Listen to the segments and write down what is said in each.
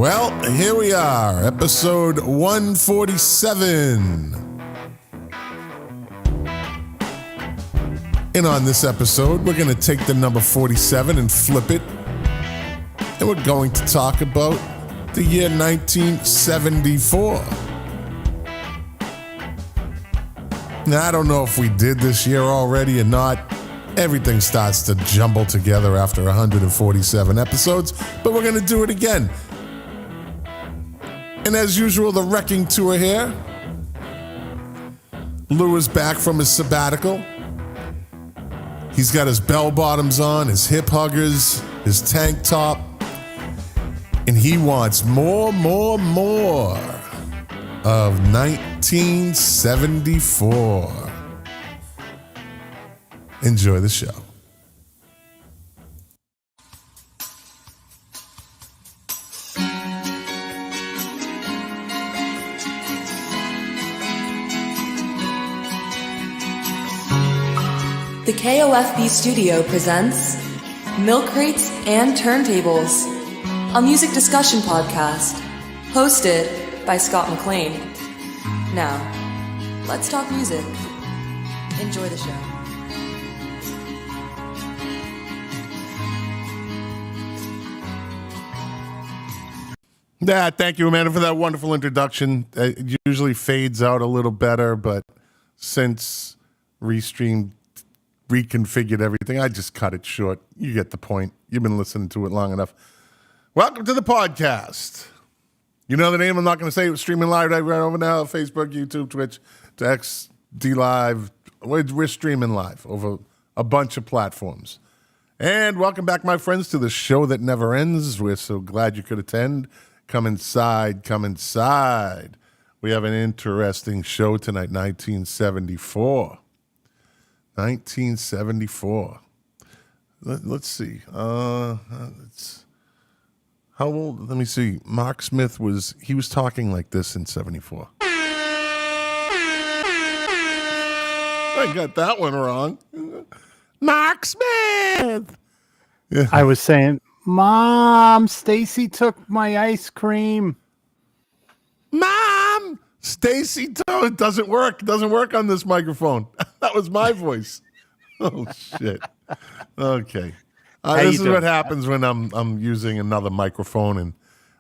Well, here we are, episode 147. And on this episode, we're going to take the number 47 and flip it. And we're going to talk about the year 1974. Now, I don't know if we did this year already or not. Everything starts to jumble together after 147 episodes, but we're going to do it again. And as usual, the wrecking tour here. Lou is back from his sabbatical. He's got his bell bottoms on, his hip huggers, his tank top, and he wants more of 1974. Enjoy the show. The KOFB studio presents Milk Crates and Turntables, a music discussion podcast hosted by Scott McLean. Now, let's talk music. Enjoy the show. Yeah, thank you, Amanda, for that wonderful introduction. It usually fades out a little better, but since Restream reconfigured everything, I just cut it short. You get the point. You've been listening to it long enough. Welcome to the podcast. You know the name. I'm not going to say it. Streaming live right over now. Facebook, YouTube, Twitch, X, D Live. We're streaming live over a bunch of platforms. And welcome back, my friends, to the show that never ends. We're so glad you could attend. Come inside. Come inside. We have an interesting show tonight, 1974. 1974. Let's see. It's how old? Let me see. Mark Smith was talking like this in 74. I got that one wrong. Mark Smith. Yeah. I was saying, Mom, Stacy took my ice cream. Mom, Stacy, it doesn't work. It doesn't work on this microphone. That was my voice. Oh shit. Okay. This is what happens when I'm using another microphone, and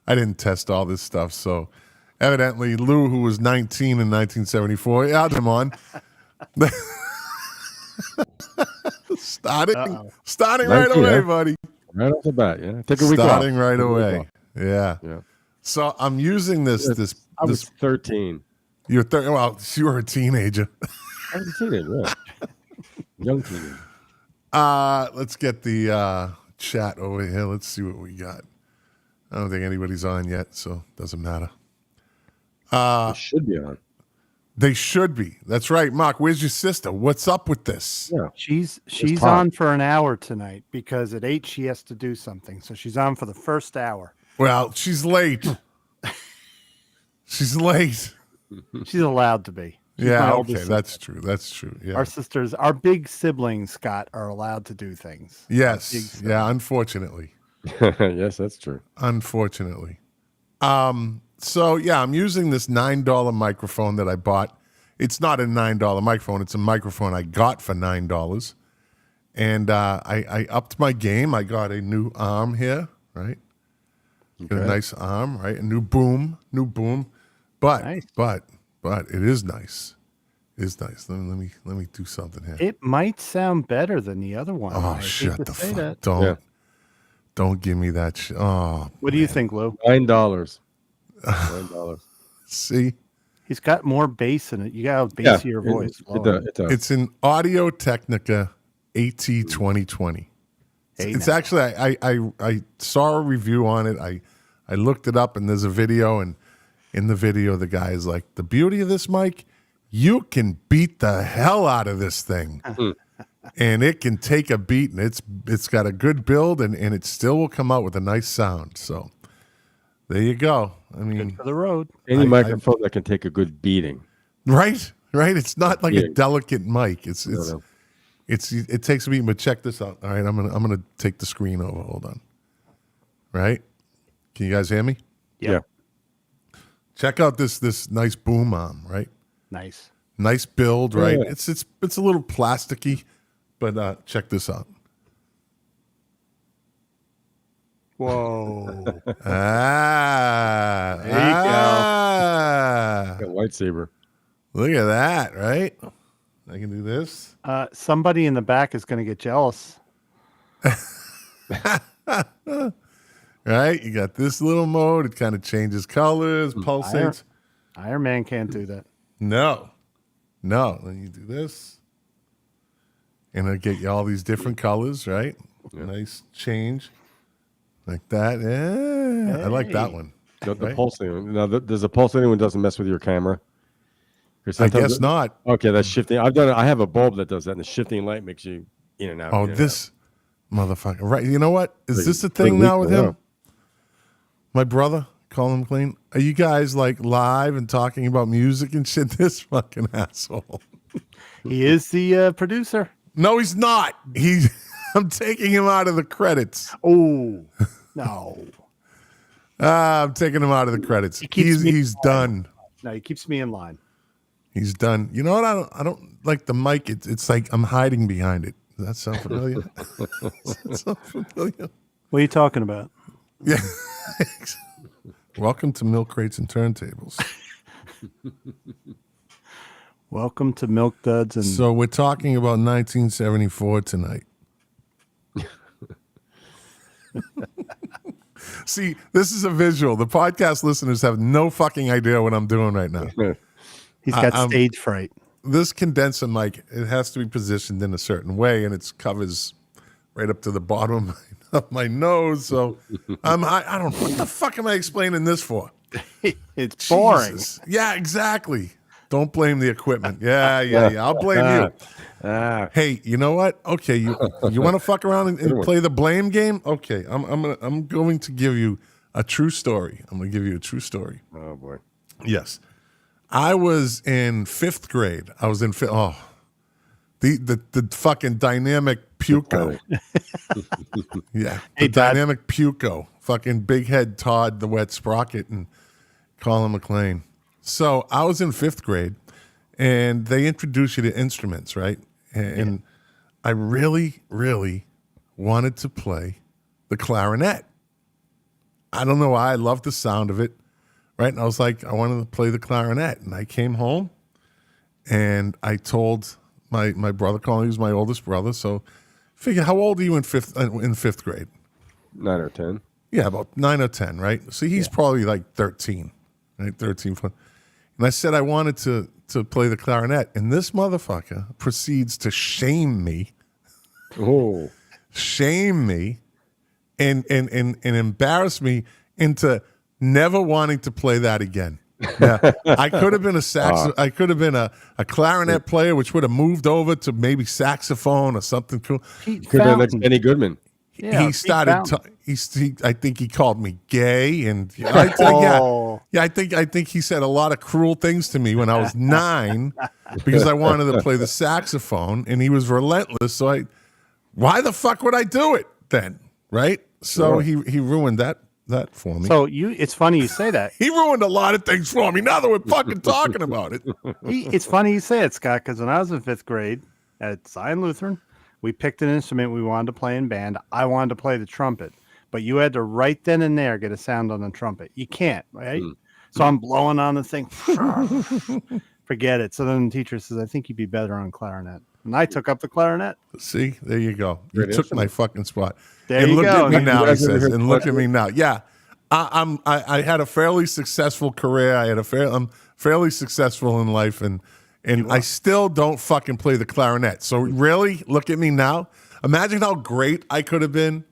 I didn't test all this stuff. So evidently, Lou, who was 19 in 1974, yeah, come on. starting right away, buddy. Right off the bat, yeah. Take a week starting off. Right away. Yeah. So I'm using this. I was 13. You're 30. Well, you were a teenager. I was a teenager, yeah. Young teenager. Let's get the chat over here. Let's see what we got. I don't think anybody's on yet, so it doesn't matter. They should be on. They should be. That's right. Mark, where's your sister? What's up with this? Yeah. She's on for an hour tonight because at 8 she has to do something. So she's on for the first hour. Well, she's late. She's late. She's allowed to be. She's okay, that's true. That's true. Yeah. Our sisters, our big siblings, Scott, are allowed to do things. Yes. Yeah, unfortunately. Yes, that's true. Unfortunately. So, yeah, I'm using this $9 microphone that I bought. It's not a $9 microphone. It's a microphone I got for $9. And I upped my game. I got a new arm here, right? Okay. Got a nice arm, right? A new boom. But nice. but it is nice. It's nice. Let me do something here. It might sound better than the other one. Oh, shut the fuck. Don't give me that shit. Oh, what do you think, Lou? $9. $9. See? He's got more bass in it. You got a bassier voice. It does. It's an Audio-Technica AT2020. It's actually, I saw a review on it. I looked it up, and there's a video, and in the video, the guy is like, the beauty of this mic, you can beat the hell out of this thing. And it can take a beat, and it's got a good build, and it still will come out with a nice sound. So there you go. I mean, good for the road. Any microphone that can take a good beating. Right. It's not like a delicate mic. It takes a beat, but check this out. All right, I'm gonna take the screen over. Hold on. Right? Can you guys hear me? Yep. Yeah. Check out this nice boom arm, right? Nice. Nice build, right? Yeah. It's a little plasticky, but check this out. Whoa. There you Got a lightsaber. Look at that, right? I can do this. Somebody in the back is going to get jealous. Right? You got this little mode. It kind of changes colors, pulsates. Iron Man can't do that. No. Then you do this. And it'll get you all these different colors, right? Yeah. Nice change. Like that. Yeah. I like that one. The Right? pulsating. Now, does the pulsating one doesn't mess with your camera? I guess not. Okay, that's shifting. I've done it. I have a bulb that does that, and the shifting light makes you in and out. Oh, in and this motherfucker. Right. You know what? Is Pretty- this a pretty thing now weak with one, him? My brother, Colin McLean. Are you guys like live and talking about music and shit? This fucking asshole. He is the producer. No, he's not. I'm taking him out of the credits. Oh, no. I'm taking him out of the credits. keeps me He's done. No, he keeps me in line. He's done. You know what? I don't like the mic. It's like I'm hiding behind it. Does that sound familiar? Does that sound familiar? What are you talking about? Yeah. Welcome to Milk Crates and Turntables. Welcome to Milk Duds and So we're talking about 1974 tonight. See, this is a visual. The podcast listeners have no fucking idea what I'm doing right now. he's got stage fright. This condenser mic, it has to be positioned in a certain way, and it covers right up to the bottom of my nose. So I don't know. What the fuck am I explaining this for? It's boring. Jesus. Yeah, exactly. Don't blame the equipment. Yeah. I'll blame you. Hey, you know what? Okay, you want to fuck around and play the blame game? Okay, I'm going to give you a true story. I'm going to give you a true story. Oh boy. Yes, I was in 5th grade. I was in the fucking dynamic Puco. Yeah, Hey, the Dad. dynamic Puco. Fucking Big Head Todd, the Wet Sprocket, and Colin McLean. So I was in 5th grade, and they introduced you to instruments, right? And I really, really wanted to play the clarinet. I don't know why. I loved the sound of it, right? And I was like, I wanted to play the clarinet. And I came home, and I told my brother, Colin, he was my oldest brother. So figure, how old are you in fifth grade? 9 or 10. Yeah, about 9 or 10, right? So he's probably like 13, right? 13. And I said I wanted to play the clarinet, and this motherfucker proceeds to shame me, Oh. and embarrass me into never wanting to play that again. Yeah, I could have been I could have been a clarinet player, which would have moved over to maybe saxophone or something cool. Pete Could have been Fountain. Benny Goodman. Yeah, He Pete started. Fountain. I think he called me gay, and Oh. I think he said a lot of cruel things to me when I was 9 because I wanted to play the saxophone, and he was relentless. So why the fuck would I do it then? Right? So he ruined that for me. So it's funny you say that. He ruined a lot of things for me. Now that we're fucking talking about it. It's funny you say it, Scott, because when I was in 5th grade at Zion Lutheran, we picked an instrument we wanted to play in band. I wanted to play the trumpet, but you had to right then and there get a sound on the trumpet. You can't, right? So I'm blowing on the thing. Forget it. So then the teacher says, I think you'd be better on clarinet. And I took up the clarinet. See, there you go. You Great took my instrument. fucking spot. There and you look go. at me now, he guys ever says. heard And look at Collichio? me now. Yeah, I had a fairly successful career. I'm fairly successful in life, and I still don't fucking play the clarinet. So really, look at me now. Imagine how great I could have been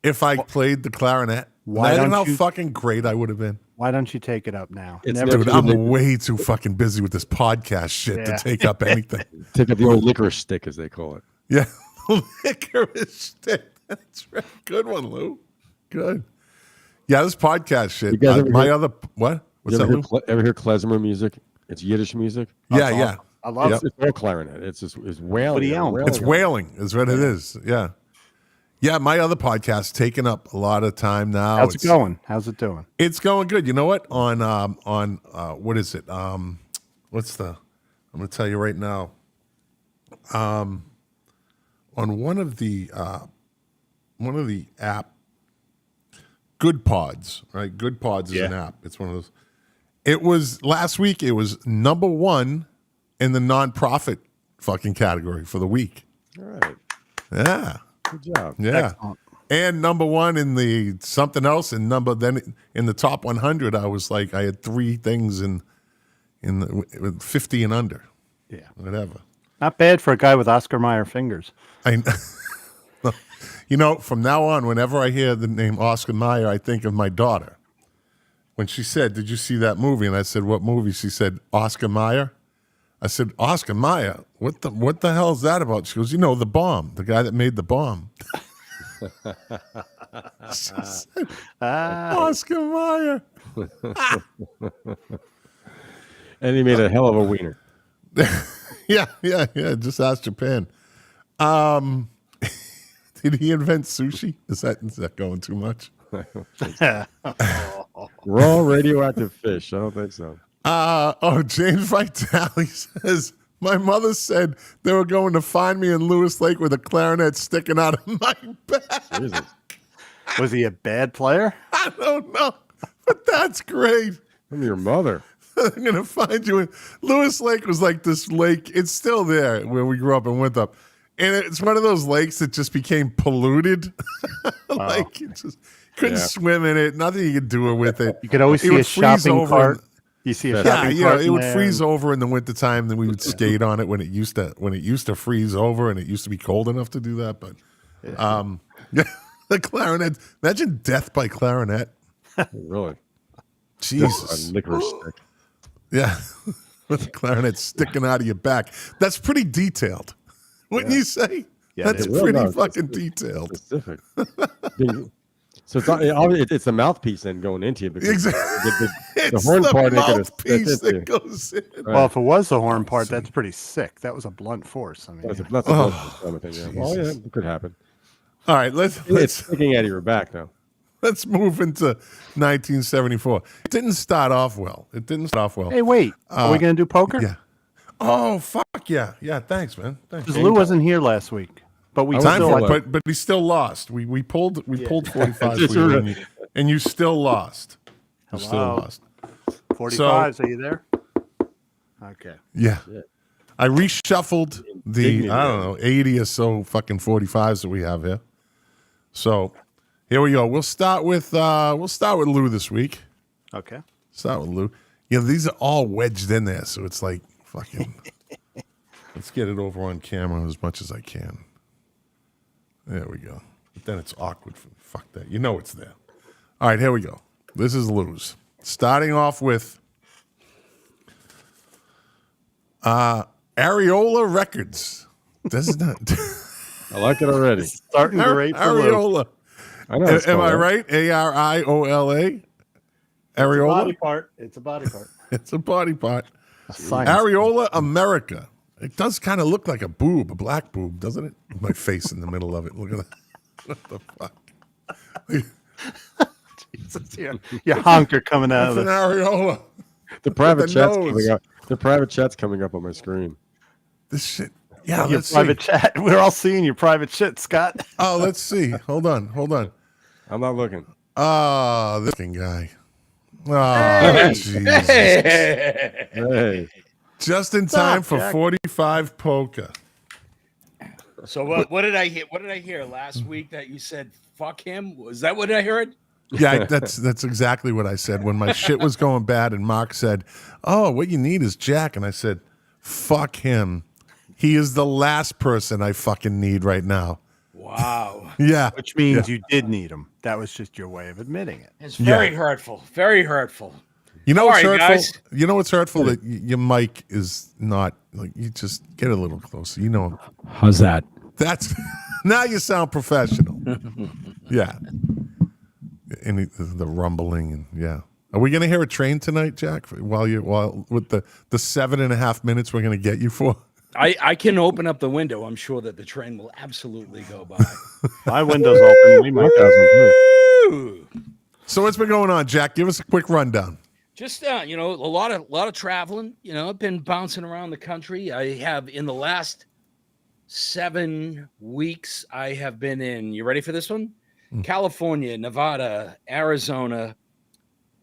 if I played the clarinet. Why Imagine don't how you- fucking great I would have been. Why don't you take it up now? It's Never Dude, never I'm too late. way too fucking busy with this podcast shit Yeah. to take up anything. Take up the old licorice stick, as they call it. Yeah, licorice stick. That's right. Good one, Lou. Good. Yeah, this podcast shit. You guys ever My hear- other what? What's You that, ever Lou? ever hear klezmer music? It's Yiddish music. Yeah. I love Yep. it. It's all clarinet. It's wailing. Woody Allen. It's wailing, is what it is. Yeah. Yeah, my other podcast's taking up a lot of time now. How's it going? How's it doing? It's going good. You know what? On what is it? What's the? I'm going to tell you right now. On one of the app, Good Pods, right? Good Pods is an app. It's one of those. It was last week. It was number 1 in the nonprofit fucking category for the week. All right. Yeah. Good job. Yeah. Excellent. And number 1 in the something else, and then in the top 100, I was like, I had 3 things in the 50 and under. Yeah. Whatever. Not bad for a guy with Oscar Mayer fingers. From now on, whenever I hear the name Oscar Mayer, I think of my daughter. When she said, "Did you see that movie?" and I said, "What movie?" She said, "Oscar Mayer." I said, "Oscar Mayer? What the hell is that about?" She goes, "The bomb, the guy that made the bomb." She said, Oscar Mayer. And he made a hell of a wiener. Yeah. Just ask Japan. Did he invent sushi? Is that going too much? Raw radioactive fish. I don't think so. James Vitale says, my mother said they were going to find me in Lewis Lake with a clarinet sticking out of my back. Jesus. Was he a bad player? I don't know, but that's great. I'm your mother. I'm going to find you in Lewis Lake was like this lake. It's still there where we grew up in Winthrop. And it's one of those lakes that just became polluted. Like you just couldn't swim in it. Nothing you could do with it. You could always see a shopping cart. You see a shopping cart. It would freeze over in the wintertime. Then we would skate on it when it used to freeze over, and it used to be cold enough to do that. But the clarinet. Imagine death by clarinet. Really? Jesus. A licorice stick. Yeah, with the clarinet sticking out of your back. That's pretty detailed. Wouldn't you say? Yeah, that's it is. pretty fucking detailed. Specific. So it's the mouthpiece then going into you. Because Exactly. The horn part mouthpiece that goes in. Right. Well, if it was the horn part, that's pretty sick. That was a blunt force. I mean, That's a thing. Yeah. Well, yeah, it could happen. All right, let's It's sticking out of your back now. let's move into 1974. It didn't start off well. hey, wait. Are we going to do poker? Yeah. Oh, fuck yeah. Yeah, thanks, man. Thanks. Because Lou wasn't here last week, but we Time still for like, but he still lost. We pulled 45 It's for you, really- and you still lost. You still Hello. lost. 45s. Are you there? Okay. Yeah. I reshuffled the Dignity. 80 or so fucking 45s that we have here. So here we go. We'll start with Lou this week. Okay. Start with Lou. These are all wedged in there, so it's like fucking. Let's get it over on camera as much as I can. There we go. But then it's awkward. Fuck that. It's there. All right, here we go. This is Lou's. Starting off with Areola Records. Does not. I like it already. Starting great for Lou. Areola. I know. Am I right? Ariola. Areola. Body part. It's a body part. It's a body part. Science. Areola America. It does kind of look like a boob, a black boob, doesn't it? My face in the middle of it. Look at that. What the fuck? Jesus, your honker coming out It's of an it. areola. The private the chat's nose. coming up. The private chat's coming up on my screen. This shit. Yeah, Your let's private see. chat. We're all seeing your private shit, Scott. Oh, let's see. Hold on. I'm not looking. This fucking guy. Oh, Jesus. Hey. Just in time Stop, for Jack. 45 polka. So what did I hear? What did I hear last week that you said fuck him? Was that what I heard? Yeah, that's exactly what I said when my shit was going bad and Mark said, "Oh, what you need is Jack." And I said, "Fuck him. He is the last person I fucking need right now." Wow. Yeah. Which means you did need him. That was just your way of admitting it. It's very hurtful. Very hurtful. You know All what's right, hurtful? guys. You know what's hurtful? That your mic is not like you just get a little closer. How's that? That's now you sound professional. Yeah. And the rumbling and yeah. Are we gonna hear a train tonight, Jack? While with the 7.5 minutes we're gonna get you for? I can open up the window. I'm sure that the train will absolutely go by. My window's open. We might Ooh. So what's been going on, Jack? Give us a quick rundown. Just a lot of traveling. I've been bouncing around the country. I have in the last 7 weeks. I have been in. You ready for this one? California, Nevada, Arizona,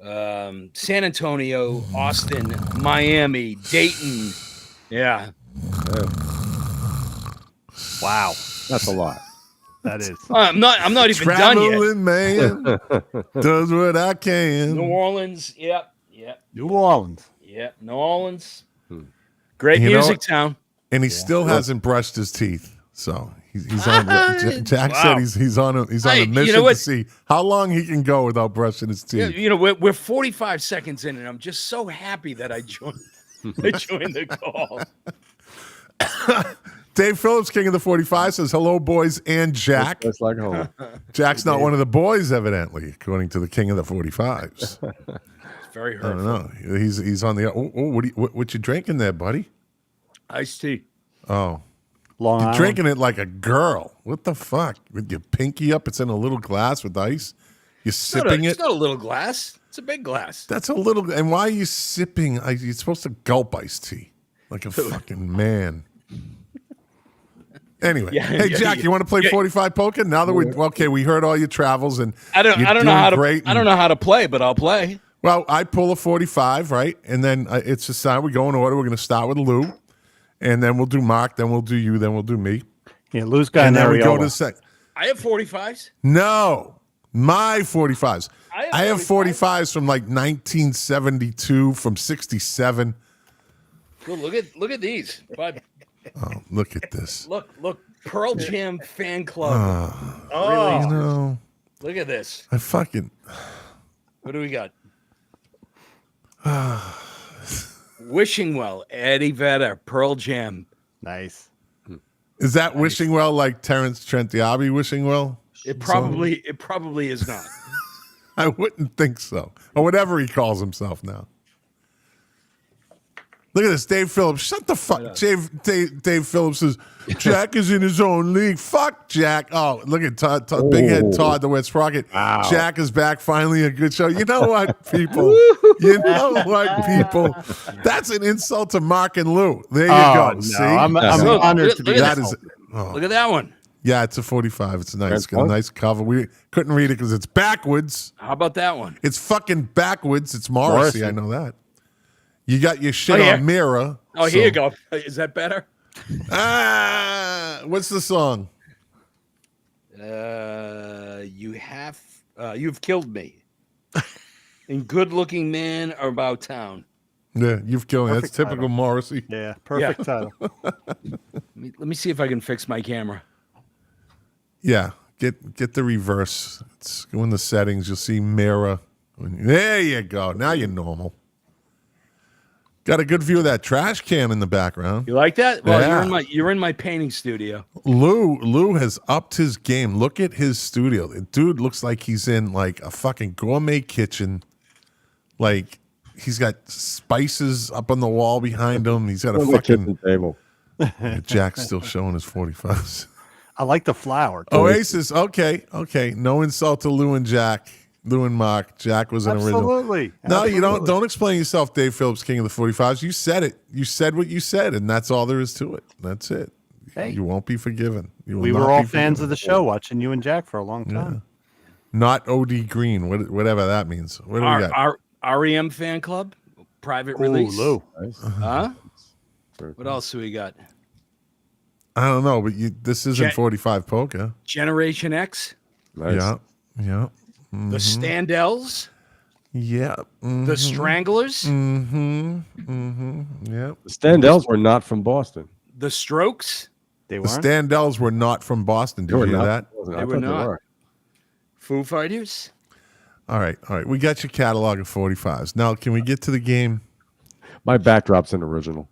San Antonio, Austin, Miami, Dayton. Yeah. Wow, That's a lot. that is. I'm not even done yet. Traveling man does what I can. New Orleans. Yep. New Orleans. New Orleans. Great You know music what? town. And he still hasn't brushed his teeth. So he's on. Jack said he's on a Hey, mission to see how long he can go without brushing his teeth. We're 45 seconds in, and I'm just so happy that I joined. I joined the call. Dave Phillips, King of the 45, says hello, boys and Jack. It's like home. Jack's not one of the boys, evidently, according to the King of the 45s. It's very I don't hurtful. know. He's on the. What you drinking there, buddy? Iced tea. Oh, Long you're Island. drinking it like a girl. What the fuck? With your pinky up, it's in a little glass with ice. You're sipping It's it. not a little glass. It's a big glass. That's a little. And why are you sipping? You're supposed to gulp iced tea like a fucking man. Anyway, hey Jack, you want to play 45 poker? Now that we heard all your travels and I don't you're know how to. doing great I don't know how to play, but I'll play. Well, I pull a 45, right? And then it's a sign. We go in order. We're going to start with Lou, and then we'll do Mark, then we'll do you, then we'll do me. Yeah, Lou's got And an then we go areola. to the second. I have 45s. No, my 45s. I have 45s from like 1972, from 67. Look at these. But Oh, look at this. look, Pearl Jam fan club. You know, Look at this. I fucking. What do we got? Wishing Well, Eddie Vedder, Pearl Jam. Nice. Is that wishing well like Terrence Trent D'Arby wishing well? It probably is not. I wouldn't think so. Or whatever he calls himself now. Look at this, Dave Phillips. Shut the fuck. Dave Phillips says, Jack is in his own league. Fuck Jack. Oh, look at Big Head Todd, the Wet Sprocket. Wow. Jack is back. Finally a good show. You know what, people? That's an insult to Mark and Lou. There you go. No, See? I'm Look, honored look- to be look at That that. is. Oh. Look at that one. Yeah, it's a 45. It's nice. It's got a That's nice cover. We couldn't read it because it's backwards. How about that one? It's fucking backwards. It's Morrissey. Morrissey. I know that. You got your shit Oh, yeah. on mirror. Oh, here you go. Is that better? What's the song? You've killed me. In Good Looking Man or About Town. Yeah, you've killed me. That's Perfect typical title. Morrissey. Yeah, perfect title. Let me see if I can fix my camera. Yeah, get the reverse. Go in the settings. You'll see mirror. There you go. Now you're normal. Got a good view of that trash can in the background. You like that? Well, Yeah. you're in my painting studio. Lou has upped his game. Look at his studio. The dude looks like he's in like a fucking gourmet kitchen. Like he's got spices up on the wall behind him. He's got a On the fucking kitchen table. Jack's still showing his 45s. I like the flower. too. Oasis. Okay. No insult to Lou and Jack. Lou and Mark. Jack was an original. Absolutely. No, you Absolutely. don't explain yourself, Dave Phillips, King of the 45s. You said it. You said what you said, and that's all there is to it. That's it. Hey. You won't be forgiven. You will We not were all be fans forgiven. of the show, watching you and Jack for a long time. Not OD Green, whatever that means. What do we got? Our REM fan club, private Ooh, release. Lou. Nice. Huh? Very What else do we got? I don't know, but this isn't Jet- 45 poker. Generation X, Yeah. the Standells, Yeah. the Stranglers, Yeah. The Standells were not from Boston. the Strokes, They The weren't. Standells were not from Boston. Did you hear not that? from Boston. They I were thought not. Foo Fighters. All right. We got your catalog of 45s. Now, can we get to the game? My backdrop's an original.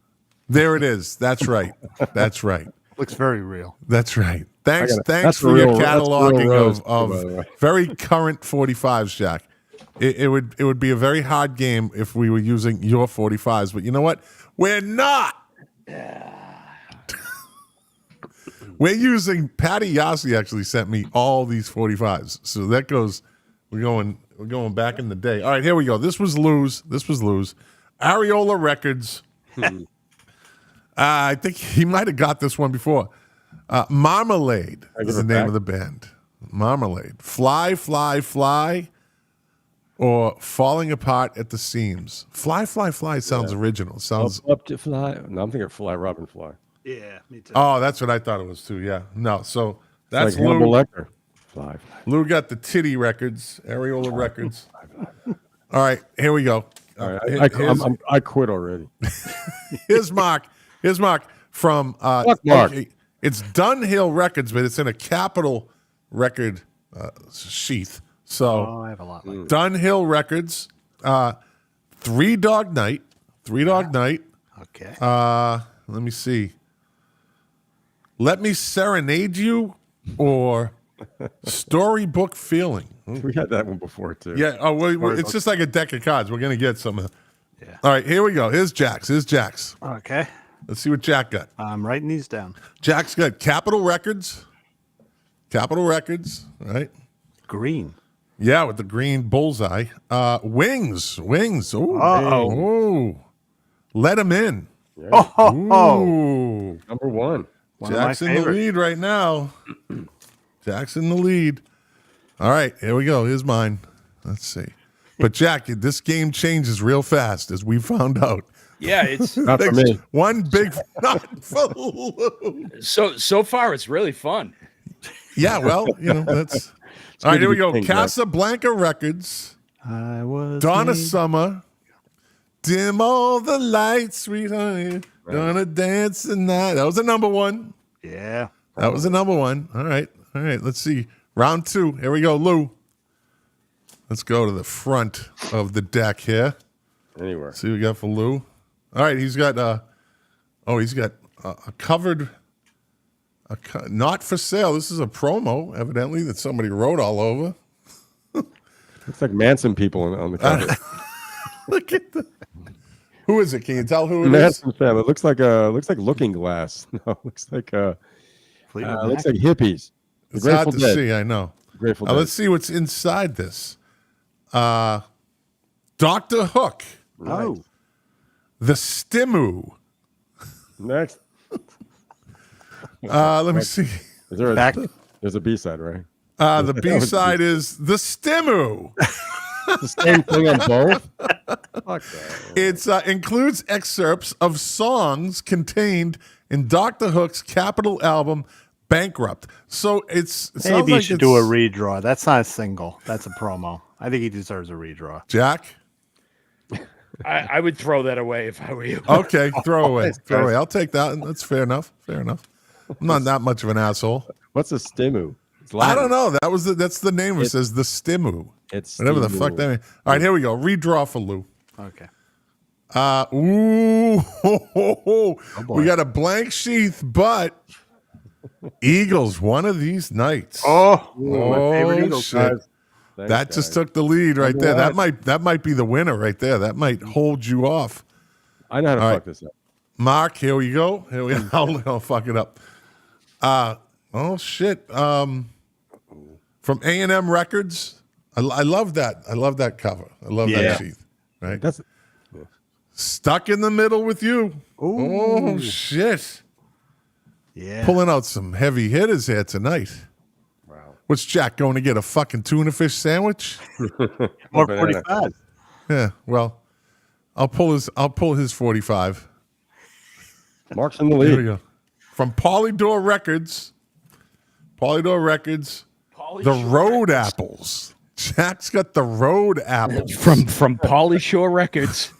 There it is. That's right. That's right. Looks very real. That's right. Thanks that's for your real- that's real cataloging rose, of by the way. very current 45s, Jack. It would be a very hard game if we were using your 45s, but you know what? We're not. We're using Patty Yossi actually sent me all these 45s. So that goes we're going back in the day. All right, here we go. This was Lou's. Areola Records. I think he might have got this one before. Marmalade is the name of the band. Marmalade. Fly, Fly, Fly, or Falling Apart at the Seams. Fly, Fly, Fly sounds original. Sounds Up to fly. No, I'm thinking Fly, Robin, Fly. Yeah, me too. Oh, that's what I thought it was too. Yeah. No, so that's Like Hannibal Lou. Lecter. Fly, fly. Lou got the Titty Records, Areola Records. All right, here we go. All right, I quit already. Here's Mark. From Fuck Mark. okay, it's Dunhill Records, but it's in a Capitol record sheath. So Oh, I have a lot like Dunhill Records, Three Dog Night. Okay. Let me see. Let Me Serenade You or Storybook Feeling. We had that one before too. Yeah. Oh, it's just like a deck of cards. We're gonna get some. Yeah. All right, here we go. Here's Jack's. Okay. Let's see what Jack got. I'm writing these down. Jack's got Capitol Records. Right? Green. Yeah, with the green bullseye. Wings. Ooh. Uh-oh. Ooh. Let him in. Oh, Ooh. Number one. One of my Jack's in the favorites. lead right now. Jack's in the lead. All right, here we go. Here's mine. Let's see. But Jack, this game changes real fast, as we found out. Yeah, it's Not for me. One big not for Lou. so far it's really fun. Yeah, well, that's all right. Here we go. Thank you. Casablanca Records. I was Donna made- Summer. Dim all the lights, sweet honey. Gonna dance tonight. That was a number one. Yeah. That was a number one. All right. Let's see. Round two. Here we go, Lou. Let's go to the front of the deck here. Anywhere. See what we got for Lou. All right. He's got a covered, not for sale. This is a promo, evidently, that somebody wrote all over. Looks like Manson people on the cover. Look at who is it? Can you tell who it is? Manson family. Looks like Looking Glass. No, looks like Fleetwood Mac. looks like hippies. The It's hard Grateful to Dead. see. I know. Grateful Dead. Let's see what's inside this. Dr. Hook, Oh. the Stimu. Next. Let me see. Is there Back. There's a B-side, right? The B side is the Stimu. The same thing on both? Fuck that. It includes excerpts of songs contained in Dr. Hook's Capitol album, Bankrupt. So it sounds Maybe you like should do a redraw. That's not a single. That's a promo. I think he deserves a redraw. Jack. I would throw that away if I were you. Okay, throw away. I'll take that. That's fair enough. I'm not that much of an asshole. What's a stimu? It's I Latin. don't know. That's the name. It says the Stimu. It's Whatever the stimu. fuck that means. All right, here we go. Redraw for Lou. Okay. We got a blank sheath, but Eagles one of these nights. Oh, my favorite Eagles. shit. Thanks, That just guys. took the lead right there. what? That might be the winner right there. That might hold you off. I know how to All fuck right. this up. Mark, here we go. I'll fuck it up. Oh shit. From A&M Records. I love that. I love that cover. I love Yeah. that sheath. Right. That's Stuck in the middle with you. Ooh. Oh shit. Yeah. Pulling out some heavy hitters here tonight. wow. What's Jack going to get? A fucking tuna fish sandwich? More Banana. 45. Yeah. Well, I'll pull his 45. Mark's in the Here we lead. go. From Polydor Records. The Road Apples. Jack's got the Road Apples. From Pauly Shore Records.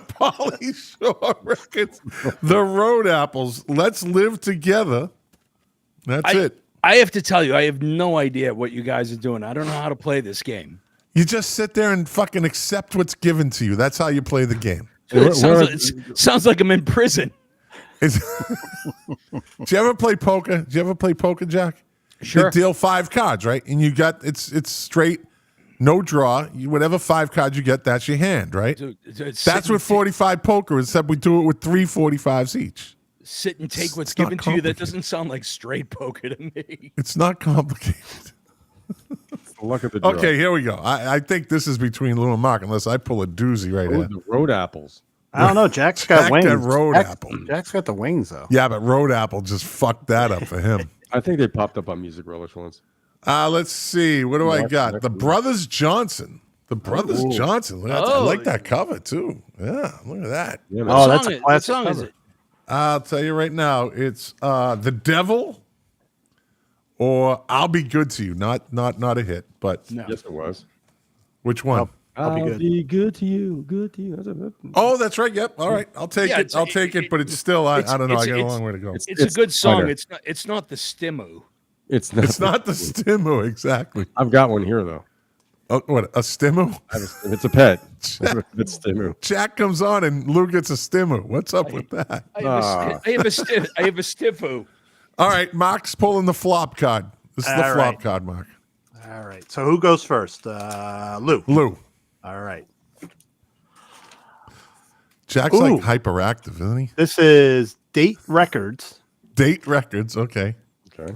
Polly Shore Records. The Road Apples. Let's live together. That's it. I have to tell you, I have no idea what you guys are doing. I don't know how to play this game. You just sit there and fucking accept what's given to you. That's how you play the game. It sounds like I'm in prison. Did you ever play poker? Jack? Sure. They deal 5 cards, right? And you got it's straight, no draw. Whatever 5 cards you get, that's your hand, right? Dude, That's what 45 poker is, except we do it with 3 45s each. sit and take what's It's not given to you. That complicated. doesn't sound like straight poker to me. It's not complicated. It's the luck of the draw. Okay, here we go. I think this is between Lou and Mark, unless I pull a doozy right Oh, here. the road apples. I don't know. Jack's Jack got wings. got road apple. Jack's got the wings though. Yeah, but Road Apple just fucked that up for him. I think they popped up on Music Relish once. Let's see. What do I Next- got? next The week. Brothers Johnson. The Brothers Ooh. Johnson. Look at that. I like that cover too. Yeah, look at that. Yeah, man. Oh, that's a What classic song is cover. it? I'll tell you right now. It's The Devil or I'll Be Good to You. Not a hit, but No. Yes, it was. which one? I'll be good. Be good to you. Good to you. Oh, that's right. Yep. All right. I'll take Yeah, it. I'll take it, but it's still I don't know. I got a long way to go. It's a good song. better. It's not the Stimu. It's not. It's not the Stimu, exactly. I've got one here though. Oh, what, a Stimu? It's a pet. It's Stimu. Jack comes on and Lou gets a Stimu. What's up with that? I have a Stifu. All right, Mark's pulling the flop card. This is the All flop right. card, Mark. All right. So who goes first? Lou. Lou. All right. Jack's Ooh. like hyperactive, isn't he? This is Date Records. Date Records. Okay. Okay.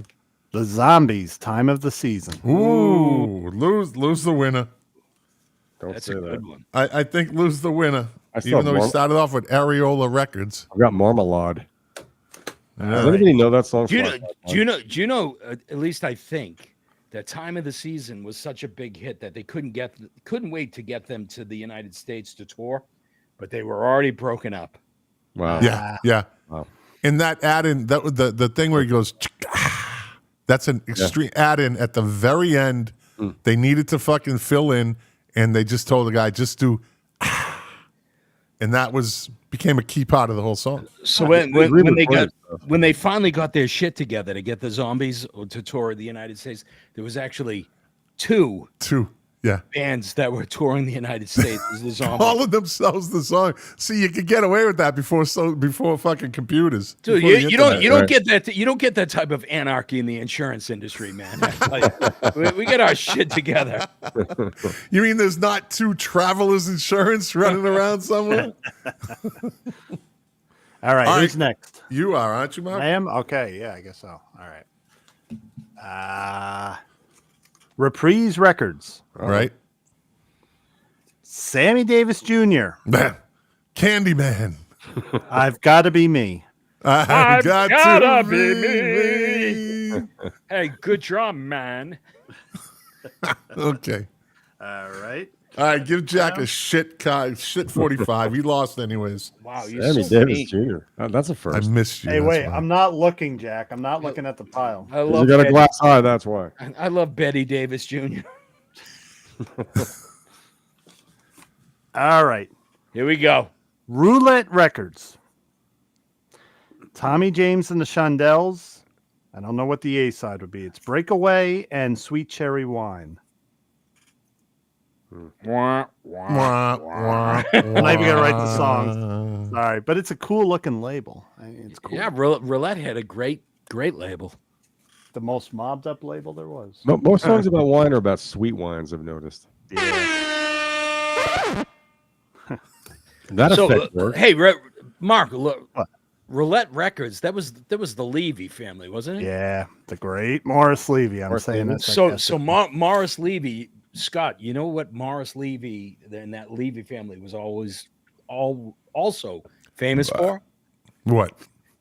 The Zombies, Time of the Season. Ooh, Lou's the winner. Don't That's say a that. good one. I think Lou's the winner. I still Even have though he more- started off with Areola Records. I've got Marmalade. Yeah. Does anybody know that song? Do you know? At least I think that Time of the Season was such a big hit that they couldn't wait to get them to the United States to tour, but they were already broken up. Wow. Yeah, yeah. Wow. And that add-in, that the thing where he goes, that's an extreme add-in at the very end. They needed to fucking fill in, and they just told the guy, just do, and that became a key part of the whole song. So they re-recorded stuff. when they finally got their shit together to get the Zombies to tour the United States, there was actually two Yeah. bands that were touring the United States as the Zombies. Calling themselves the song. See, you could get away with that before fucking computers. Dude, before the you don't internet. you don't get that type of anarchy in the insurance industry, man. I tell you, we get our shit together. You mean there's not two Travelers Insurance running around somewhere? All right. All Who's right. next? You are, aren't you, Mark? I am? Okay. Yeah, I guess so. All right. Reprise Records. Right? Sammy Davis Jr. Candyman. I've Got to Be Me. I've got gotta to be be. Hey, good job, man. Okay. All right. All right, give Jack a shit 45. He lost anyways. Wow, you're Sammy so Davis mean. Jr. That's a I first. missed you. Hey, that's wait. why. I'm not looking, Jack. I'm not looking at the pile. I You love got a Betty, glass eye. That's why. I love Betty Davis Jr. All right. Here we go. Roulette Records. Tommy James and the Shondells. I don't know what the A side would be. It's Breakaway and Sweet Cherry Wine. Wah, wah, I'm not even gonna write the songs. Sorry, but it's a cool looking label. I mean, it's cool. Yeah, Roulette had a great label. The most mobbed up label there was. Most songs about wine are about sweet wines. I've noticed. Yeah. That So, effect works. hey, Mark, look, What? Roulette Records. That was the Levy family, wasn't it? Yeah, the great Morris Levy. I'm Morris saying Levy. that. So Morris Levy, Scott, you know what Morris Levy and that Levy family was always also famous for? What?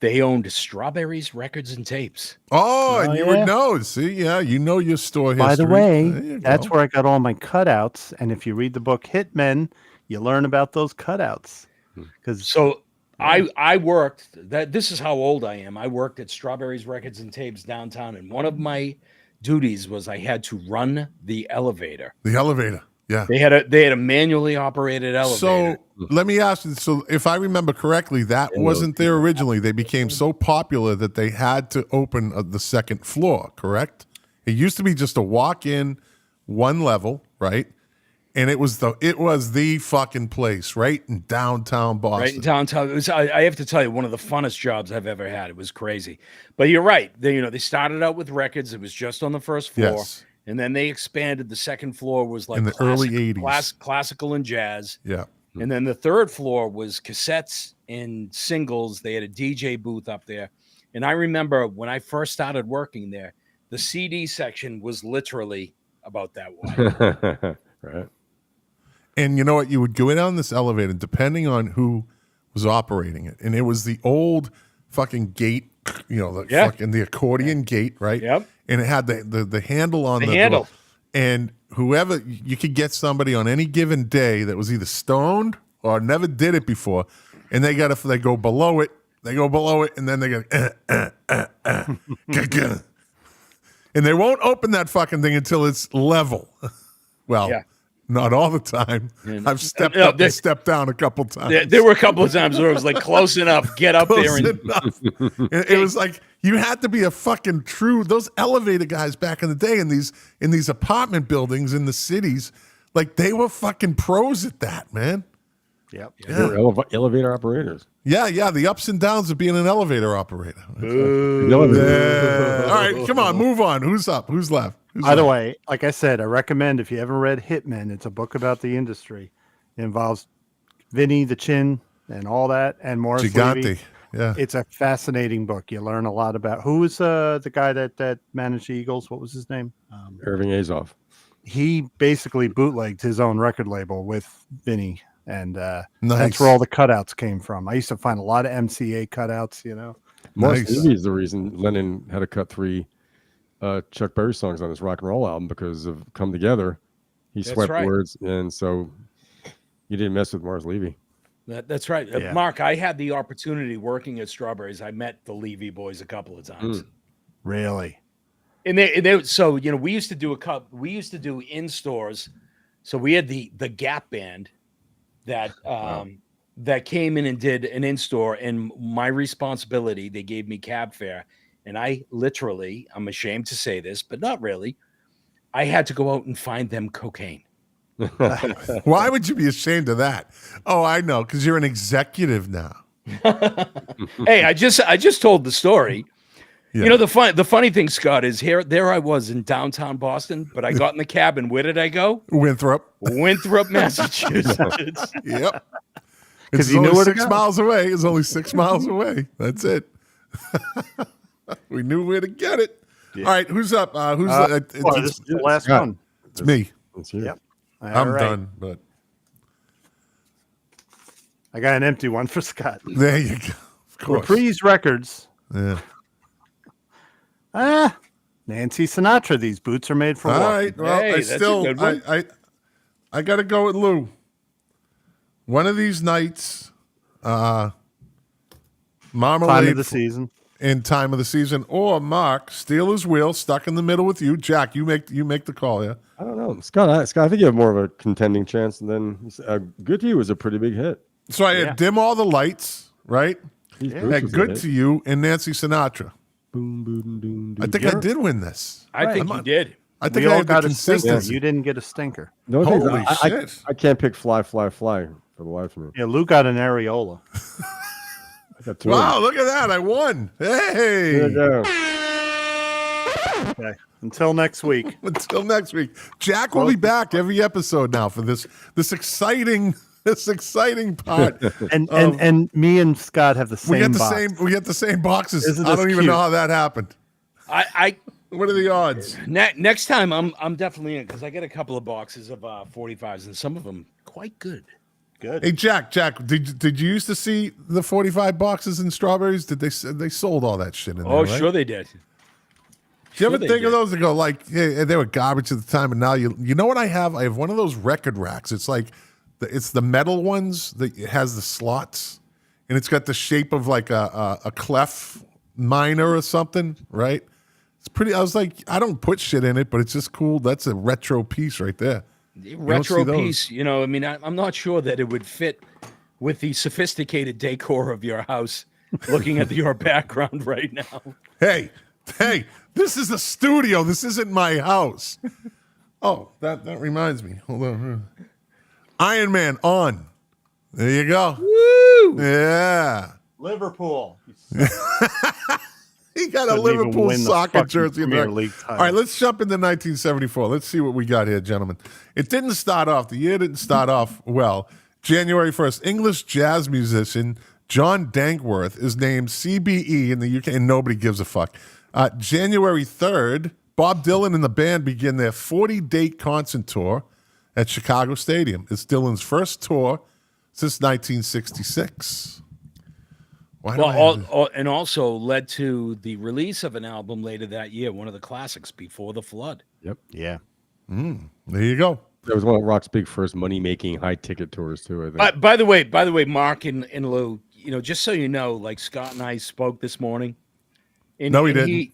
They owned Strawberries Records and Tapes. Oh, and you yeah. would know. See, yeah, you know your store history. By the way, There you that's go. where I got all my cutouts. And if you read the book Hitmen, you learn about those cutouts. Because So I worked that. This is how old I am. I worked at Strawberries Records and Tapes downtown, and one of my duties was I had to run the elevator. The elevator. Yeah. They had a manually operated elevator. So let me ask you. So if I remember correctly, that wasn't there originally. They became so popular that they had to open the second floor. Correct? It used to be just a walk-in, one level, right? And it was the fucking place, right in downtown Boston. Right in downtown. It was, I have to tell you, one of the funnest jobs I've ever had. It was crazy. But you're right. They started out with records. It was just on the first floor. Yes. And then they expanded. The second floor was like In the early 80s. classical and jazz. Yeah. And then the third floor was cassettes and singles. They had a DJ booth up there. And I remember when I first started working there, the CD section was literally about that wide. Right. And you know what? You would go down this elevator, depending on who was operating it, and it was the old fucking gate, the accordion gate, right? Yep. And it had the handle on the handle. door. And whoever, you could get somebody on any given day that was either stoned or never did it before, and they go below it, and then they go, and they won't open that fucking thing until it's level. Well, Yeah. not all the time. I've stepped up and stepped down a couple times. There were a couple of times where it was like close enough, get up there. And It was like you had to be a fucking true. Those elevator guys back in the day in these apartment buildings in the cities, like they were fucking pros at that, man. Yep. They were elevator operators. Yeah, the ups and downs of being an elevator operator. The elevator. Yeah. All right, come on, move on. Who's up? Who's left? By the way, like I said, I recommend if you haven't read Hitmen, it's a book about the industry. It involves Vinny the Chin and all that, and Morris Gigante. Levy. Yeah. It's a fascinating book. You learn a lot about who was the guy that managed the Eagles. What was his name? Irving Azoff. He basically bootlegged his own record label with Vinny, and Nice. that's where all the cutouts came from. I used to find a lot of MCA cutouts. Morris Nice. Levy is the reason Lennon had to cut 3 Chuck Berry songs on his rock and roll album because of Come Together. He That's swept right. words, and so you didn't mess with Morris Levy. that's right. Yeah. Mark, I had the opportunity working at Strawberries. I met the Levy boys a couple of times. Really? And they so we used to do in stores. So we had the Gap band that that came in and did an in store, and my responsibility, they gave me cab fare, and I literally, I'm ashamed to say this, but not really, I had to go out and find them cocaine. Why would you be ashamed of that? Oh, I know, because you're an executive now. Hey, I just told the story. Yeah. The funny thing, Scott, is there I was in downtown Boston, but I got in the cab, and where did I go? Winthrop. Winthrop, Massachusetts. Yep. 'Cause It's you knew only where to 6 go. miles away. It's only 6 miles away. That's it. We knew where to get it. All right, who's up? Who's This is the last Scott. one. it's me. It's you. Yep. I'm All right. done. But I got an empty one for Scott. there you go. Of course. Reprise Records. Yeah. Nancy Sinatra. These boots are made for All walking. right. Well, Hey, I that's a still good one. I got to go with Lou. One of these nights, Marmalade Time of the season. in time of the season, or Mark, Steelers wheel stuck in the middle with you. Jack, you make the call. Yeah. I don't know, Scott. I think you have more of a contending chance than Good to You was a pretty big hit. So I had Yeah. Dim All the Lights, right? These Yeah. Boots Had was a Good hit. to You and Nancy Sinatra. Boom, boom, doom, I doom. think I did win this. I think you did. I think We I all had the got a stinker. consistency. You didn't get a stinker. The only thing is Holy I shit. I can't pick Fly, Fly, Fly for the life of me. Yeah, Lou got an areola. I got 2 of Wow, them. look at that. I won. There you Hey. go. Okay. Until next week. Until next week. Jack will be back every episode now for this exciting part. And me and Scott have the same we get the box. same boxes. Isn't I don't this even know cute? how that happened. I What are the odds? next time I'm definitely in because I get a couple of boxes of 45s and some of them quite good. Good. Hey Jack, did you used to see the 45 boxes in Strawberries? Did they sold all that shit in there? Oh, right? sure they did. Do you ever Sure they think of did. those and go like, hey, they were garbage at the time, and now you know what I have? I have one of those record racks. It's like it's the metal ones that it has the slots, and it's got the shape of like a clef minor or something, right? It's pretty. I was like, I don't put shit in it, but it's just cool. That's a retro piece right there. Retro see those. piece, I mean, I'm not sure that it would fit with the sophisticated decor of your house. Looking at your background right now, Hey, this is a studio. This isn't my house. Oh, that reminds me. Hold on. Iron Man on. There you go. woo! Yeah. Liverpool. He got a Couldn't even Liverpool win the soccer fucking jersey. in Premier there. League All title. right, let's jump into 1974. Let's see what we got here, gentlemen. It didn't start off. The year didn't start off well. January 1st, English jazz musician John Dankworth is named CBE in the UK, and nobody gives a fuck. January 3rd, Bob Dylan and the band begin their 40-date concert tour at Chicago Stadium. It's Dylan's first tour since 1966. And also led to the release of an album later that year, one of the classics, Before the Flood. Yep. Yeah. There you go. That was one of Rock's big first money-making high-ticket tours too. I think. By the way, Mark and Lou, just so you know, like Scott and I spoke this morning. No, he didn't.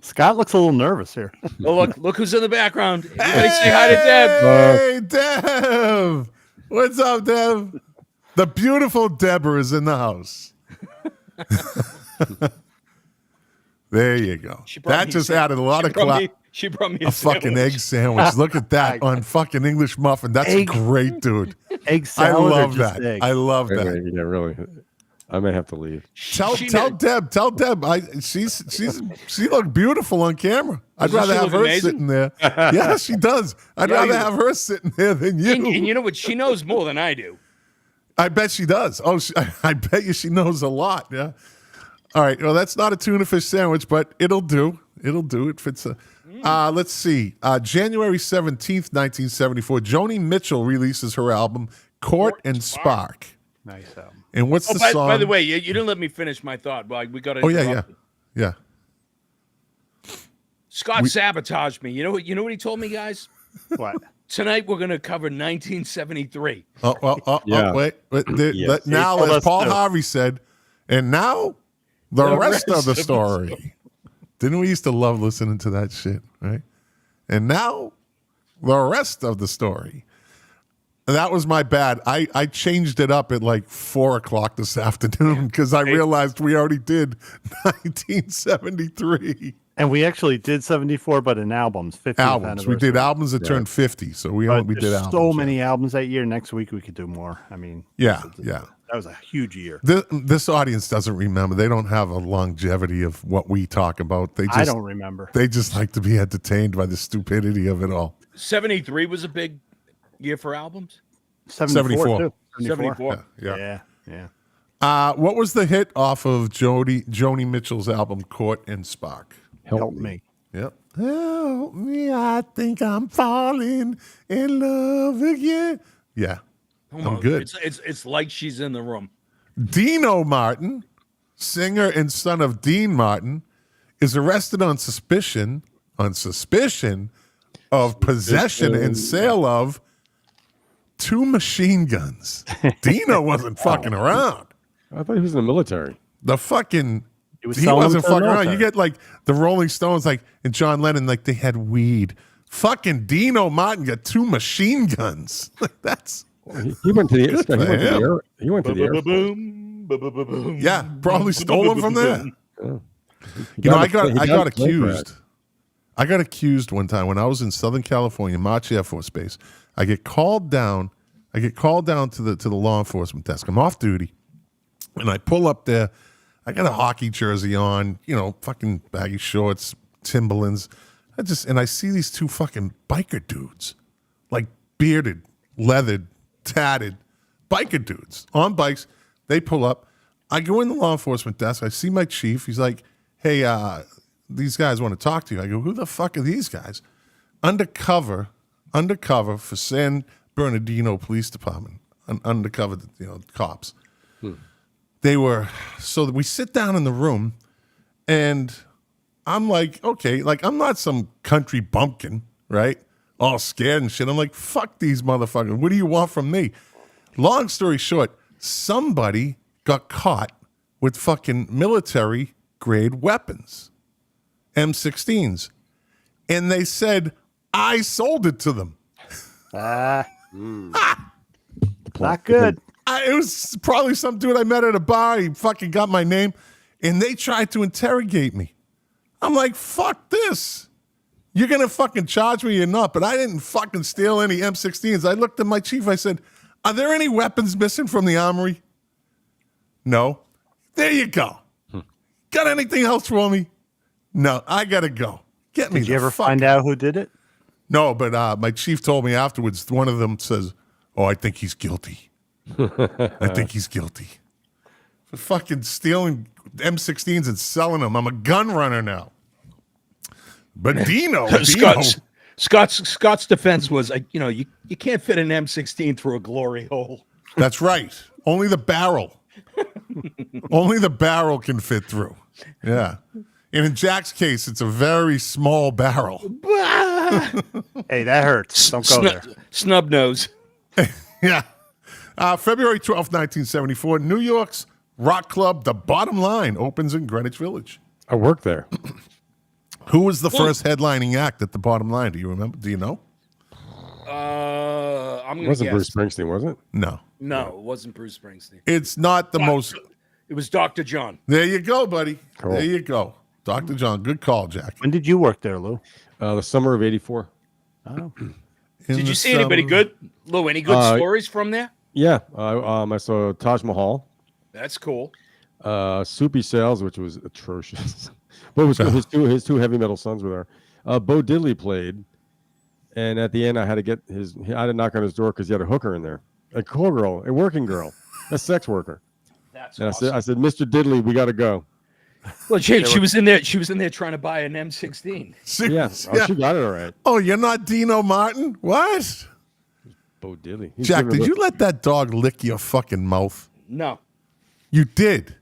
Scott looks a little nervous here. Oh, look who's in the background. Everybody say hi to Deb. Hey, Deb. What's up, Deb? The beautiful Deborah is in the house. There you go. That just added a lot of clap. She brought me a fucking egg sandwich. Look at that on fucking English muffin. That's a great, dude. Egg salad. I love that. Egg? I love that. Yeah, really. I may have to leave. Tell Deb. She looked beautiful on camera. I'd rather have her sitting there. Yeah, she does. I'd rather have her sitting there than you. And you know what? She knows more than I do. I bet she does. Oh, I bet you she knows a lot. Yeah. All right. Well, that's not a tuna fish sandwich, but it'll do. It'll do. It fits. Let's see. January 17th, 1974, Joni Mitchell releases her album Court and Spark. Nice album. And what's the song? By the way, you didn't let me finish my thought. Well, we got to. Oh yeah. Scott sabotaged me. You know what he told me, guys? What? Tonight we're going to cover 1973. Wait. Now, as Paul Harvey said, and now the rest of the story. Didn't we used to love listening to that shit, right? And now the rest of the story. That was my bad. I changed it up at like 4:00 this afternoon because I realized we already did 1973. And we actually did 74, but in albums. 50th albums. We did albums that turned 50. So we did albums. So many albums that year. Next week we could do more. I mean, yeah. That was a huge year. This audience doesn't remember. They don't have a longevity of what we talk about. I don't remember. They just like to be entertained by the stupidity of it all. 73 was a big year for albums. 74. Too. 74. Yeah. What was the hit off of Joni Mitchell's album Court and Spark? Help me. Yep. Help me, I think I'm falling in love again. Yeah. I'm good. It's like she's in the room. Dino Martin, singer and son of Dean Martin, is arrested on suspicion of possession and sale of 2 machine guns. Dino wasn't fucking around. I thought he was in the military. He wasn't fucking around. You get like the Rolling Stones, like, and John Lennon, like they had weed. Fucking Dino Martin got 2 machine guns. Like that's. He went to the air. Boom. Yeah, probably stolen from there. I got accused. I got accused one time when I was in Southern California, March Air Force Base. I get called down to the law enforcement desk. I'm off duty, and I pull up there. I got a hockey jersey on, fucking baggy shorts, Timberlands. I see these 2 fucking biker dudes, like bearded, leathered, tatted biker dudes on bikes. They pull up. I go in the law enforcement desk. I see my chief. He's like, hey, these guys want to talk to you. I go, who the fuck are these guys? Undercover for San Bernardino Police Department. Undercover, cops. They were, so we sit down in the room and I'm like, okay, like I'm not some country bumpkin, right? All scared and shit. I'm like, fuck these motherfuckers. What do you want from me? Long story short, somebody got caught with fucking military grade weapons, M16s. And they said, I sold it to them. Not good. It was probably some dude I met at a bar. He fucking got my name. And they tried to interrogate me. I'm like, fuck this. You're going to fucking charge me or not, but I didn't fucking steal any M16s. I looked at my chief. I said, are there any weapons missing from the armory? No. There you go. Got anything else for me? No, I got to go. Get me. Did you ever find out who did it? No, but my chief told me afterwards, one of them says, oh, I think he's guilty. I think he's guilty for fucking stealing M16s and selling them. I'm a gun runner now. But Dino, Scott's defense was, you can't fit an M16 through a glory hole. That's right. Only the barrel. Only the barrel can fit through. Yeah. And in Jack's case, it's a very small barrel. Hey, that hurts. Don't go there. Snub nose. Yeah. February 12th, 1974, New York's rock club, The Bottom Line, opens in Greenwich Village. I worked there. Who was the first headlining act at The Bottom Line? Do you remember? Do you know? I'm going It to wasn't guess. Bruce Springsteen, was it? No. No, it wasn't Bruce Springsteen. It's not the most. It was Dr. John. There you go, buddy. Cool. There you go. Dr. John, good call, Jack. When did you work there, Lou? The summer of '84. Oh. Did you see anybody good? Lou, any good stories from there? Yeah, I saw Taj Mahal, That's cool. Soupy Sales, which was atrocious. But it was good. His two heavy metal sons were there. Bo Diddley played, and at the end, I had to knock on his door because he had a hooker in there, a call girl, a working girl, a sex worker. That's And awesome. I said, Mr. Diddley, we got to go. Well, she was in there. She was in there trying to buy an M16. Yeah, she got it all right. Oh, you're not Dino Martin? What? Bo Diddley. He's Jack, giving did a you let that dog lick your fucking mouth? No. You did.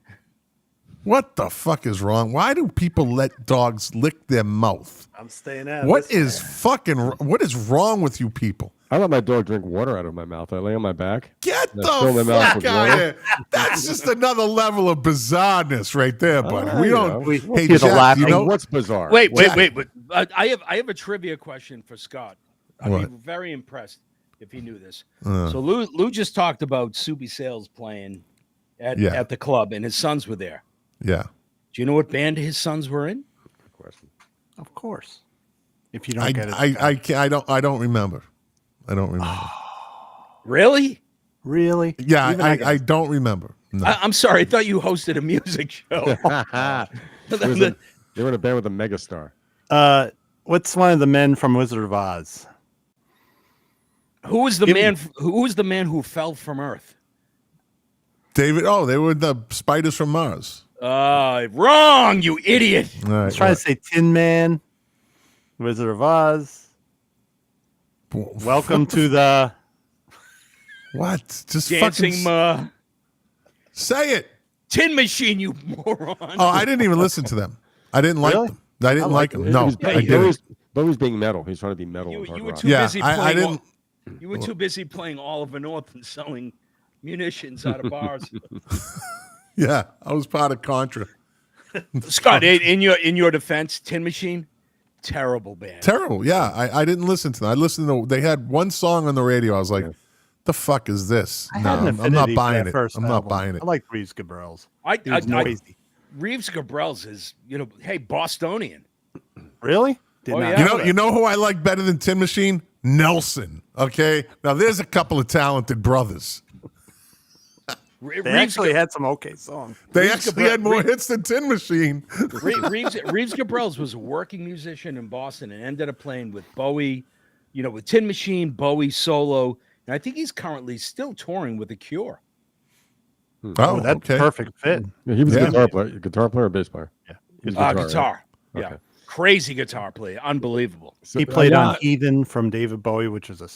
What the fuck is wrong? Why do people let dogs lick their mouth? I'm staying out. What is wrong with you people? I let my dog drink water out of my mouth. I lay on my back. Get And I fill the my mouth fuck with out of water. here. That's just another level of bizarreness right there, buddy. Oh, We you don't. know. Hey, Here's a Jack, laugh. you know, What's bizarre? Wait. Jack. I have a trivia question for Scott. I'd What? be very impressed if he knew this. So Lou just talked about Soupy Sales playing at the club, and his sons were there. Yeah. Do you know what band his sons were in? Good question. Of course. If you don't get it. I don't remember. I don't remember. Really? Really? Yeah, Even I don't remember. No. I'm sorry. I thought you hosted a music show. They were in a band with a megastar. What's one of the men from Wizard of Oz? Who was the man? Who was the man who fell from Earth? David. Oh, they were the Spiders from Mars. Wrong, you idiot. All right, I was trying to say Tin Man, Wizard of Oz. Welcome to the What? Just Dancing fucking say it. Tin Machine, you moron. Oh, I didn't even listen to them. I didn't like Really? them. I didn't like them. No, Yeah, I you- didn't. But he was being metal. He's trying to be metal. and hard You were rock. too Yeah, busy I playing. didn't. You were too busy playing Oliver North and selling munitions out of bars. Yeah, I was part of Contra. Scott, in your defense, Tin Machine, terrible band. Terrible. Yeah, I didn't listen to them. I listened to. They had one song on the radio. I was like, "The fuck is this?" I No, had an I'm not affinity for buying that it. first I'm not album. buying it. I like Reeves Gabrels. I, was noisy. Reeves Gabrels is, hey, Bostonian. Really? Did Oh, not yeah. know that. You know who I like better than Tin Machine? Nelson. Okay, now there's a couple of talented brothers. They Reeves, actually had some okay songs. They Reeves actually Gabr- had more Reeves- hits than Tin Machine. Reeves Gabrels was a working musician in Boston and ended up playing with Bowie, with Tin Machine, Bowie solo, and I think he's currently still touring with The Cure. Oh, That's okay. perfect fit. Yeah, he was Yeah. a guitar player or bass player? Yeah. He was Guitar. right? Yeah. Okay. Crazy guitar player. Unbelievable. So- He played yeah. on Heathen from David Bowie, which is I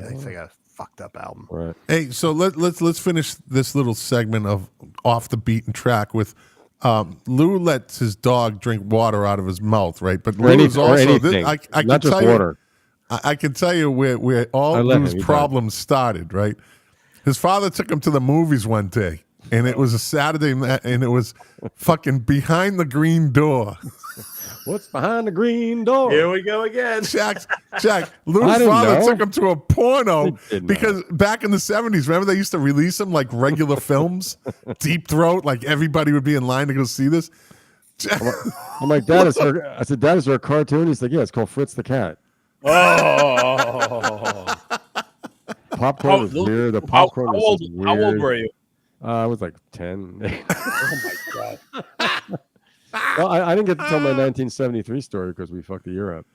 think a fucked up album. Right. Hey, so let's finish this little segment of off the beaten track with Lou lets his dog drink water out of his mouth, right? But Or Lou's also anything. I can Not just tell you, water. I can tell you where all I let him. Lou's He died. problems started, right? His father took him to the movies one day, and it was a Saturday night, and it was fucking Behind the Green Door. What's behind the green door? we go again. Jack, Lou's I didn't father know. took him to a porno He did not. because back in the 70s, remember they used to release them like regular films? Deep Throat, like everybody would be in line to go see this. I'm like, Dad, I said, Dad, is there a cartoon? He's like, yeah, it's called Fritz the Cat. Oh. Popcorn was weird. The popcorn how was old, just weird. how old were you? I was like 10. Oh, my God. Well, I didn't get to tell my 1973 story because we fucked the year up.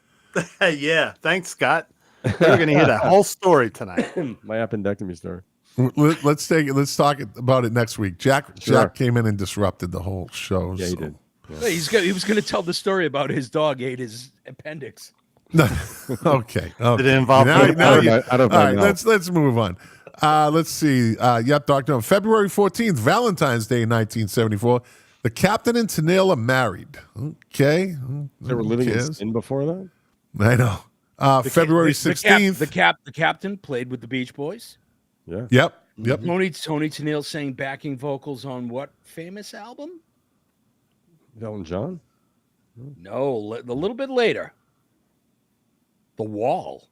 Yeah. Thanks, Scott. We're going to hear that whole story tonight. My appendectomy story. Let's talk about it next week. Jack came in and disrupted the whole show. Yeah, he so. did. Hey, he was going to tell the story about his dog ate his appendix. Okay. Did it involve? Now I don't all right, know. let's move on. Let's see. Dr. On February 14th, Valentine's Day, 1974, the captain and Tanela married. Okay. They were living in sin before that? I know. February 16th. The captain played with the Beach Boys. Yeah. Yep. Tony Tennille sang backing vocals on what famous album? Elton John? No, a little bit later. The Wall.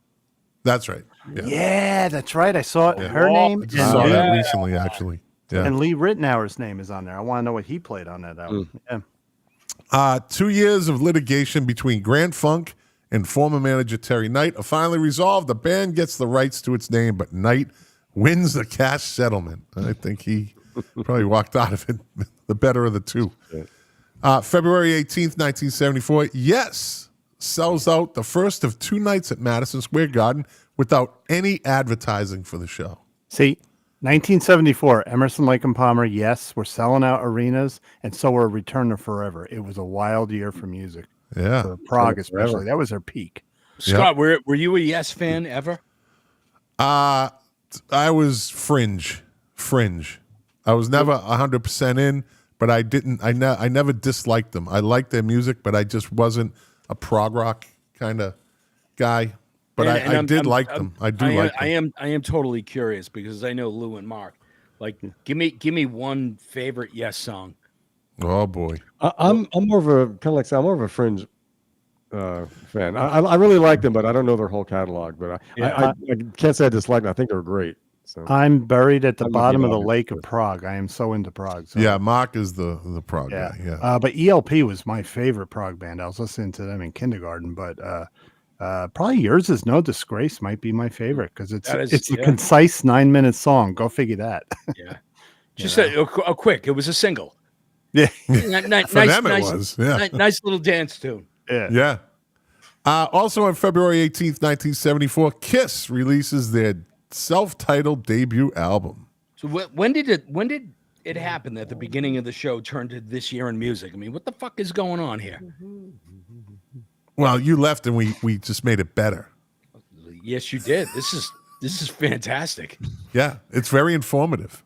That's right. Yeah, that's right. I saw it. Yeah. Her name I saw and, that recently, actually. Yeah. and Lee Ritenour's name is on there. I want to know what he played on that album. Yeah. 2 years of litigation between Grand Funk and former manager Terry Knight are finally resolved. The band gets the rights to its name, but Knight wins the cash settlement. I think he probably walked out of it the better of the two. February 18th, 1974, Yes sells out the first of 2 nights at Madison Square Garden without any advertising for the show. See, 1974, Emerson, Lake and Palmer, Yes, were selling out arenas, and so were Return to Forever. It was a wild year for music. Yeah. For Prague, especially. That was their peak. Scott, were you a Yes fan ever? I was fringe. I was never 100% in, but I never disliked them. I liked their music, but I just wasn't a prog rock kind of guy. But I did like them. I am totally curious because I know Lou and Mark. Like, give me one favorite Yes song. Oh boy, I'm more of a kind of like I'm more of a fringe fan. I really like them, but I don't know their whole catalog. But I can't say I dislike them. I think they're great. So I'm buried at the bottom of the lake of Prague. I am so into Prague. So. yeah, Mark is the prog guy. Yeah, but ELP was my favorite prog band. I was listening to them in kindergarten, but probably Yours Is No Disgrace might be my favorite because it's a concise 9-minute song. Go figure that. Yeah, just a quick. It was a single. Yeah, for them it was. Yeah, nice little dance tune. Yeah. Also on February 18th, 1974, Kiss releases their self-titled debut album. So when did it happen that the beginning of the show turned to This Year in Music? I mean, what the fuck is going on here? Well, you left and we just made it better. Yes, you did. This is fantastic. Yeah, it's very informative.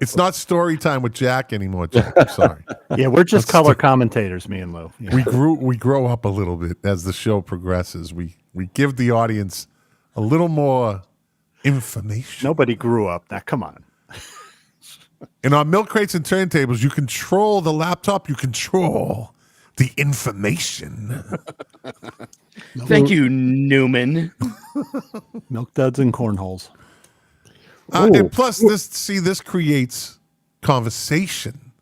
It's not story time with Jack anymore, Jack. I'm sorry. Yeah, we're just color commentators, me and Lou. Yeah. We grow up a little bit as the show progresses. We give the audience a little more information. Nobody grew up. Now, come on. And on Milk Crates and Turntables, you control the laptop. You control the information. Thank you, Newman. Milk duds and cornholes. And plus, this creates conversation,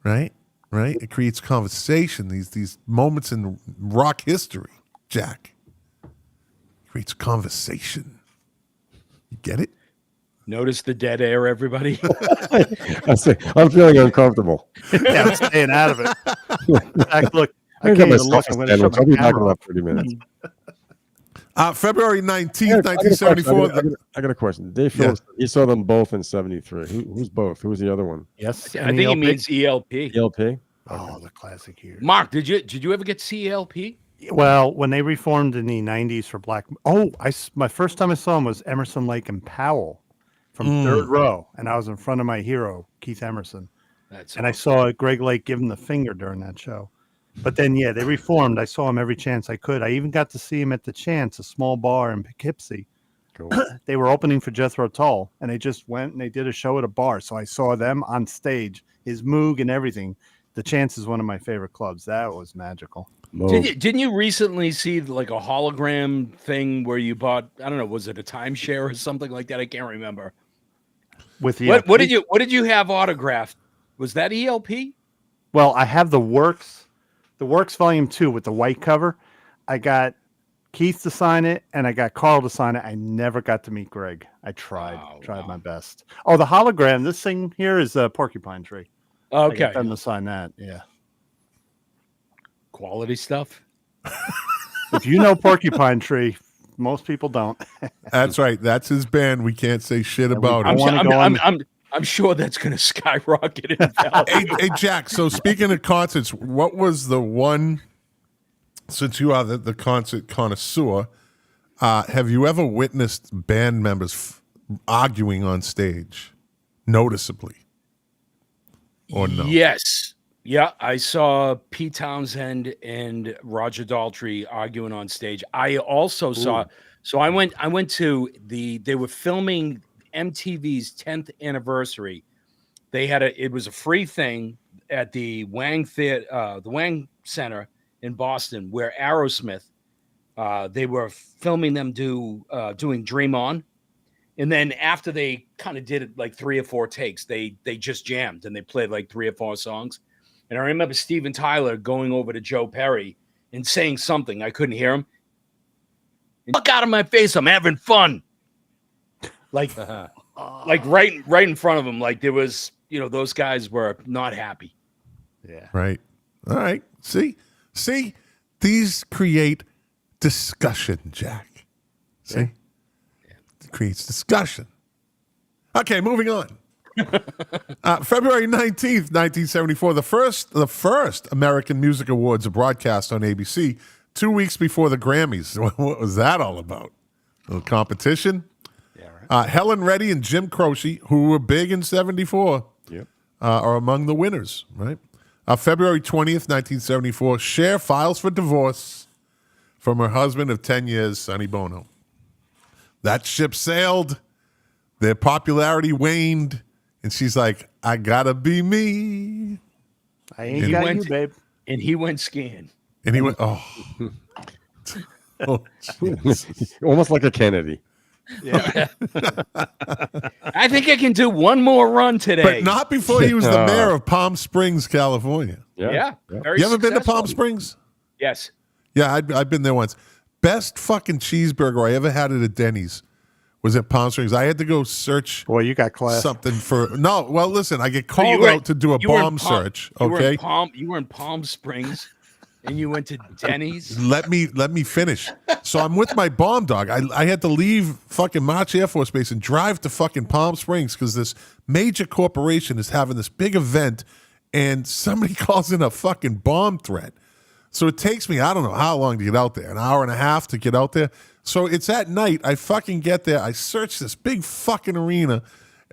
right? It creates conversation. These moments in rock history, Jack, creates conversation. You get it? Notice the dead air, everybody. I'm feeling uncomfortable. Yeah, I'm staying out of it. In fact, look, I I'll can't get even myself look. a I'm going to sandwich. shut I'll be my back in camera about off. 30 minutes. February 19th, 1974. I got a question. Dave Phillips, you saw them both in 73. Who's both? Who was the other one? Yes. I think he means ELP. ELP? Oh, the classic years. Mark, did you ever get ELP? Well, when they reformed in the 90s for Black... Oh, my first time I saw them was Emerson, Lake and Powell from Third Row. And I was in front of my hero, Keith Emerson. I saw Greg Lake give him the finger during that show. But then, yeah, they reformed. I saw him every chance I could. I even got to see him at the Chance, a small bar in Poughkeepsie. Cool. They were opening for Jethro Tull, and they just went and they did a show at a bar. So I saw them on stage, his Moog and everything. The Chance is one of my favorite clubs. That was magical. Didn't you recently see like a hologram thing where you bought, I don't know, was it a timeshare or something like that? I can't remember. With the what did you have autographed? Was that ELP? Well, I have the Works Volume 2 with the white cover. I got Keith to sign it, and I got Carl to sign it. I never got to meet Greg. I tried my best. Oh, the hologram. This thing here is a porcupine tree. Okay. I got them to sign that. Yeah. Quality stuff. If you know porcupine tree, most people don't. That's right. That's his band. We can't say shit about I it. wanna go on- I'm sure that's going to skyrocket in value. Hey, Jack, so speaking of concerts, what was the one, since you are the concert connoisseur, have you ever witnessed band members arguing on stage noticeably? Or no? Yes. Yeah, I saw Pete Townsend and Roger Daltrey arguing on stage. I also saw, so I went to they were filming MTV's 10th anniversary. It was a free thing at the Wang Theater, the Wang Center in Boston, where Aerosmith, they were filming them doing Dream On. And then after they kind of did it like 3 or 4 takes, they just jammed and they played like 3 or 4 songs. And I remember Steven Tyler going over to Joe Perry and saying something. I couldn't hear him. Look out of my face, I'm having fun. Like right in front of him. Like there was, those guys were not happy. Yeah. Right. All right. See, these create discussion, Jack. See? Yeah. It creates discussion. Okay, moving on. February 19th, 1974, the first American Music Awards are broadcast on ABC 2 weeks before the Grammys. What was that all about? A little competition? Yeah, right. Helen Reddy and Jim Croce, who were big in 74, Yep. are among the winners, right? February 20th, 1974, Cher files for divorce from her husband of 10 years, Sonny Bono. That ship sailed. Their popularity waned. And she's like, I gotta be me. I ain't got you, babe. And he went skiing. And he went, oh. Oh, Almost like a Kennedy. Yeah. I think I can do one more run today. but not before he was the mayor of Palm Springs, California. Yeah. Very You ever been to successful. Palm Springs? Yes. Yeah, I've been there once. Best fucking cheeseburger I ever had at a Denny's was at Palm Springs. I had to go search Boy, you got class. something for no. Well, listen, I get called You were- out to do a you were in bomb Palm- search. You were in Okay, you were in Palm Springs, and you went to Denny's. let me finish. So I'm with my bomb dog. I had to leave fucking March Air Force Base and drive to fucking Palm Springs because this major corporation is having this big event, and somebody calls in a fucking bomb threat. So it takes me, I don't know how long to get out there, an hour and a half to get out there. So it's at night. I fucking get there. I search this big fucking arena,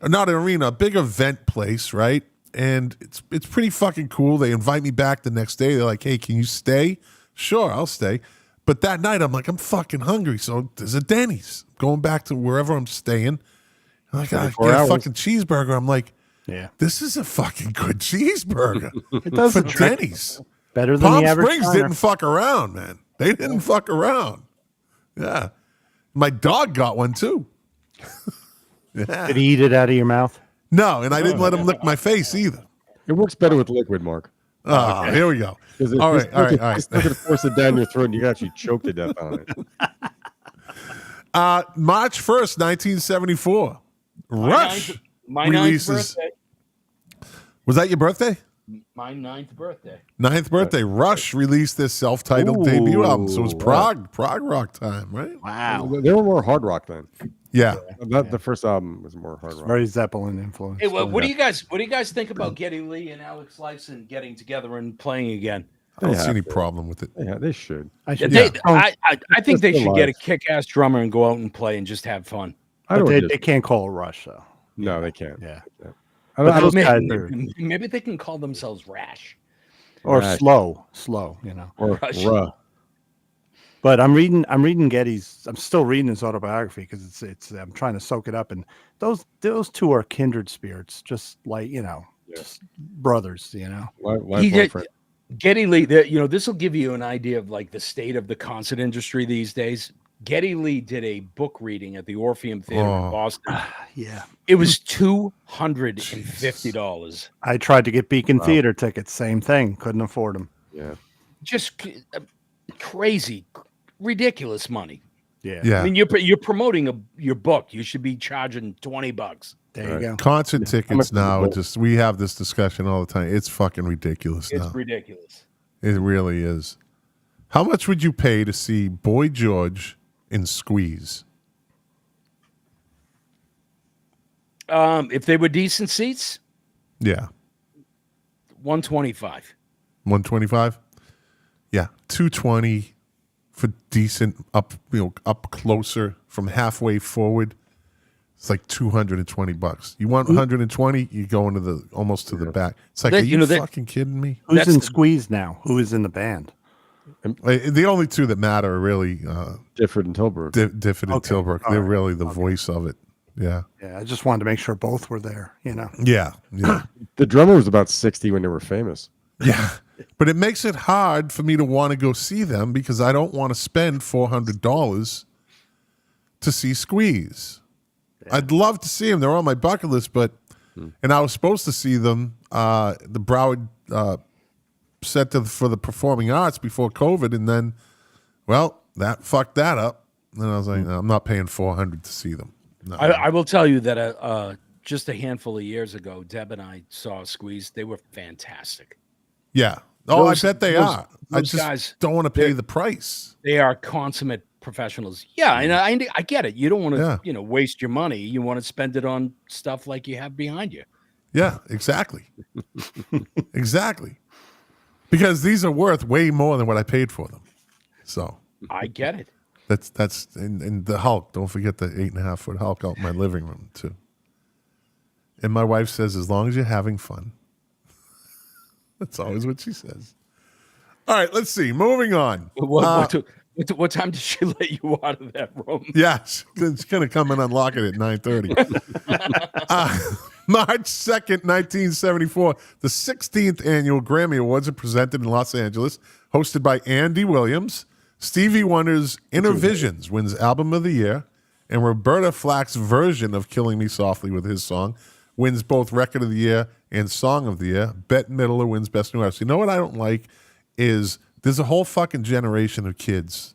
not an arena, a big event place, right? And it's pretty fucking cool. They invite me back the next day. They're like, hey, can you stay? Sure, I'll stay. But that night, I'm like, I'm fucking hungry. So there's a Denny's. Going back to wherever I'm staying. I'm like, I 24 get a hours. fucking cheeseburger. I'm like, Yeah. this is a fucking good cheeseburger It does for the trick. Denny's. Better than Palm the average Springs diner. didn't fuck around, man. They didn't fuck around. Yeah. My dog got one too. Yeah. Did he eat it out of your mouth? No, and I didn't let him lick my face either. It works better with liquid, Mark. Oh, here we go. Because All right. It's not going to force it down your throat and you can actually choke to death on it. March 1st, 1974. Rush My ninth releases. birthday. Was that your birthday? My 9th birthday. 9th birthday. Rush released their self-titled Ooh, debut album. So it was wow. prog rock time, right? Wow. They were more hard rock then. Yeah. The first album was more hard rock. Very Zeppelin influence. Hey, what do you guys think about Geddy Lee and Alex Lifeson getting together and playing again? I don't They see any have to. problem with it. Yeah, they should. I should They, yeah. I think they Just should get a lives. kick-ass drummer and go out and play and just have fun. I But don't they can't call it Rush, though. No, they can't. Yeah. I But don't, those Maybe, guys are, maybe they can call themselves Rash. or Right. slow, or Rush. But I'm reading Getty's. I'm still reading his autobiography because it's. I'm trying to soak it up, and those two are kindred spirits, just like just brothers. He lifelong did- friend. Geddy Lee, this will give you an idea of like the state of the concert industry these days. Geddy Lee did a book reading at the Orpheum Theater Oh. in Boston. Yeah. It was $250. I tried to get Beacon Theater tickets. Same thing. Couldn't afford them. Yeah. Just crazy, ridiculous money. Yeah. Yeah. I mean, you're promoting your book. You should be charging $20. There you Right. go. Concert much tickets is now, the book? just we have this discussion all the time. It's fucking ridiculous It's now. ridiculous. It really is. How much would you pay to see Boy George in squeeze? If they were decent seats, Yeah. 125. 125? Yeah. 220 for decent up, up closer from halfway forward. It's like $220. You want 120, you go into the almost to the back. It's like, That- are you you know, that- fucking kidding me? Who's That's in the- Squeeze now? Who is in the band? The only two that matter are really Difford and Tilburg. Difford and Tilburg. All They're right. really the voice of it. Yeah. Yeah, I just wanted to make sure both were there. Yeah. Yeah. The drummer was about 60 when they were famous. Yeah. But it makes it hard for me to want to go see them because I don't want to spend $400 to see Squeeze. I'd love to see them. They're on my bucket list, but and I was supposed to see them the Broward set for the performing arts before COVID, and then that fucked that up. And I was like, no, I'm not paying $400 to see them. No. I will tell you that just a handful of years ago, Deb and I saw Squeeze. They were fantastic. Yeah. Oh, Those- I bet they those- are. I those just guys, don't want to pay the price. They are consummate professionals. Yeah, and I get it. You don't want to, Yeah. waste your money. You want to spend it on stuff like you have behind you. Yeah, exactly. Exactly. Because these are worth way more than what I paid for them. So I get it. that's and the Hulk. Don't forget the 8.5 foot Hulk out in my living room too. And my wife says, as long as you're having fun. That's always what she says. All right, let's see. Moving on. What time did she let you out of that room? Yeah, she's going to come and unlock it at 9:30. March 2nd, 1974, the 16th annual Grammy Awards are presented in Los Angeles, hosted by Andy Williams. Stevie Wonder's Inner Visions wins Album of the Year, and Roberta Flack's version of Killing Me Softly with his song wins both Record of the Year and Song of the Year. Bette Midler wins Best New Artist. You know what I don't like is there's a whole fucking generation of kids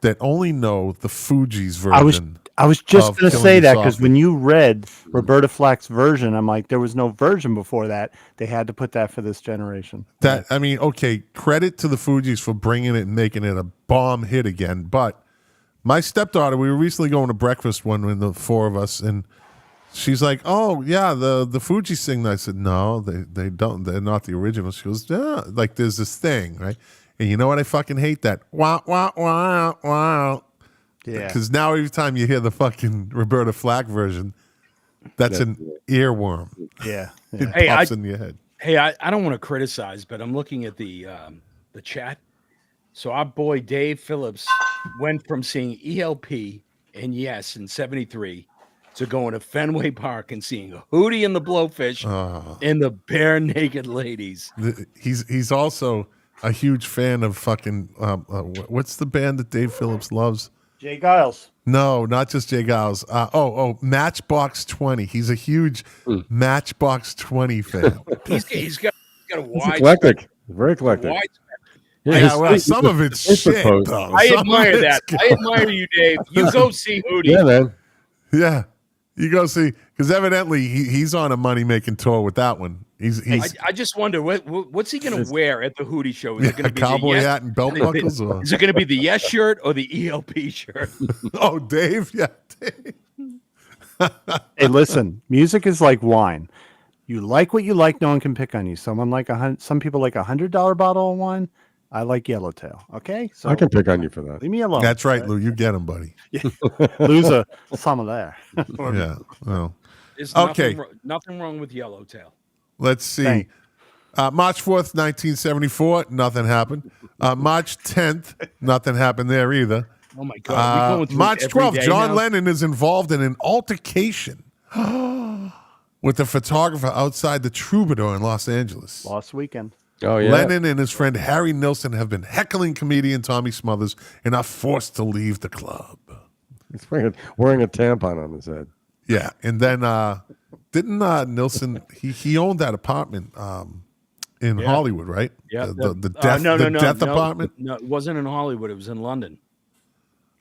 that only know the Fugees version. I was just of going to Killing say Me that because Softly. when you read Roberta Flack's version, I'm like, there was no version before that. They had to put that for this generation. That I mean, okay, credit to the Fugees for bringing it and making it a bomb hit again. But my stepdaughter, we were recently going to breakfast when the four of us, and she's like, "Oh yeah, the Fugees sing." I said, "No, they don't. They're not the original." She goes, "Yeah, like there's this thing, right?" And you know what? I fucking hate that. Wow, wow, wow, wow. Yeah. Because now every time you hear the fucking Roberta Flack version, that's an earworm. Yeah. It Hey, pops in your head. Hey, I don't want to criticize, but I'm looking at the chat. So our boy Dave Phillips went from seeing ELP and Yes in '73 to going to Fenway Park and seeing Hootie and the Blowfish and the Bare Naked Ladies. He's also a huge fan of fucking what's the band that Dave Phillips loves? Jay Giles. No, not just Jay Giles. Matchbox 20. He's a huge Matchbox 20 fan. He's got a It's wide eclectic. Very eclectic. wide. Yeah, well, some of it's Facebook shit, post. though. I Some admire of that. it's I admire you, Dave. You go see Hootie. Yeah, man. Yeah, you go see because evidently he's on a money making tour with that one. He's I just wonder what's he going to wear at the Hootie show? Is it going a to be cowboy the Yes, hat and belt buckles. Or? Is it going to be the Yes shirt or the ELP shirt? Oh, Dave, yeah, Dave. Hey, listen, music is like wine. You like what you like. No one can pick on you. Some people like $100 bottle of wine. I like Yellowtail. Okay, so I can pick on you for that. leave me alone. That's right, Lou. You get him, buddy. Lose some of there. Yeah. Well, There's Okay. nothing wrong with Yellowtail. let's see. Thanks. March 4th, 1974, nothing happened. March 10th, nothing happened there either. Oh my God! we going through March every 12th, day John now? Lennon is involved in an altercation with a photographer outside the Troubadour in Los Angeles. Lost weekend. Oh, yeah. Lennon and his friend Harry Nilsson have been heckling comedian Tommy Smothers and are forced to leave the club. He's wearing a tampon on his head. Yeah, and then didn't Nilsson he owned that apartment in Hollywood, right? Yeah, the death death apartment. No, it wasn't in Hollywood. It was in London.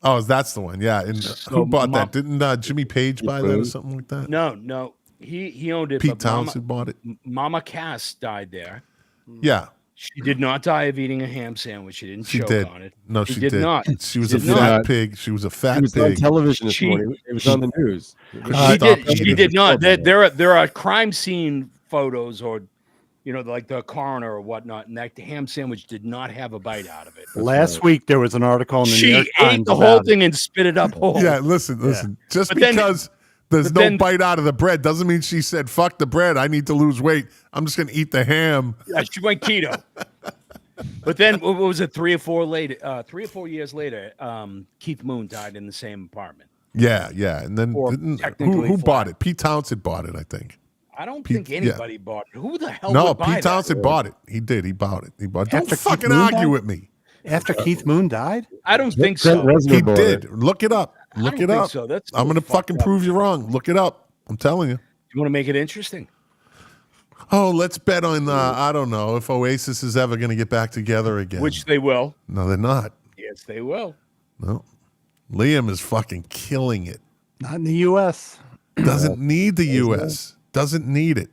Oh, that's the one. Yeah, and who bought that? Didn't Jimmy Page buy that or Boone? something like that? No, he owned it. Pete but Townsend bought it. Mama Cass died there. Yeah, She did not die of eating a ham sandwich. She didn't She choke did. on it. No, she did not. She was a did not. fat pig. She was a fat It was on pig. television this She- morning. It was on the news. She did not. There are crime scene photos, or like the coroner or whatnot, and that ham sandwich did not have a bite out of it. Last week there was an article in the New She York ate Times the whole about it. thing and spit it up whole. Yeah, listen. Just But then- because there's but no then- bite out of the bread doesn't mean she said, "Fuck the bread. I need to lose weight. I'm just going to eat the ham." Yeah, she went keto. But then, what was it? 3 or 4 years later, Keith Moon died in the same apartment. Yeah. And then Or who technically bought flat. it? Pete Townsend bought it, I think. I don't Pete- think anybody bought it. Who the hell No, would buy Pete that? Townsend bought it. He did. He bought it. Don't After Keith fucking Moon argue died? with me. After Keith Moon died? I don't think Trent so. Reznor He bought did. it. Look it up. Look don't it think up. so. That's I'm going to fucked fucking up. prove you wrong. Look it up. I'm telling you. You want to make it interesting? Oh, let's bet on, I don't know, if Oasis is ever going to get back together again. Which they will. No, they're not. Yes, they will. No. Liam is fucking killing it. Not in the U.S. Doesn't need the U.S. Doesn't need it.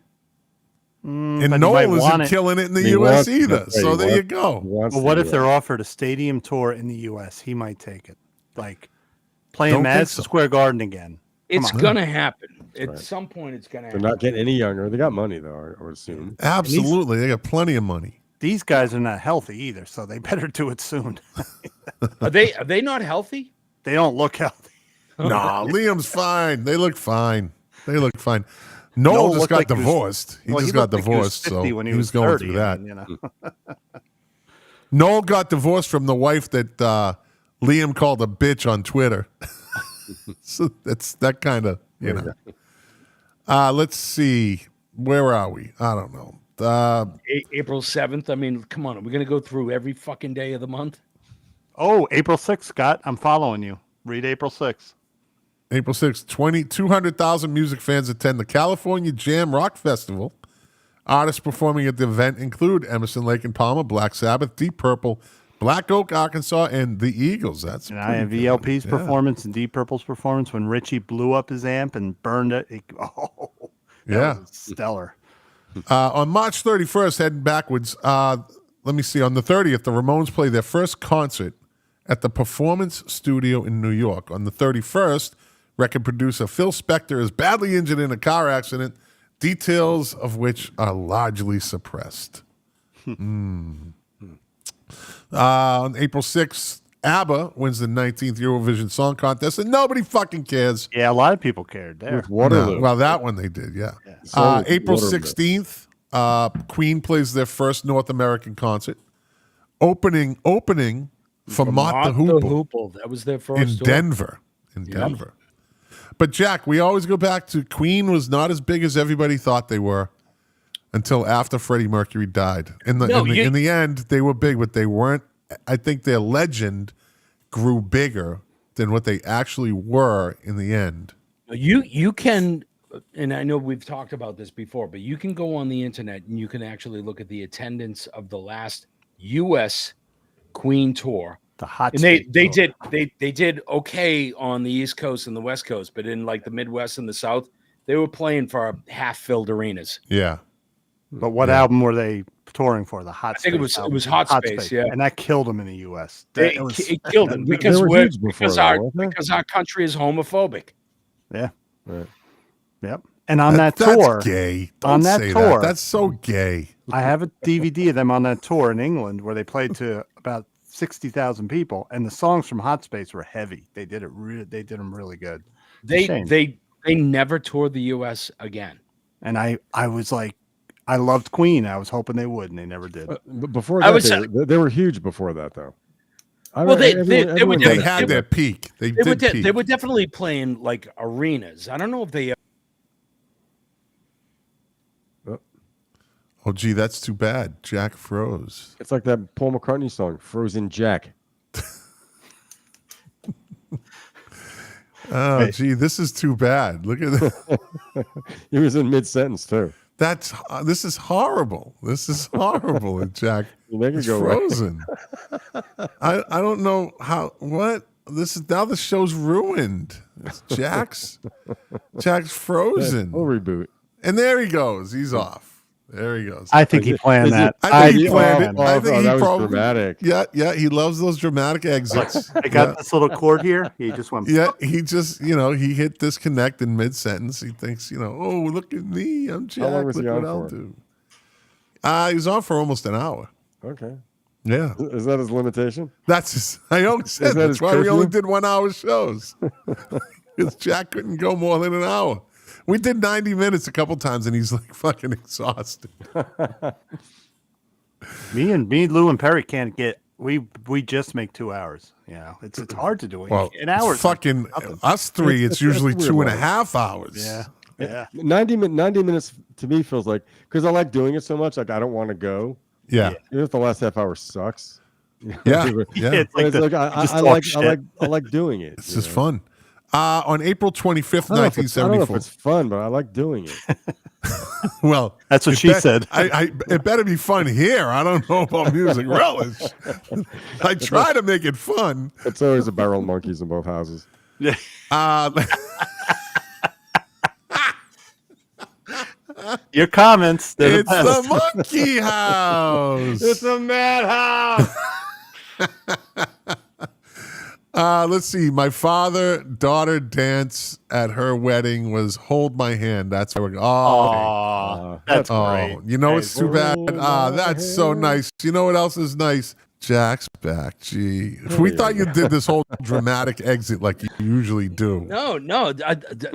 And but he might Noel want isn't it. killing it in the He U.S. wants- either. that's right, So he there wants- you he go. wants But to what do if it. they're offered a stadium tour in the U.S.? He might take it. Like playing Don't think Madison so. Square Garden again. It's on. gonna happen. At some point, it's gonna They're happen. not getting any younger. They got money though, I would assume. Absolutely. They got plenty of money. These guys are not healthy either, so they better do it soon. Are they not healthy? They don't look healthy. Nah, Liam's fine. They look fine. Noel Noel just looked got like he was- divorced. He Well, just got looked like he was divorced, 50 so when he was going 30, through that. I mean, Noel got divorced from the wife that Liam called a bitch on Twitter. So that's that kind of, let's see. Where are we? I don't know. April 7th. I mean, come on. Are we gonna go through every fucking day of the month? Oh, April 6th, Scott. I'm following you. Read April 6th. April 6th, 200,000 music fans attend the California Jam Rock Festival. Artists performing at the event include Emerson, Lake and Palmer, Black Sabbath, Deep Purple, Black Oak, Arkansas, and the Eagles. That's And I have pretty good. VLP's performance and Deep Purple's performance when Richie blew up his amp and burned it. That Yeah. was stellar. On March 31st, heading backwards, let me see. On the 30th, the Ramones play their first concert at the Performance Studio in New York. On the 31st, record producer Phil Spector is badly injured in a car accident, details of which are largely suppressed. On April 6th, ABBA wins the 19th Eurovision Song Contest, and nobody fucking cares. Yeah, a lot of people cared there. With Waterloo. No, well, that one they did, yeah. So with April Waterloo. 16th, Queen plays their first North American concert. Opening for Mott the Hoople That was their in first tour. Denver. But Jack, we always go back to Queen was not as big as everybody thought they were until after Freddie Mercury died. In the end, they were big, but they weren't. I think their legend grew bigger than what they actually were in the end. You can, and I know we've talked about this before, but you can go on the internet and you can actually look at the attendance of the last U.S. Queen tour. The hot And they did okay on the East Coast and the West Coast, but in like the Midwest and the South, they were playing for half-filled arenas. Yeah. But what album were they touring for? The Hot I think Space it was album. Hot Space, yeah. And that killed them in the U.S. It killed them because were we're huge before because that, our weren't they? because our country is homophobic. Yeah. Right. Yep. And on that That's tour, gay. Don't on that say tour- that. That's so gay. I have a DVD of them on that tour in England where they played to about 60,000 people, and the songs from Hot Space were heavy. They did them really good. Shame. They never toured the U.S. again. And I was like, I loved Queen. I was hoping they would, and they never did. But before I that, would they were huge before that, though. Well, they were They Yeah, had their peak. They did peak. They were definitely playing like arenas. I don't know if they. Oh, gee, that's too bad. Jack froze. It's like that Paul McCartney song, "Frozen Jack." Oh, gee, this is too bad. Look at that. He was in mid-sentence too. This is horrible. This is horrible. And Jack You make it is go right. frozen. I don't know what this is. Now the show's ruined. It's Jack's frozen. We'll reboot. And there he goes. He's off. There he goes. I think he planned that. I think he planned it. Oh, I think he that was probably dramatic. Yeah, he loves those dramatic exits. I got this little chord here. He just went. Yeah, he just, he hit disconnect in mid-sentence. He thinks, oh, look at me. I'm Jack. How long was Look he what on I'll for? do. He was on for almost an hour. Okay. Yeah. Is that his limitation? I always said that that's his why we only curfew? did 1 hour shows. Because Jack couldn't go more than an hour. We did 90 minutes a couple times, and he's like fucking exhausted. Me, Lou, and Perry can't get. We just make 2 hours. It's hard to do it. Well, An hour. fucking us three, it's usually weird 2.5 hours. Yeah. 90 minutes to me feels like, because I like doing it so much, like I don't want to go. Yeah. Even if the last half hour sucks. Yeah. It's like, It's like I like doing it. It's just fun. On April 25th, I don't know if 1974. it's fun, but I like doing it. Well, That's what she said. It better be fun here. I don't know about music relish. I try to make it fun. It's always a barrel of monkeys in both houses. Your comments. They're It's the best. the monkey house. It's a madhouse. Let's see. My daughter dance at her wedding was "Hold My Hand." That's how we're going. Aw, that's great. You know it's too bad. That's so nice. You know what else is nice? Jack's back. Gee, we thought you did this whole dramatic exit like you usually do. No.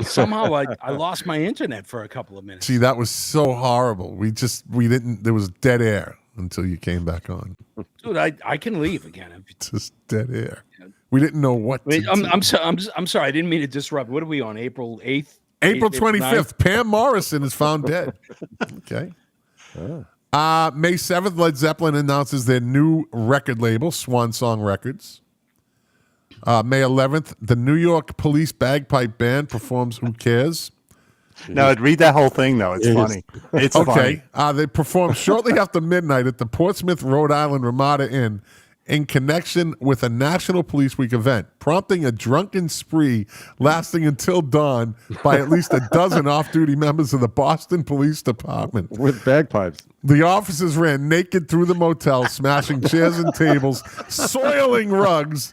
Somehow I lost my internet for a couple of minutes. See, that was so horrible. We didn't. There was dead air until you came back on. Dude, I can leave again. Just dead air. We didn't know what. Wait, to I'm do. I'm sorry. I didn't mean to disrupt. What are we on? April 8th? April 8th, 9th? 25th. Pam Morrison is found dead. Okay. May 7th, Led Zeppelin announces their new record label, Swan Song Records. May 11th, the New York Police Bagpipe Band performs Who Cares? No, read that whole thing though. It's funny. It's Okay. funny. They perform shortly after midnight at the Portsmouth, Rhode Island Ramada Inn in connection with a National Police Week event, prompting a drunken spree lasting until dawn by at least a dozen off-duty members of the Boston Police Department. With bagpipes. The officers ran naked through the motel, smashing chairs and tables, soiling rugs,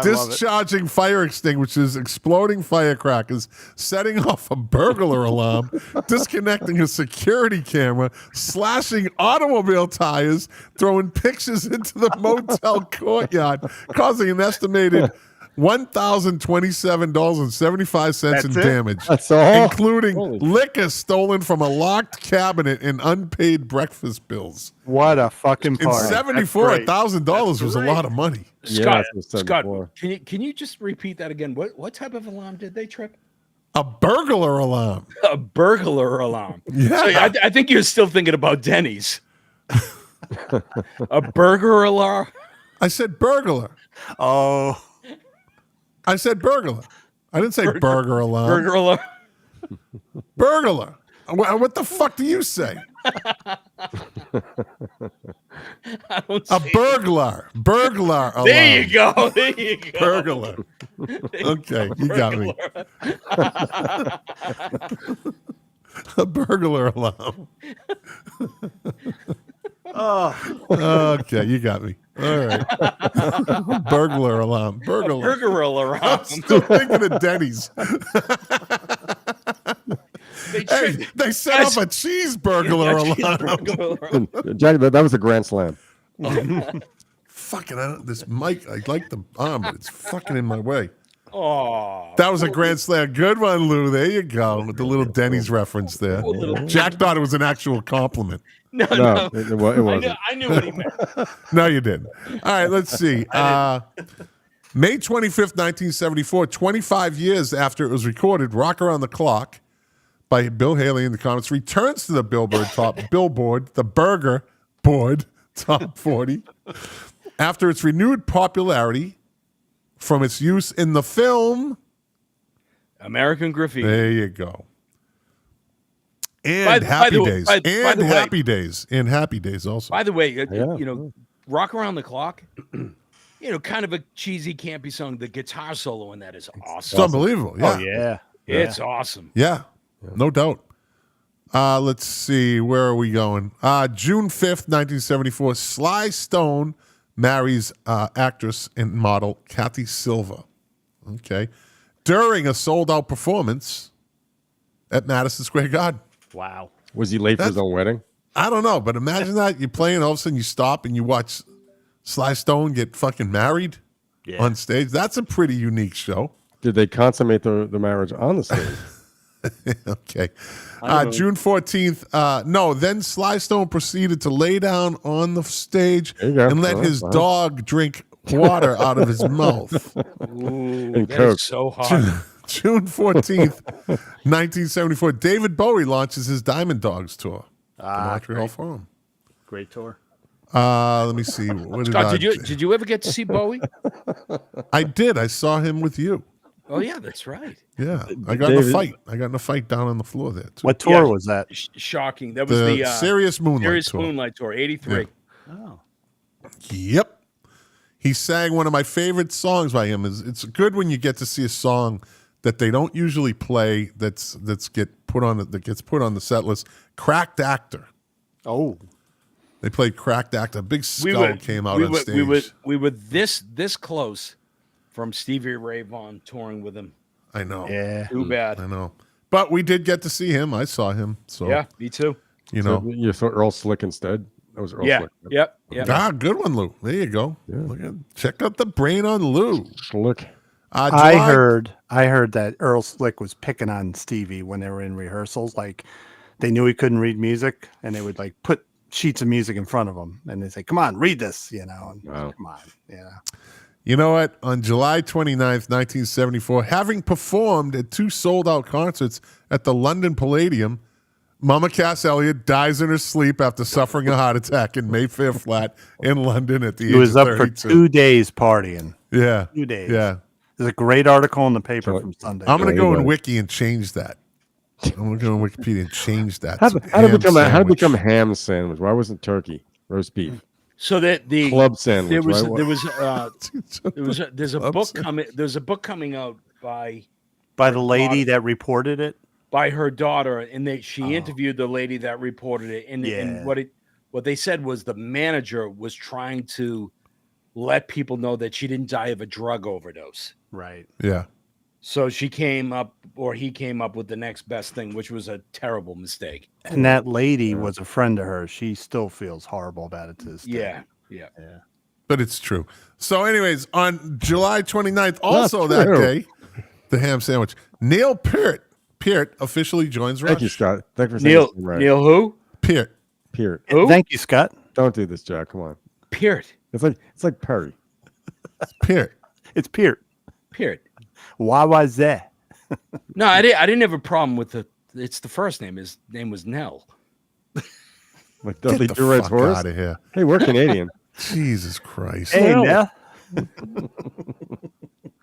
discharging fire extinguishers, exploding firecrackers, setting off a burglar alarm, disconnecting a security camera, slashing automobile tires, throwing pictures into the motel courtyard, causing an estimated $1,027.75 in damage, That's all? including Holy- liquor stolen from a locked cabinet and unpaid breakfast bills. What a fucking In party. '74, That's great. $1,000 was a lot of money. Yeah, Scott, that's what I said Scott, before. can you just repeat that again? What type of alarm did they trip? A burglar alarm. A burglar alarm. Yeah. So I think you're still thinking about Denny's. A burger alarm. I said burglar. Oh, I said burglar. I didn't say burger alarm. Burger alarm. Burglar. What the fuck do you say? I don't A see- burglar. Burglar alarm. There you go. There you go. Burglar. Okay, you got me. A burglar alarm. Okay, you got me. All right. Burglar alarm. Burglar. Burger alarm. I'm still thinking of Denny's. They Hey, tripped- they set up a cheeseburglar alarm. alarm. Jack, that was a grand slam. Fucking, this mic, I like the arm, but it's fucking in my way. Oh, That was a grand slam. Good one, Lou. There you go. With the little Denny's reference there. Jack thought it was an actual compliment. no. No, it wasn't. I knew what he meant. No, you didn't. All right, let's see. May 25th, 1974, 25 years after it was recorded, Rock Around the Clock by Bill Haley and the Comets returns to the Billboard, the Burger Board Top 40 after its renewed popularity from its use in the film. American Graffiti. There you go. And By the Happy way- Days. by the And way- Happy Days. And Happy Days also. By the way, Yeah. Rock Around the Clock, kind of a cheesy, campy song. The guitar solo in that is It's awesome. unbelievable. Yeah. oh yeah. It's awesome. Yeah. No doubt. Let's see. Where are we going? June 5th, 1974. Sly Stone marries actress and model Kathy Silva. Okay. During a sold-out performance at Madison Square Garden. Wow. Was he late for his own wedding? I don't know, but imagine that. You're playing, all of a sudden you stop and you watch Sly Stone get fucking married on stage. That's a pretty unique show. Did they consummate the marriage on the stage? Okay. June 14th. No, then Sly Stone proceeded to lay down on the stage and let his dog drink water out of his mouth. Ooh, And that's so hot. June 14th, 1974. David Bowie launches his Diamond Dogs tour. The Montreal Forum. Great tour. Let me see. What Scott, did you ever get to see Bowie? I did. I saw him with you. Oh yeah, that's right. Yeah, I got in a fight. I got in a fight down on the floor there. Too. What tour was that? Shocking. That was the Serious Moonlight tour. Moonlight tour, 83. Yeah. Oh. Yep. He sang one of my favorite songs by him. It's good when you get to see a song that they don't usually play that gets put on the set list. Cracked Actor. Oh. They played Cracked Actor. A big skull came out on stage. We were this close from Stevie Ray Vaughan touring with him. I know. Yeah. Too bad. I know. But we did get to see him. I saw him. So Yeah, me too. you know. So you saw Earl Slick instead? That was Earl Slick. Yep. Good one, Lou. There you go. Yeah. Check out the brain on Lou. Slick. I heard that Earl Slick was picking on Stevie when they were in rehearsals. Like they knew he couldn't read music, and they would like put sheets of music in front of him, and they say, "Come on, read this," you know. And, Wow. Come on, yeah. You know what? On July 29th, 1974, having performed at 2 sold-out concerts at the London Palladium, Mama Cass Elliot dies in her sleep after suffering a heart attack in Mayfair Flat in London at the age of 32. He was up for 2 days partying. Yeah. 2 days. Yeah. There's a great article in the paper from Sunday. I'm going to go in Wiki and change that. I'm going to go in Wikipedia and change that. How to become ham sandwich? Why wasn't turkey? Roast beef. So that the Club sandwich. There's a book coming. There's a book coming out by the lady that reported it. By her daughter, and she interviewed the lady that reported it, and what they said was the manager was trying to let people know that she didn't die of a drug overdose. Right. Yeah. So he came up with the next best thing, which was a terrible mistake. And that lady was a friend of hers. She still feels horrible about it to this day. Yeah. But it's true. So anyways, on July 29th, also that day, the ham sandwich, Neil Peart officially joins Rush. Thank you, Scott. Thank you for saying right. Neil who? Peart. Who? Thank you, Scott. Don't do this, Jack. Come on. Peart. It's like Perry. Peart. It's Peart. Peart. Why was that? No, I didn't have a problem with it's the first name. His name was Nell. Like Dudley Get the Do-Right's fuck horse. out of here. Hey, we're Canadian. Jesus Christ. Hey, Nell.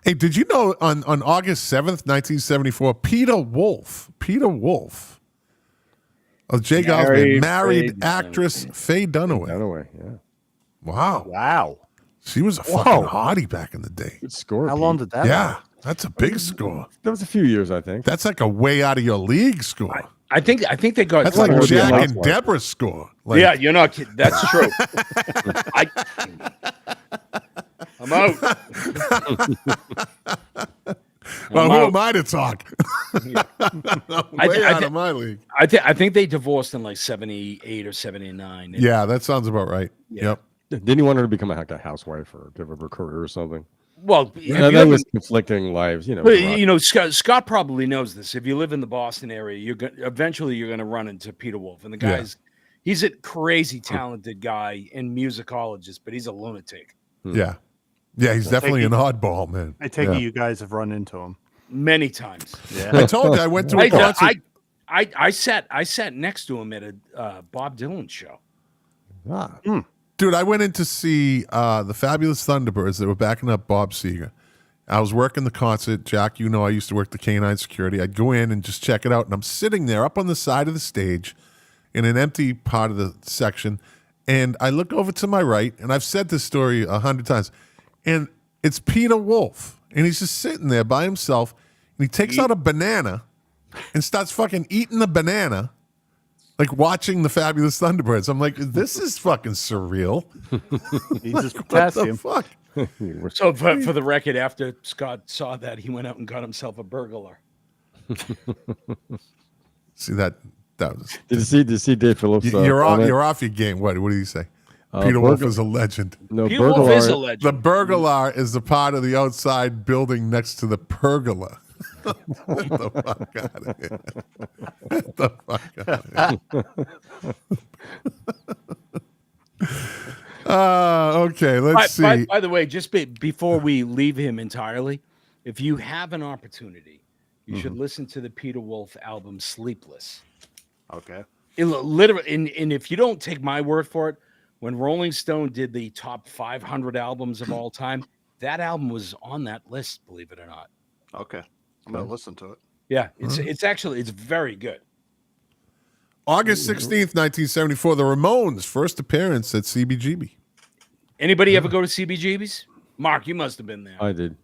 Hey, did you know on August 7th, 1974, Peter Wolf of Jay Gosman married actress Faye Dunaway. Dunaway, yeah. Wow. She was a fucking hottie back in the day. Good score. How Pete. long did that last? That's a big score. That was a few years, I think. That's like a way out of your league score. I think they got. That's like Woodwind Jack Lights and Lights. Deborah's score. Like, Yeah, you're not kidding. That's true. I'm out. well, I'm who out. am I to talk? Way out of my league. I think they divorced in like 78 or 79. Yeah, that sounds about right. Yep. Didn't he want her to become like a housewife or develop a career or something? Well, That was conflicting lives, you know. But, you know, Scott probably knows this. If you live in the Boston area, eventually you're going to run into Peter Wolf, and the guy's he's a crazy talented guy and musicologist, but he's a lunatic. Yeah. Yeah, he's definitely an oddball, man. I take it you guys have run into him. Many times. Yeah. I told you I went to a concert. I sat next to him at a Bob Dylan show. Dude, I went in to see the Fabulous Thunderbirds. They were backing up Bob Seger. I was working the concert. Jack, you know I used to work the Canine Security. I'd go in and just check it out, and I'm sitting there up on the side of the stage in an empty part of the section, and I look over to my right, and I've said this story 100 times, and it's Peter Wolf, and he's just sitting there by himself, and he takes out a banana and starts fucking eating the banana Like watching the Fabulous Thunderbirds. I'm like, this is fucking surreal. He's just What the potassium. fuck? So for the record, after Scott saw that, he went out and got himself a burglar. See that was. Did you see Dave Phillips? You're comment? off your game. What did he say? Peter Wolf is a legend. No, Peter Wolf is a burglar. legend. The burglar is the part of the outside building next to the pergola. Get the fuck out of here. Get the fuck out of here. Okay, let's see. By the way, just before we leave him entirely, if you have an opportunity, you should listen to the Peter Wolf album Sleepless. Okay. It literally, and if you don't take my word for it, when Rolling Stone did the top 500 albums of all time, that album was on that list, believe it or not. Okay. I'm going to listen to it. Yeah, it's actually very good. August 16th, 1974, the Ramones' first appearance at CBGB. Anybody ever go to CBGB's? Mark, you must have been there. I did.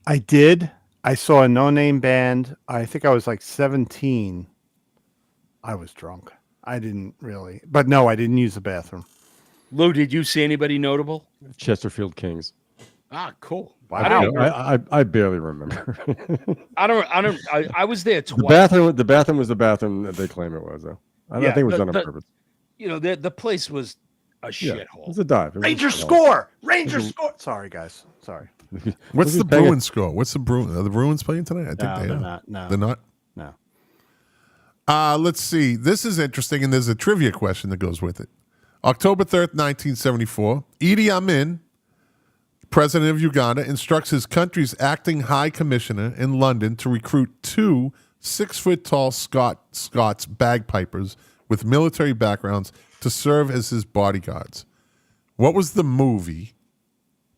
I did. I saw a no-name band. I think I was like 17. I was drunk. I didn't really. But no, I didn't use the bathroom. Lou, did you see anybody notable? Chesterfield Kings. Ah, cool. Wow. I barely remember. I was there the twice. bathroom was the bathroom that they claim it was, though. I don't think it was done on purpose. You know, the place was a Yeah, it shithole. was a dive. It was Ranger a shithole. score! Ranger score! Sorry, guys. Sorry. What's the Just bang it. Bruins score? What's the Bruins? Are the Bruins playing tonight? I think No, they they're are. not. No. They're not? No. Let's see. This is interesting, and there's a trivia question that goes with it. October 3rd, 1974, Idi Amin, president of Uganda, instructs his country's acting high commissioner in London to recruit 2 6-foot-tall Scots bagpipers with military backgrounds to serve as his bodyguards. What was the movie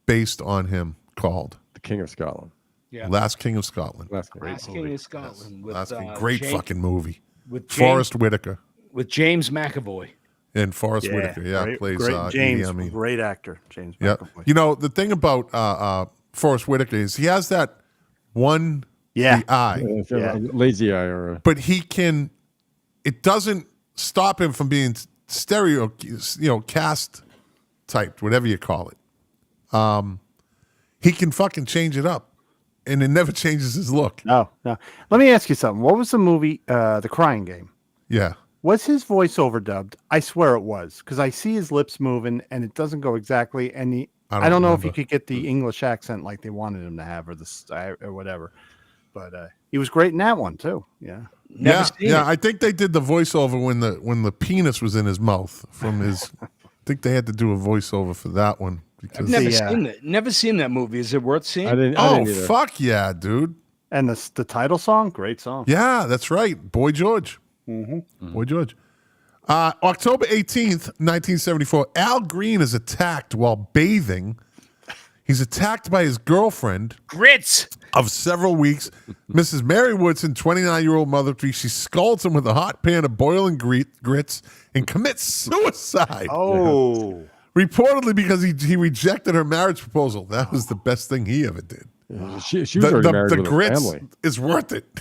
based on him called? The King of Scotland. Yeah. Last King of Scotland. Last King of Scotland. With, Last King. Great James, fucking movie. with James, Forrest Whitaker. with James McAvoy. And Forrest Whitaker, plays great James, Idi Amin. great actor, James Yeah, McAvoy. you know the thing about Forrest Whitaker is he has that one Yeah. eye, Yeah. Lazy eye or a, but he can. It doesn't stop him from being stereo, cast typed, whatever you call it. He can fucking change it up, and it never changes his look. No. Let me ask you something. What was the movie, The Crying Game? Yeah, Was his voice overdubbed? I swear it was, because I see his lips moving and it doesn't go exactly. And I don't know if he remember. could get the English accent like they wanted him to have, or whatever. But he was great in that one too. Yeah. Never seen it. I think they did the voiceover when the penis was in his mouth from his. I think they had to do a voiceover for that one because. Never seen that movie. Is it worth seeing? I didn't Oh either. fuck yeah, dude! And the title song, great song. Yeah, that's right. Boy George. Boy George. October 18th, 1974, Al Green is attacked while bathing. He's attacked by his girlfriend Grits. of several weeks, Mrs. Mary Woodson, 29-year-old mother of 3. She scalds him with a hot pan of boiling grits and commits suicide. Oh. Reportedly because he rejected her marriage proposal. That was the best thing he ever did. She was already married with a grits family. is worth it.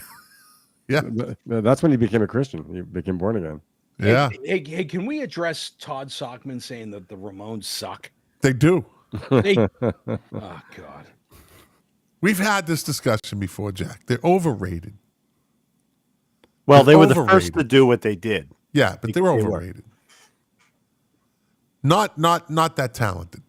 Yeah. That's when he became a Christian. He became born again. Yeah, Hey, can we address Todd Sockman saying that the Ramones suck? they do. Oh God. We've had this discussion before, Jack. They're overrated. Well, they were the Overrated. first to do what they did. Yeah, but they're They were. overrated. Not that talented.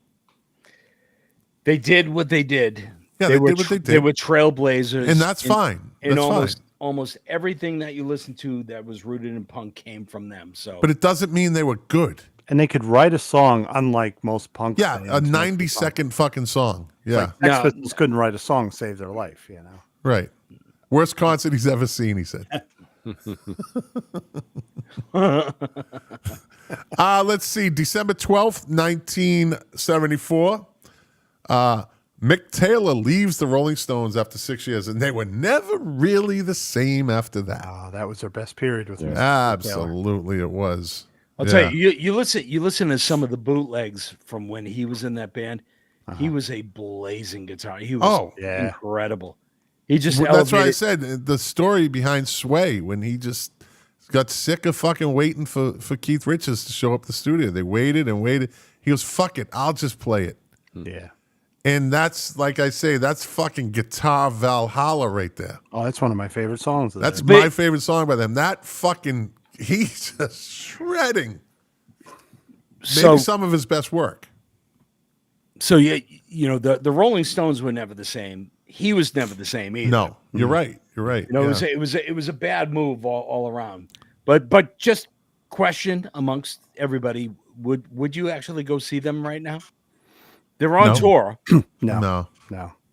They did what they did. Yeah, they did what they did. They were trailblazers, And that's fine. And That's fine. almost everything that you listen to that was rooted in punk came from them. So, But it doesn't mean they were good. And they could write a song unlike most punk Yeah, bands. a 90-second fucking song. Yeah, Sex No. Pistols couldn't write a song save their life, you know. right. Worst concert he's ever seen, he said. Let's see. December 12th, 1974. Mick Taylor leaves the Rolling Stones after 6 years, and they were never really the same after that. Oh, that was their best period with Mr. Absolutely, it was. I'll tell you, you listen to some of the bootlegs from when he was in that band. He was a blazing guitar. He was incredible. He just Well, that's why I elevated. said the story behind Sway when he just got sick of fucking waiting for Keith Richards to show up at the studio. They waited and waited. He goes, fuck it, I'll just play it. Yeah. And that's, like I say, that's fucking guitar Valhalla right there. Oh, that's one of my favorite songs. That's my favorite song by them. That fucking, he's just shredding. Maybe some of his best work. So yeah, the Rolling Stones were never the same. He was never the same either. No, you're right. You're right. It was a bad move all around. But just question amongst everybody: would you actually go see them right now? They're on tour. No,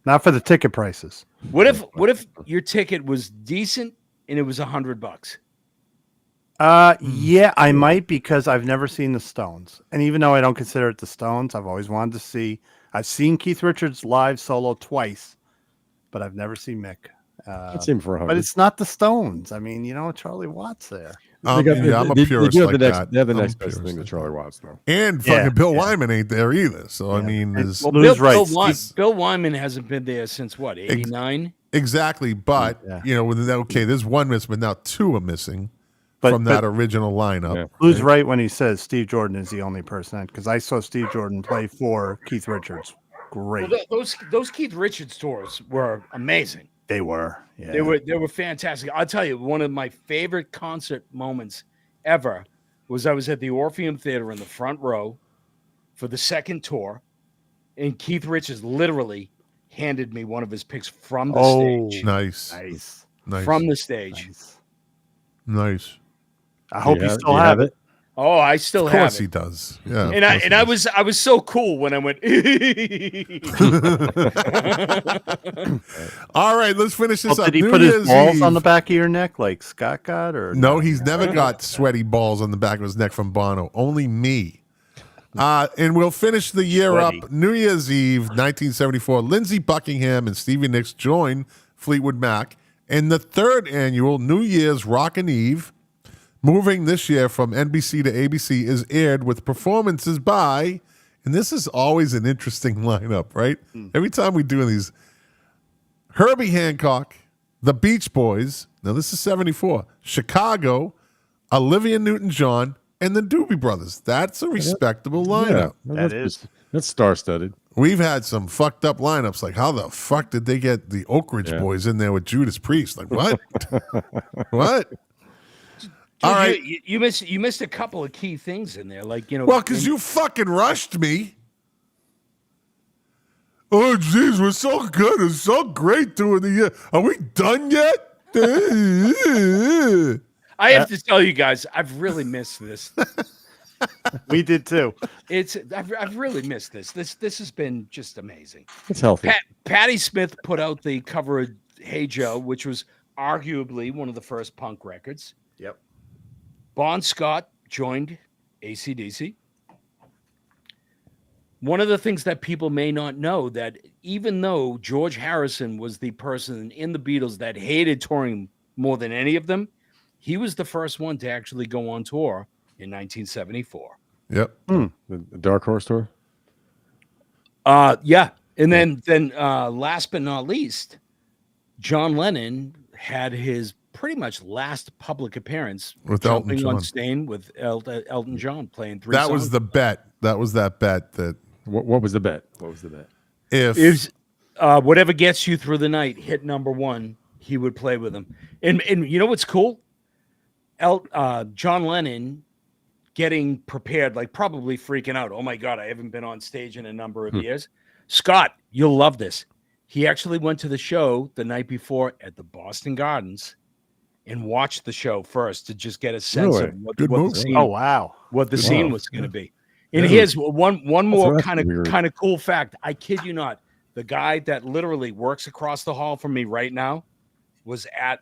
not for the ticket prices. What if your ticket was decent and it was $100? Yeah, I might, because I've never seen the Stones, and even though I don't consider it the Stones, I've always wanted to see. I've seen Keith Richards live solo twice, but I've never seen Mick. I'd see him for 100. But it's not the Stones. I mean, Charlie Watts there. I'm a purist like that. They have the next best thing to Charlie Watts, though. And fucking Bill Wyman ain't there either. So, I mean, Bill Wyman hasn't been there since what, 89? Exactly. But, there's one miss, but now two are missing from that original lineup. Yeah. Lou's right when he says Steve Jordan is the only person, because I saw Steve Jordan play for Keith Richards. Great. Well, those Keith Richards tours were amazing. They were. Yeah. They were fantastic. I'll tell you, one of my favorite concert moments ever was I was at the Orpheum Theater in the front row for the second tour, and Keith Richards literally handed me one of his picks from the stage. Nice. From the stage. Nice. I hope you still have it. Oh, I still have it. Of course he does. Yeah. And I was so cool when I went. All right, let's finish this up. Did he New put Year's his balls Eve. on the back of your neck like Scott got, or No, he's never got sweaty balls on the back of his neck from Bono. Only me. And we'll finish the year up. New Year's Eve, 1974. Lindsey Buckingham and Stevie Nicks join Fleetwood Mac in the third annual New Year's Rockin' Eve. Moving this year from NBC to ABC is aired with performances by, and this is always an interesting lineup, right? Every time we do these, Herbie Hancock, the Beach Boys, now this is 74, Chicago, Olivia Newton-John, and the Doobie Brothers. That's a respectable lineup. Yeah, that's star-studded. We've had some fucked up lineups. Like, how the fuck did they get the Oak Ridge Boys in there with Judas Priest? Like, what? What? Dude, all right, you missed a couple of key things in there, like Well, because you fucking rushed me. Oh, jeez, we're so good. It's so great doing the year. Are we done yet? I have to tell you guys, I've really missed this. We did too. I've really missed this. This has been just amazing. It's healthy. Patti Smith put out the cover of Hey Joe, which was arguably one of the first punk records. Yep. Bon Scott joined AC/DC. One of the things that people may not know, that even though George Harrison was the person in the Beatles that hated touring more than any of them, he was the first one to actually go on tour in 1974. Yep. The Dark Horse tour? Yeah. And then last but not least, John Lennon had his pretty much last public appearance with Elton John on stage with Elton John playing three That songs. was the bet. That was that bet that What was the bet? What was the bet? if whatever gets you through the night hit number one, he would play with him. And you know what's cool? John Lennon getting prepared, like probably freaking out. Oh my God, I haven't been on stage in a number of years. Scott, you'll love this. He actually went to the show the night before at the Boston Gardens and watched the show first to just get a sense of what the scene, what the scene was going to be. And here's one more kind of cool fact. I kid you not. The guy that literally works across the hall from me right now was at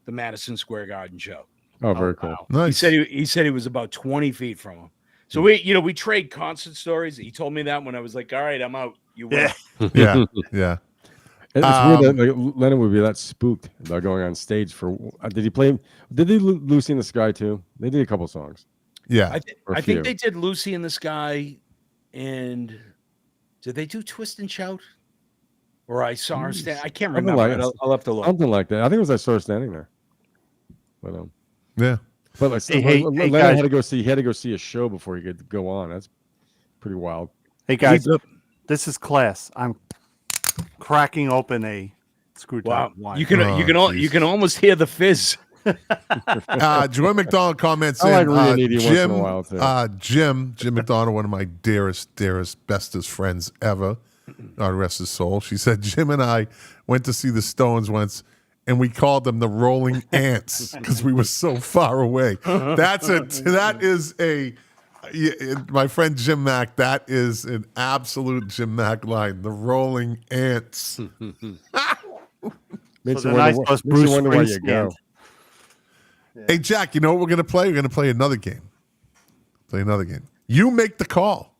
the Madison Square Garden show. Oh, very cool. Wow. Nice. He said he was about 20 feet from him. So we trade concert stories. He told me that when I was like, all right, I'm out. You win. yeah. It's weird that like, Lennon would be that spooked about going on stage for. Did he play? Did they do Lucy in the Sky too? They did a couple songs. Yeah. I think they did Lucy in the Sky, and did they do Twist and Shout? Or I saw her stand. I can't remember. I'll have to look. Something like that. I think it was I saw her standing there. But yeah. But like, Hey, Leonard guys. had to go see. He had to go see a show before he could go on. That's pretty wild. Hey guys, this is class. I'm cracking open a screwdriver. Wow, wine. you can almost hear the fizz. Joy McDonald comments I like in, reading Edie once in a while, too. Jim McDonald, one of my dearest, bestest friends ever. God rest his soul. She said, Jim and I went to see the Stones once, and we called them the Rolling Ants because we were so far away. That is my friend Jim Mack, that is an absolute Jim Mack line. The Rolling Ants. Makes So you then I wonder, suppose makes you Bruce wonder where you go. Springsteen. Hey, Jack, you know what we're going to play? We're going to play another game. You make the call.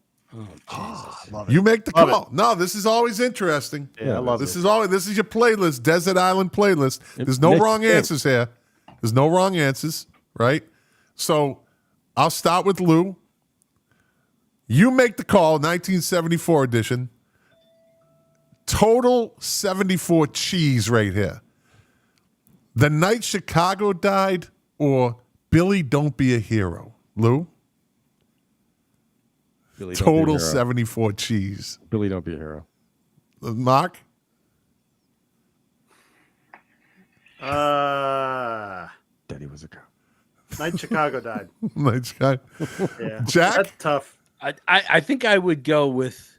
You make the call. No, this is always interesting. Yeah, I love this. it. This is your playlist, Desert Island playlist. There's no wrong answers here. There's no wrong answers, right? So I'll start with Lou. You make the call, 1974 edition. Total 74 cheese right here. The Night Chicago Died or Billy Don't Be a Hero? Lou? Billy, don't be a Total hero. 74 cheese. Billy, don't be a hero. Mark? Daddy was a cow. Night Chicago died. Night Chicago. Yeah, Jack? that's tough. I think I would go with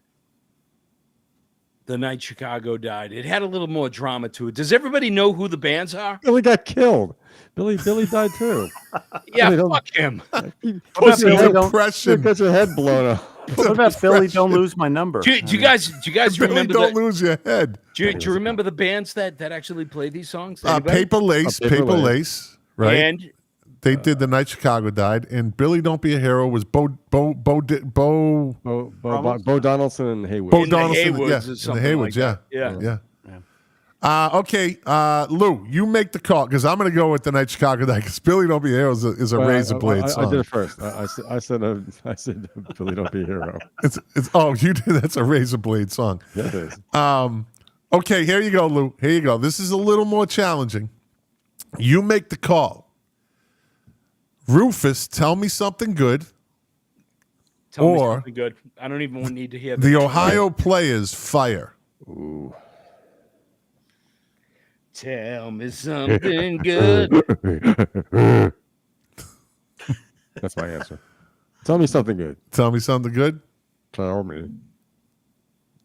The Night Chicago Died. It had a little more drama to it. Does everybody know who the bands are? Billy got killed. Billy died too. Yeah, Billy, fuck him. Pussy Billy don't- depression. Got your head blown up. What about Billy? Don't lose my number. Do you guys Billy, remember don't the, lose your head. do you remember the bands that actually play these songs? Anybody? Paper Lace, Paper Paper Lace. Lace, right? And They did The Night Chicago Died, and Billy Don't Be a Hero was Bo Bo Donaldson and Haywood. Bo In the Donaldson, Haywoods yeah, or in the something Haywoods, like yeah, that. Yeah. Okay, Lou, you make the call because I'm going to go with The Night Chicago Died because Billy Don't Be a Hero is a Well, razor blade song. I did it first. I said Billy, don't be a hero. It's you did. That's a razor blade song. Yeah, it is. Okay, here you go, Lou. Here you go. This is a little more challenging. You make the call. Rufus, Tell Me Something Good. tell me Or- something good. I don't even need to hear The Ohio Players, Fire. Ooh. Tell me something good. That's my answer. Tell me something good. Tell Me Something Good. Tell me.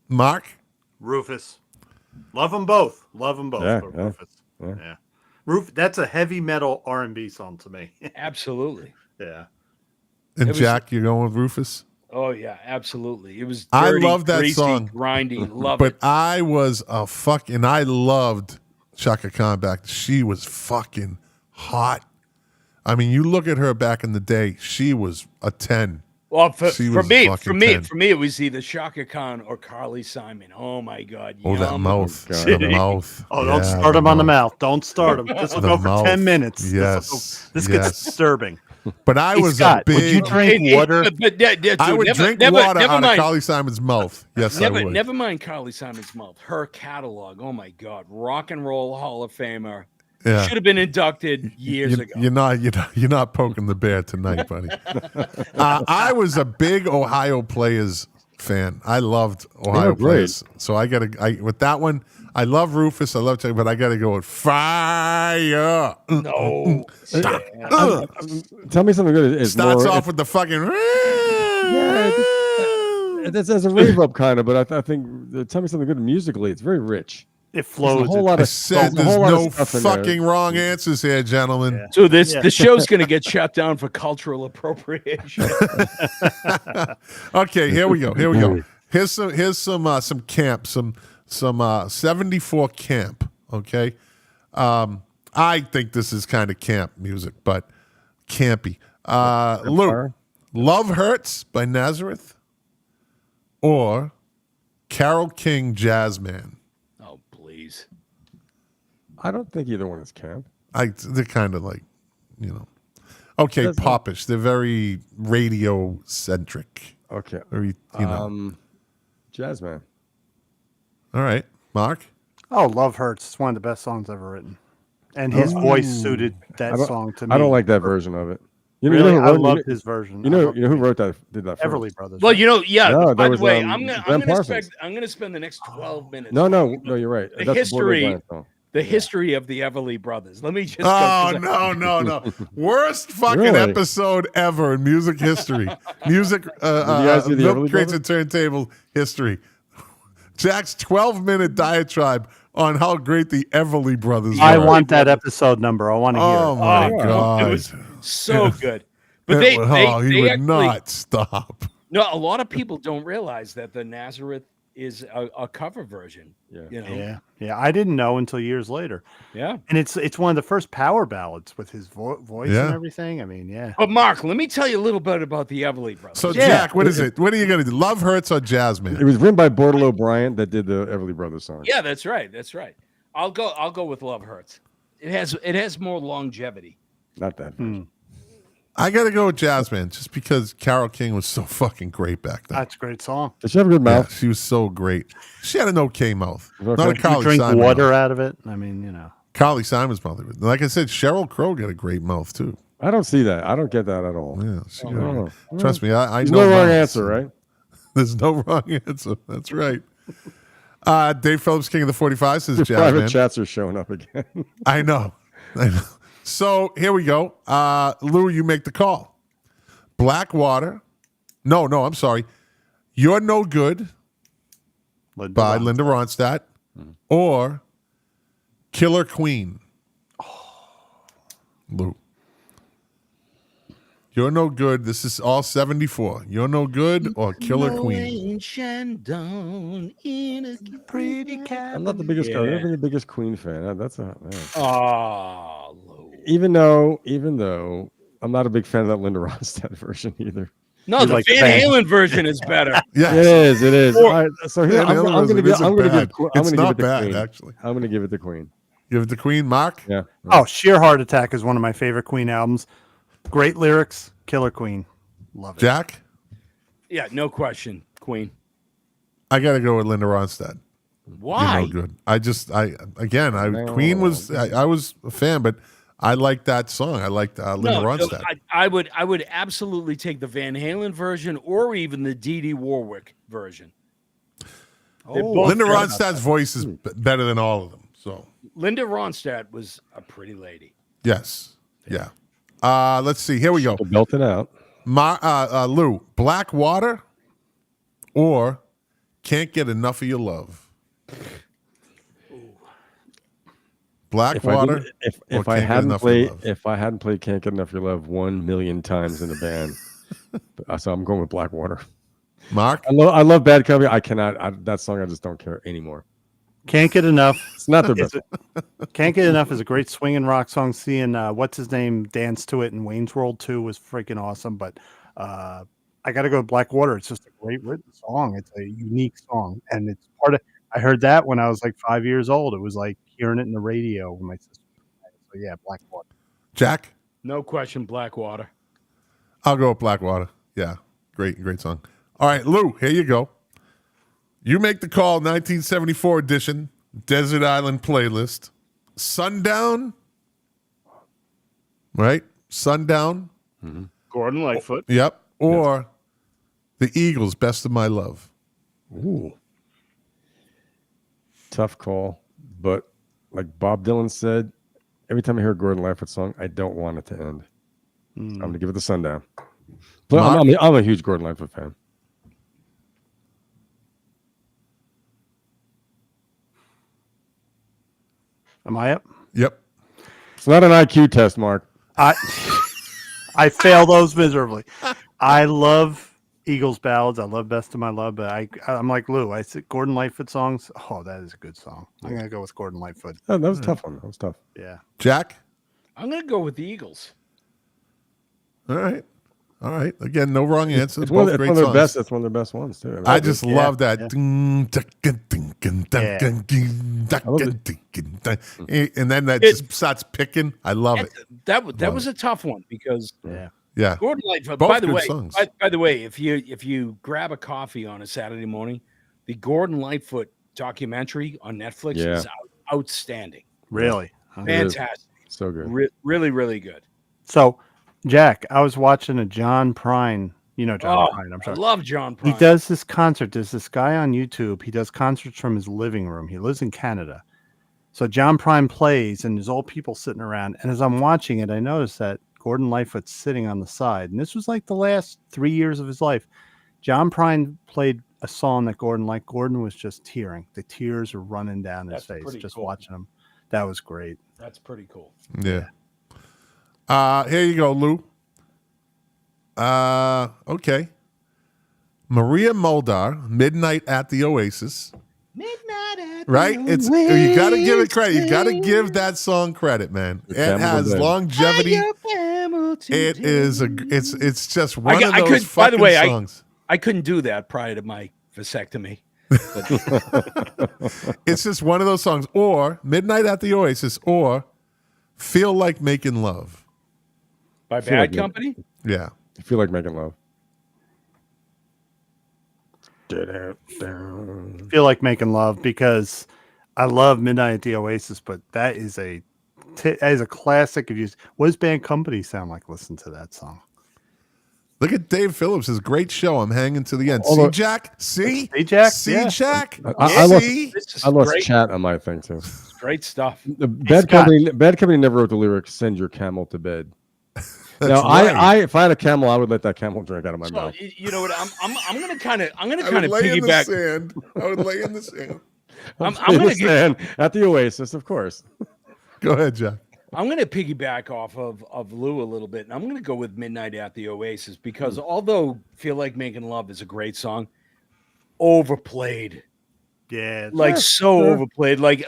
Mark? Rufus. Love them both. Love them both. Yeah, but yeah, Rufus. yeah. Yeah. That's a heavy metal R&B song to me. Absolutely. Yeah. And was- Jack, you're going with Rufus? Oh yeah, absolutely. It was. I Dirty, love that greasy, song. Grindy. Love But it. I was I loved Chaka Khan back. She was fucking hot. I mean, you look at her back in the day, she was a 10. Well, she for was me, fucking 10. it was either Shaka Khan or Carly Simon. Oh my God! Oh, that Yum. mouth. God. The mouth. Oh, don't Yeah, start him on the mouth. Don't start him. This will The go for mouth. 10 minutes. Yes. This Yes. gets disturbing. But I Hey, was Scott, a would you big... drink water? I would drink water out of Carly Simon's mouth. Yes, I would. Never mind Carly Simon's mouth. Her catalog. Oh my God! Rock and Roll Hall of Famer. Yeah. Should have been inducted years ago. You're not poking the bear tonight, buddy. I was a big Ohio Players fan. I loved Ohio great. Players. So with that one, I love Rufus. I love Chuck, but I got to go with Fire. No. Tell me something good. It's Starts more, off with the fucking. That's a rave up kind of, but I think Tell Me Something Good musically. It's very rich. It There's flows. a whole lot I of said there's a there's whole lot of no stuff in there. fucking wrong answers here, gentlemen. So the Yeah. show's going to get shut down for cultural appropriation. Okay, here we go. Here's some camp, some 74 camp. Okay, I think this is kind of camp music, but campy. Luke, Love Hurts by Nazareth, or Carole King Jazzman. Oh please. I don't think either one is camp. They're kind of like, okay, That's- popish. They're very radio centric. Okay. Very, Jazzman. All right, Mark. Oh, Love Hurts. It's one of the best songs ever written. And his voice suited that song to me. I don't like that version of it. You know, Really, you know I who wrote, loved his version. you know who wrote that? Did that? Everly first? Brothers. Well, right? you know, yeah. No, by there the was, way, Glenn Parsons. I'm gonna spend the next 12 minutes. No, you're right. The That's a Borderline history, song. the history of the Everly Brothers. Let me just go. Oh 'cause no! Worst fucking Really? episode ever in music history. Music guys do the Milk Everly Crates and Turntable history. Jack's 12-minute diatribe on how great the Everly Brothers were. I want that episode number. I want to hear Oh it. my Oh, god! it was so good. But he they would actually, not stop. No, a lot of people don't realize that the Nazareth is a cover version. Yeah. You know? Yeah. I didn't know until years later. Yeah. And it's one of the first power ballads with his voice Yeah. and everything. I mean, yeah. But Mark, let me tell you a little bit about the Everly Brothers. So Jack, what is it? What are you gonna do? Love Hurts or Jasmine? It was written by Bordello Bryant that did the Everly Brothers song. Yeah, that's right. That's right. I'll go with Love Hurts. It has more longevity. Not that version. I gotta go with Jasmine just because Carole King was so fucking great back then. That's a great song. Does she have a good Yeah, mouth? she was so great. She had an okay mouth. Okay. Not a You You Carly drink Simon water mouth. out of it. I mean, you know. Carly Simon's mouth. Like I said, Sheryl Crow got a great mouth too. I don't see that. I don't get that at all. Yeah, she got Oh. trust me, I There's know. no wrong mouths. answer, right? There's no wrong answer. That's right. Dave Phillips, King of the 45, says Your private Jasmine. chats are showing up again. I know. So here we go. Lou, you make the call. Blackwater. No, I'm sorry. You're No Good by Linda Ronstadt or Killer Queen. Lou. You're No Good. This is all 74. You're No Good or Killer Queen. I'm not the biggest. I've never been the biggest Queen fan. That's a. Man. Oh, Lou. Even though I'm not a big fan of that Linda Ronstadt version either. No, He's the like Van Van. Halen version is better. Yes. It is. All right, so here, Yeah, the other I'm ones, going to it give. isn't I'm going to bad. give. It's I'm not going to give it bad, to Queen. actually. I'm going to give it to Queen. Give it to Queen, Mark. Yeah. Oh, Sheer Heart Attack is one of my favorite Queen albums. Great lyrics. Killer Queen. Love it. Jack? Yeah, no question. Queen. I got to go with Linda Ronstadt. Why? You're No Good. Queen was, I was a fan, but I like that song. I liked Linda Ronstadt. I would absolutely take the Van Halen version or even the Dee Dee Warwick version. They're both Linda good. Ronstadt's voice is better than all of them. So, Linda Ronstadt was a pretty lady. yes. Yeah. Let's see. Here we go. Belt it out. Lou, Blackwater or Can't Get Enough of Your Love? Blackwater. If I hadn't played Can't Get Enough of Your Love 1,000,000 times in the band, so I'm going with Blackwater. Mark? I love Bad Company. I cannot. That song I just don't care anymore. Can't Get Enough. It's not the best. Can't Get Enough is a great swinging rock song. Seeing what's his name dance to it in Wayne's World 2 was freaking awesome. But I got to go with Blackwater. It's just a great written song. It's a unique song, and it's part of. I heard that when I was like 5 years old. It was like hearing it in the radio when my sister. So yeah, Blackwater. Jack? No question, Blackwater. I'll go with Blackwater. Yeah. Great song. All right, Lou, here you go. You make the call, 1974 edition, Desert Island playlist. Sundown. Right? Sundown. Gordon Lightfoot. Yep. Or the Eagles, Best of My Love. Ooh. Tough call, but like Bob Dylan said, every time I hear a Gordon Lightfoot song, I don't want it to end. I'm going to give it the Sundown. But I'm a huge Gordon Lightfoot fan. Am I up? Yep. It's not an IQ test, Mark. I fail those miserably. I love Eagles ballads. I love Best of My Love, but I'm like Lou. I said Gordon Lightfoot songs. Oh, that is a good song. I'm gonna go with Gordon Lightfoot. Oh, that was a tough one. That was tough. Yeah. Jack? I'm going to go with the Eagles. All right. Again, no wrong answers. It's one Both of great their songs. best. That's one of their best ones too. I just love that. And then that just starts picking. I love it. That was a tough one because Yeah. Gordon Lightfoot. Both By the good way, songs. by the way, if you grab a coffee on a Saturday morning, the Gordon Lightfoot documentary on Netflix is outstanding. Really? Fantastic. So good. Really, really good. So, Jack, I was watching a John Prine. You know John Prine, I'm I sure. love John He Prine. does this concert. There's this guy on YouTube. He does concerts from his living room. He lives in Canada. So John Prine plays, and there's all people sitting around. And as I'm watching it, I noticed that Gordon Lightfoot's sitting on the side. And this was like the last 3 years of his life. John Prine played a song that Gordon liked. Gordon was just tearing. The tears were running down his face just watching him. That was great. That's pretty cool. Yeah. Here you go, Lou. Okay. Maria Muldaur, Midnight at the Oasis. Midnight at Right? It's you got to give it credit. You got to give that song credit, man. It has longevity. It is it's just one of those fucking songs. I couldn't do that prior to my vasectomy. It's just one of those songs. Or Midnight at the Oasis, or Feel Like Making Love. By Bad Company? Yeah. I feel like making love. Feel like making love because I love Midnight at the Oasis, but that is a classic. What does Bad Company sound like? Listen to that song. Look at Dave Phillips. His great show. I'm hanging to the end. Although- See, Jack? See? See, Jack? See, Yeah. Jack? I See? I lost chat on my thing too. Great stuff. The Bad Company never wrote the lyrics, "Send your camel to bed." Now, right. if I had a camel, I would let that camel drink out of my mouth. You know what? I'm gonna kind of I would lay in the piggyback. sand. I would lay in the sand. I'm gonna get, at the Oasis, of course. Go ahead, Jack. I'm gonna piggyback off of Lou a little bit, and I'm gonna go with Midnight at the Oasis because although "Feel Like Making Love" is a great song, overplayed. Yeah, Like overplayed. Like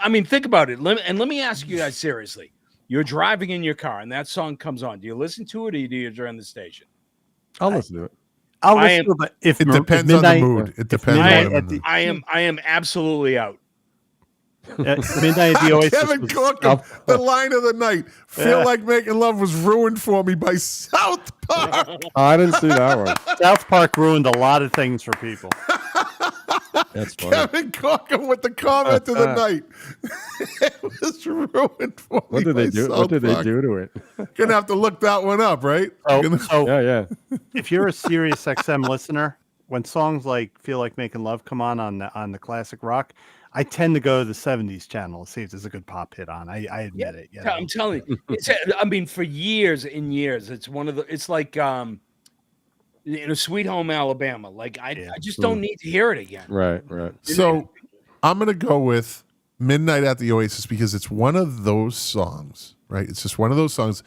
I mean, think about it. Let me ask you guys seriously. You're driving in your car and that song comes on. Do you listen to it or do you turn the station? I'll listen to it. I'll listen to it, but if It depends on the mood. It depends on the mood. I am absolutely out. Midnight at the Oasis. Kevin Corcoran, the line of the night. Feel Like Making Love was ruined for me by South Park. I didn't see that one. South Park ruined a lot of things for people. That's funny. Kevin Corcoran with the comment of the night. It was ruined for me. What did they do? What did they do to it? Gonna have to look that one up, right? So Yeah. if you're a Sirius XM listener, when songs like "Feel Like Making Love" come on the classic rock, I tend to go to the 70s channel to see if there's a good pop hit on. I admit it. You know? I'm telling you, I mean, for years and years, it's one of the. It's like Sweet Home Alabama. Like I just don't need to hear it again. Right. So I'm gonna go with Midnight at the Oasis because it's one of those songs, right? It's just one of those songs.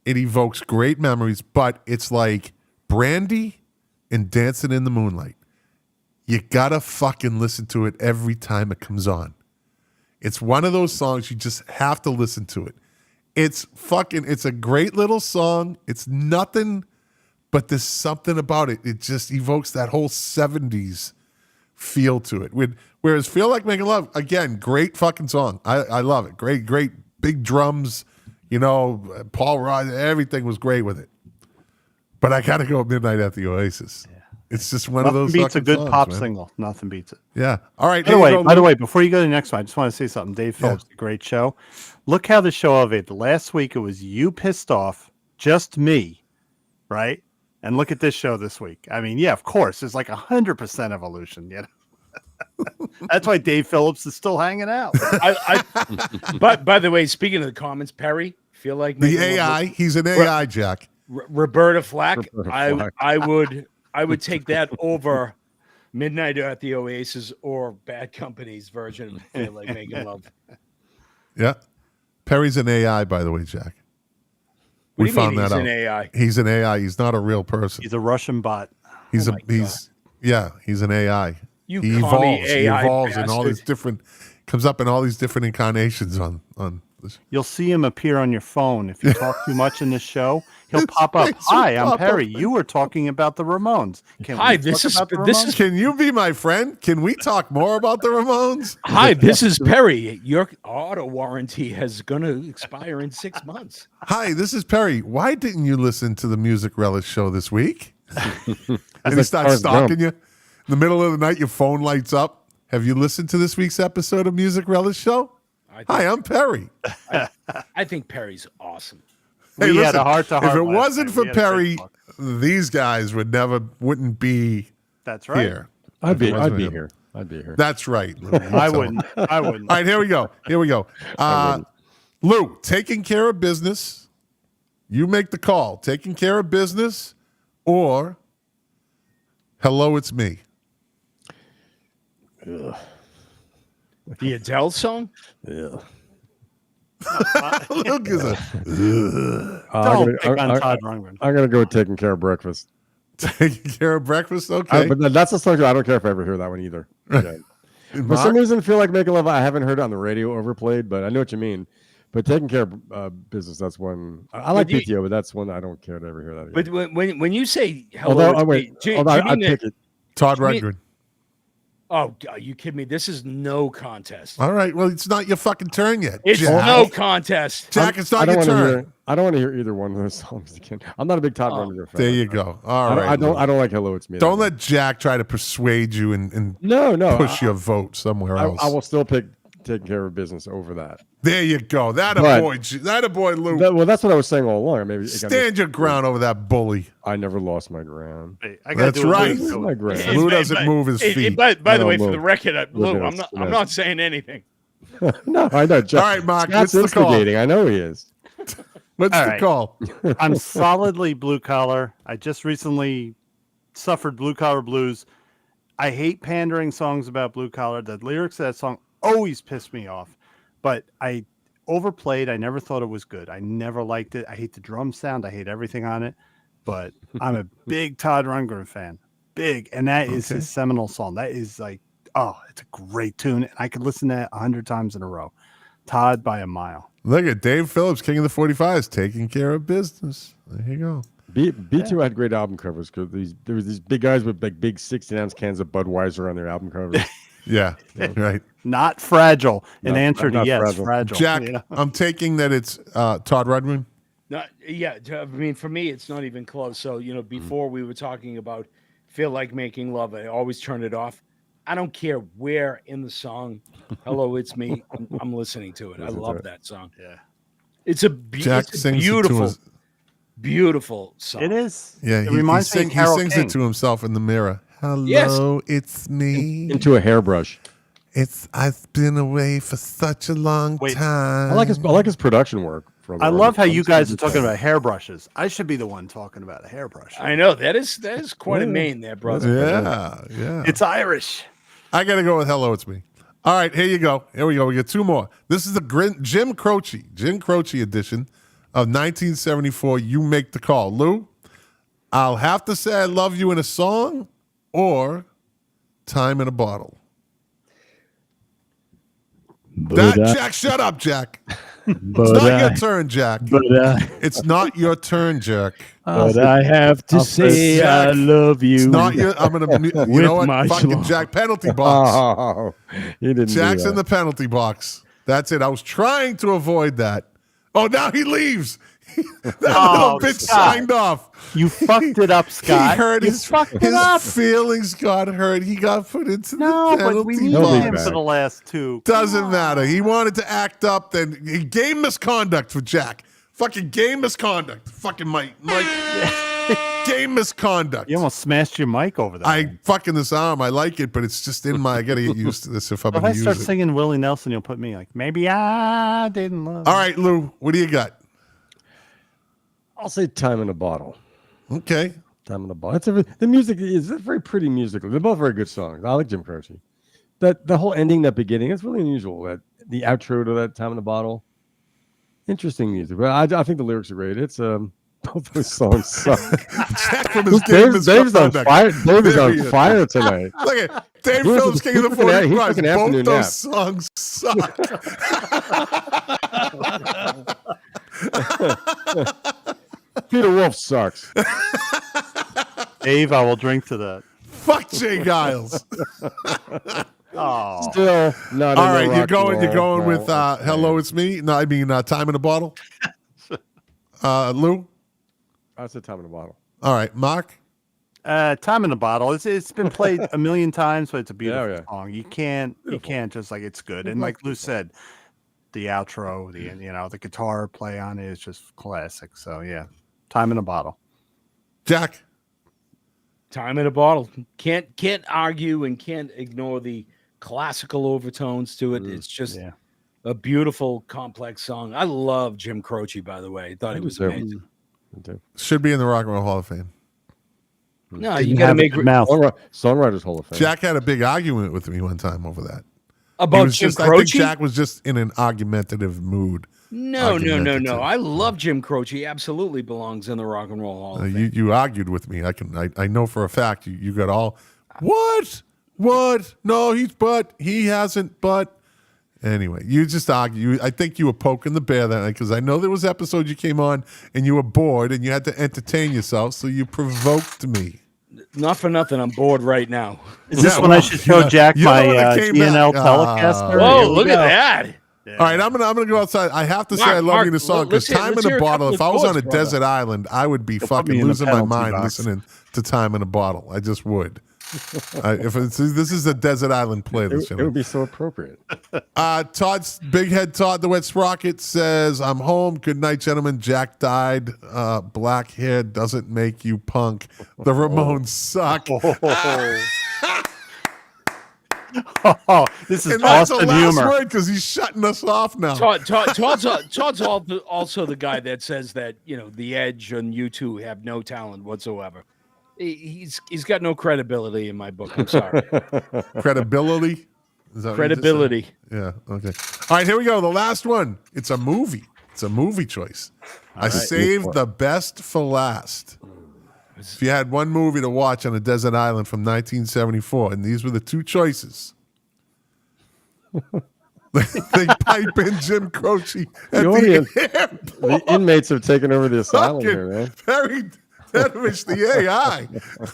It evokes great memories, but it's like Brandy and Dancing in the Moonlight. You gotta fucking listen to it every time it comes on. It's one of those songs you just have to listen to it. It's a great little song. It's nothing, but there's something about it. It just evokes that whole 70s feel to it. Whereas Feel Like Making Love, again, great fucking song. I love it. Great big drums. Paul Rod, everything was great with it. But I gotta go Midnight at the Oasis. It's just one of those. Nothing beats a good songs, pop man. single. Nothing beats it. Yeah. All right. By the way, before you go to the next one, I just want to say something. Dave Phillips, a great show. Look how the show elevated. Last week it was you pissed off, just me, right? And look at this show this week. I mean, yeah, of course, it's like 100% evolution. That's why Dave Phillips is still hanging out. But by the way, speaking of the comments, Perry, Feel Like The Making AI. Love, He's an AI, Jack. Roberta Flack. Roberta Flack. I would take that over Midnight at the Oasis or Bad Company's version of Feel Like Making Love. Yeah. Perry's an AI, by the way, Jack. What We do you found mean that he's out. an AI? He's an AI. He's not a real person. He's a Russian bot. He's Oh my he's an AI. You He call me evolves. He AI evolves in all these bastard. different comes up in all these different incarnations on this. You'll see him appear on your phone. If you talk too much in this show, he'll His pop up. face will Hi, I'm pop Perry. up. You were talking about the Ramones. Can Hi, we this talk is- about the this Ramones? is- Can you be my friend? Can we talk more about the Ramones? Hi, this is Perry. Your auto warranty is going to expire in 6 months. Hi, this is Perry. Why didn't you listen to the Music Relish show this week? And he like starts Forrest stalking Gump. you. In the middle of the night, your phone lights up. Have you listened to this week's episode of Music Relish Show? Hi, I'm Perry. I think Perry's awesome. Hey, We had listen, a heart-to-heart if it last wasn't night. for We had a big Perry, talk. these guys wouldn't be That's right. here. I'd be If it wasn't for him. here. I'd be here. That's right. Lou. I wouldn't. I wouldn't. All right, here we go. Lou, taking care of business. You make the call. Taking care of business or hello, it's me. The Adele song? Yeah. Luke is a Don't pick on Todd Rundgren. I'm gonna go with taking care of breakfast. taking care of breakfast. Okay. But that's a song I don't care if I ever hear that one either. Okay. For Mark? some reason, I feel like Making Love. I haven't heard it on the radio overplayed, but I know what you mean. But taking care of business, that's one. I like PTO, but that's one I don't care to ever hear that again. But when you say hello, Although, wait, do you although I mean that- pick it. Todd to me- Rundgren. Oh, are you kidding me? This is no contest. All right. Well, it's not your fucking turn yet. It's Jack. no contest. Jack, it's I not don't your want to turn. hear. I don't want to hear either one of those songs again. I'm not a big Todd Rundgren fan. There you go. All right. I don't like Hello, It's Me. Don't let Jack try to persuade you and no push your vote somewhere else. I will still pick taking care of business over that. There you go. That a But- boy. That a boy, Luke. Well, that's what I was saying all along. Maybe it got me- Stand your ground over that bully. I never lost my ground. Hey, I gotta That's do a right. Lou. My ground. Lou doesn't move his feet. By the No, way, for Lou. the record, Lou, Lou, I'm not saying anything. No, I know. Jack, All right, Mark, Scott's what's the call? instigating. I know he is. What's All the right. call? I'm solidly blue collar. I just recently suffered blue collar blues. I hate pandering songs about blue collar. The lyrics of that song always piss me off. But I overplayed. I never thought it was good. I never liked it. I hate the drum sound. I hate everything on it. But I'm a big Todd Rundgren fan. Big. And that is his seminal song. That is like, oh, it's a great tune. And I could listen to that 100 times in a row. Todd by a mile. Look at Dave Phillips, King of the 45s, taking care of business. There you go. B2 had great album covers because there was these big guys with like big 16-ounce cans of Budweiser on their album covers. Yeah, right. Not fragile. An No, answer to not yes, fragile. fragile. Jack, you know? I'm taking that it's Todd Rundgren. I mean, for me, it's not even close. So, before we were talking about Feel Like Making Love, I always turn it off. I don't care where in the song, Hello, It's Me, I'm listening to it. I love that song. Yeah. It's a, Jack it's a sings it to beautiful, his, beautiful song. It is. Yeah, It reminds me of he Carole sings King. it to himself in the mirror. Hello, Yes. it's me. Into a hairbrush. I've been away for such a long Wait, time. I like his production work. From I love how you guys are talking about hairbrushes. I should be the one talking about a hairbrush. I know. That is quite a name there, brother. Yeah. It's Irish. I got to go with Hello, It's Me. All right, here you go. Here we go. We get two more. This is the Jim Croce edition of 1974. You make the call. Lou, I'll have to say I love you in a song or Time in a Bottle. Jack, shut up, Jack. It's not your turn, Jack. It's not your turn, Jack. But I have to say Jack, I love you. It's not your. I'm gonna. You With know what? my Fucking schlong. Jack, penalty box. Oh, he didn't. Jack's do in that. the penalty box. That's it. I was trying to avoid that. Oh, now he leaves. That little bitch Scott. signed off. You fucked it up, Scott. He hurt You his fucked it up. feelings got hurt. He got put into No, the but we penalty need He'll be him box. back. for the last two. Doesn't matter. He wanted to act up. Then he game misconduct for Jack. Fucking game misconduct. Fucking Mike. Game misconduct. You almost smashed your mic over there. I fucking this arm. I like it, but it's just in my. I gotta get used to this if I'm if gonna I use start it. singing Willie Nelson, you'll put me like, maybe I didn't love All right, Lou. What do you got? I'll say Time in a Bottle. Okay. Time in a Bottle. The music is very pretty musical. They're both very good songs. I like Jim Croce. The whole ending, that beginning, it's really unusual. That the outro to that Time in a Bottle. Interesting music. But I think the lyrics are great. It's both those songs suck. Jack from his game Dave's on misconduct. fire. Dave is There he on is. fire tonight. Look at Dave He was- Phillips, King of the he took an- he 45. took an Both afternoon those nap. songs suck. Peter Wolf sucks. Dave, I will drink to that. Fuck Jay Giles. Oh, Still not. All in the right, rock and you're going roll with hall of Hello, fame. It's Me. No, I mean Time in a Bottle. Lou. I said Time in a Bottle. All right, Mark. Time in the Bottle. It's been played a million times, but it's a beautiful Yeah. song. You can't just like it's good. And like Lou said, the outro, the guitar play on it is just classic. So yeah, Time in a Bottle. Jack. Time in a Bottle. Can't argue and can't ignore the classical overtones to it. It's just a beautiful, complex song. I love Jim Croce, by the way. I thought he was amazing. Should be in the Rock and Roll Hall of Fame. No, you got to make mouth. Songwriters Hall of Fame. Jack had a big argument with me one time over that. About Jim I think Croce? Jack was just in an argumentative mood. No. I love Jim Croce. Absolutely belongs in the Rock and Roll Hall of Fame. You argued with me. I know for a fact you got all what? No, he hasn't. But anyway, you just argue. I think you were poking the bear that night because I know there was episodes you came on and you were bored and you had to entertain yourself, so you provoked me. Not for nothing, I'm bored right now. Is this when I should show Jack my GNL Telecaster? Whoa, look at that. Yeah. All right, I'm gonna go outside. I have to say I love you the song because Time in a Bottle. If I was on a desert island, I would be fucking losing my mind listening to Time in a Bottle. I just would. This is a desert island playlist. It would be so appropriate. Todd's Big Head Todd, the Wet Sprocket says, "I'm home. Good night, gentlemen. Jack died. Black hair doesn't make you punk. The Ramones suck." This is and that's Boston the last humor. word because he's shutting us off now. Todd's also the guy that says that the Edge and U2 have no talent whatsoever. He's got no credibility in my book. I'm sorry. Credibility? Is that credibility? Yeah. Okay. All right. Here we go. The last one. It's a movie. It's a movie choice. I saved the best for last. If you had one movie to watch on a desert island from 1974, and these were the two choices, they pipe in Jim Croce at the inmates have taken over the asylum here, man. Very damage the AI.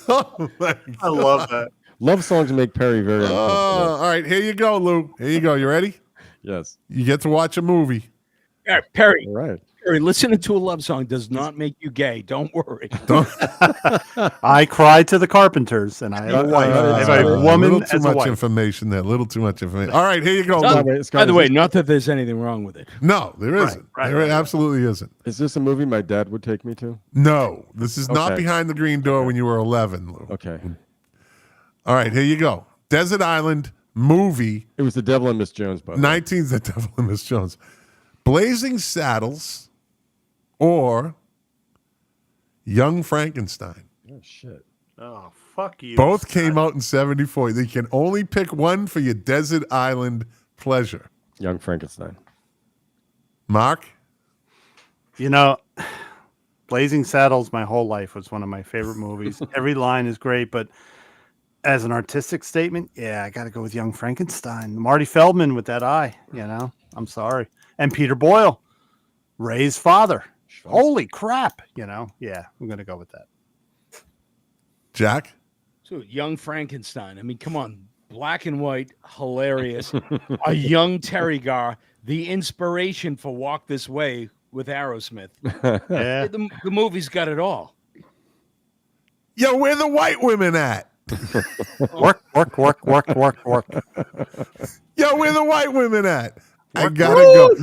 Oh my God. I love that. Love songs make Perry very uncomfortable. All right, here you go, Lou. Here you go. You ready? Yes. You get to watch a movie. All right, Perry. All right. Perry, listening to a love song does not make you gay. Don't worry. I cried to the Carpenters, and I have a wife. I have a woman little too as a much wife. information there. Little too much information. All right, here you go. By the way, not that there's anything wrong with it. No, there isn't. There absolutely isn't. Is this a movie my dad would take me to? No, this is not Behind the Green Door when you were 11, Lou. Okay. All right, here you go. Desert Island movie. It was The Devil and Miss Jones, by the way. 19's The Devil and Miss Jones. Blazing Saddles or Young Frankenstein. Oh, shit. Oh, fuck you. Both came out in 74. You can only pick one for your desert island pleasure. Young Frankenstein. Mark? Blazing Saddles my whole life was one of my favorite movies. Every line is great, but as an artistic statement, I got to go with Young Frankenstein. Marty Feldman with that eye, I'm sorry. And Peter Boyle, Ray's father. Holy crap, I'm going to go with that. Jack? So Young Frankenstein. I mean, come on. Black and white, hilarious. A young Terry Garr, the inspiration for Walk This Way with Aerosmith. Yeah. The movie's got it all. Yo, where the white women at? Work. Yo, where the white women at? I gotta go.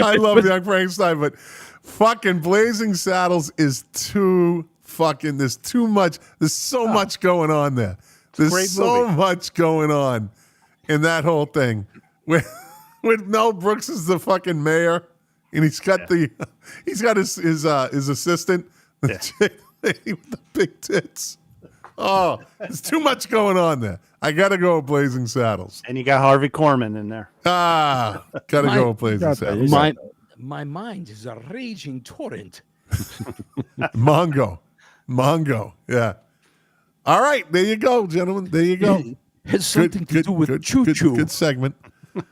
I love Young Frankenstein, but fucking Blazing Saddles is too fucking. There's too much. There's so much going on there. There's so much going on in that whole thing. With Mel Brooks as the fucking mayor, and he's got his assistant, the chick lady with the big tits. Oh, there's too much going on there. I gotta go with Blazing Saddles. And you got Harvey Korman in there. Gotta go with Blazing Saddles. My mind is a raging torrent. Mongo. Yeah. All right, there you go, gentlemen. There you go. Has something to do with choo-choo. Good segment.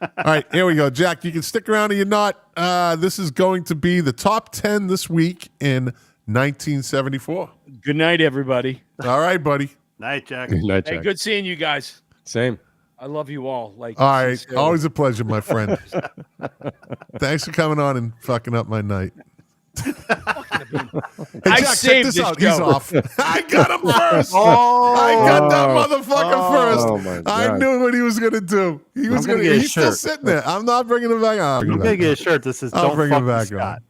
All right, here we go. Jack, you can stick around or you're not. This is going to be the top 10 this week in 1974. Good night, everybody. All right, buddy. Night, Jack. Good night, Jack. Hey, good seeing you guys. Same. I love you all. All right, always a pleasure, my friend. Thanks for coming on and fucking up my night. I Jack, check saved this this out. show. He's off. I got him first. Oh, I got that motherfucker first. Oh, my I God. knew what he was gonna do. He was gonna gonna. get a He's still shirt. sitting there. I'm not bringing him back on. I'm gonna get a shirt. This is I'll don't bring fuck him with back Scott. on.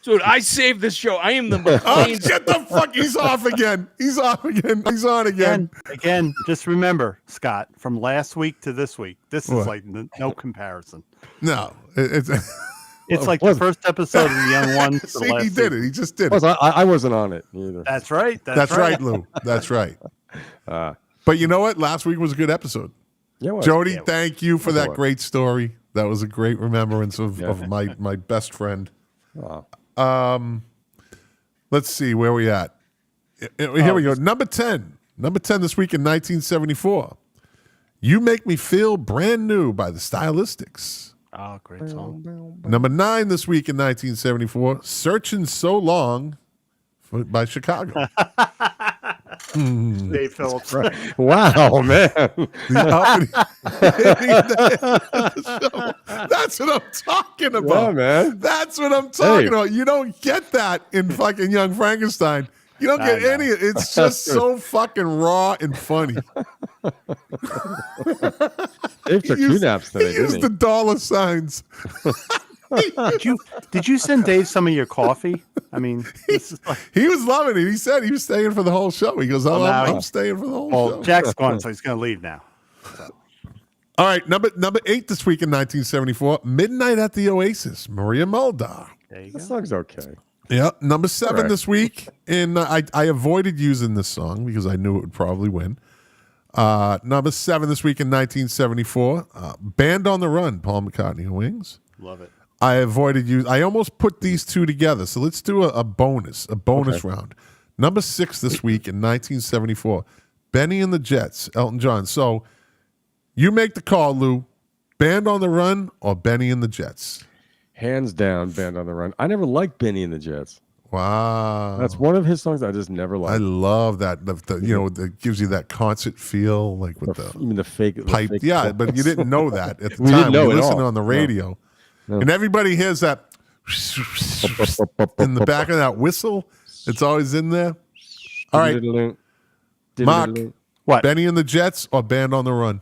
Dude, I saved this show. I am the Oh McLean. shit! The fuck! He's off again. He's off again. He's on again. Again, just remember, Scott, from last week to this week, this What? is like no comparison. No, it's. It's like the first episode of the Young Ones. to See, last he did week. it. He just did Plus, it. I wasn't on it either. That's right. That's right, Lou. That's right. But you know what? Last week was a good episode. Yeah, it was. Jody, thank you for That's that what. great story. That was a great remembrance of my best friend. Oh. Let's see where we at. Here we go. Number 10. Number 10 this week in 1974. You Make Me Feel Brand New by the Stylistics. Oh, great song. Number 9 this week in 1974. Searching So Long by Chicago. Dave Phillips. Wow, man. That's what I'm talking about. Yeah, man. That's what I'm talking Hey. about. You don't get that in fucking Young Frankenstein. You don't get any. It's just so fucking raw and funny. Dave took two naps today, He used didn't the he? dollar signs. Did you send Dave some of your coffee? I mean, this is like, He was loving it. He said he was staying for the whole show. He goes, "Oh, now I'm staying for the whole well, show." Jack's gone, so he's going to leave now. All right, number 8 this week in 1974. Midnight at the Oasis. Maria Muldaur. There you That go. song's okay. Yeah, number 7 Correct. this week, and I avoided using this song because I knew it would probably win. Number 7 this week in 1974, Band on the Run, Paul McCartney and Wings. Love it. I avoided you. I almost put these two together, so let's do a bonus round. Number 6 this week in 1974, Benny and the Jets, Elton John. So you make the call, Lou. Band on the Run or Benny and the Jets? Hands down, Band on the Run. I never liked Benny and the Jets. Wow. That's one of his songs I just never I liked. love that. It gives you that concert feel, like with the Even the fake pipe. fake Yeah, chorus. but you didn't know that at the We time. didn't know you at listened all. on the No. radio, No. and everybody hears that in the back of that whistle. It's always in there. All right, Mark. What? Benny and the Jets or Band on the Run?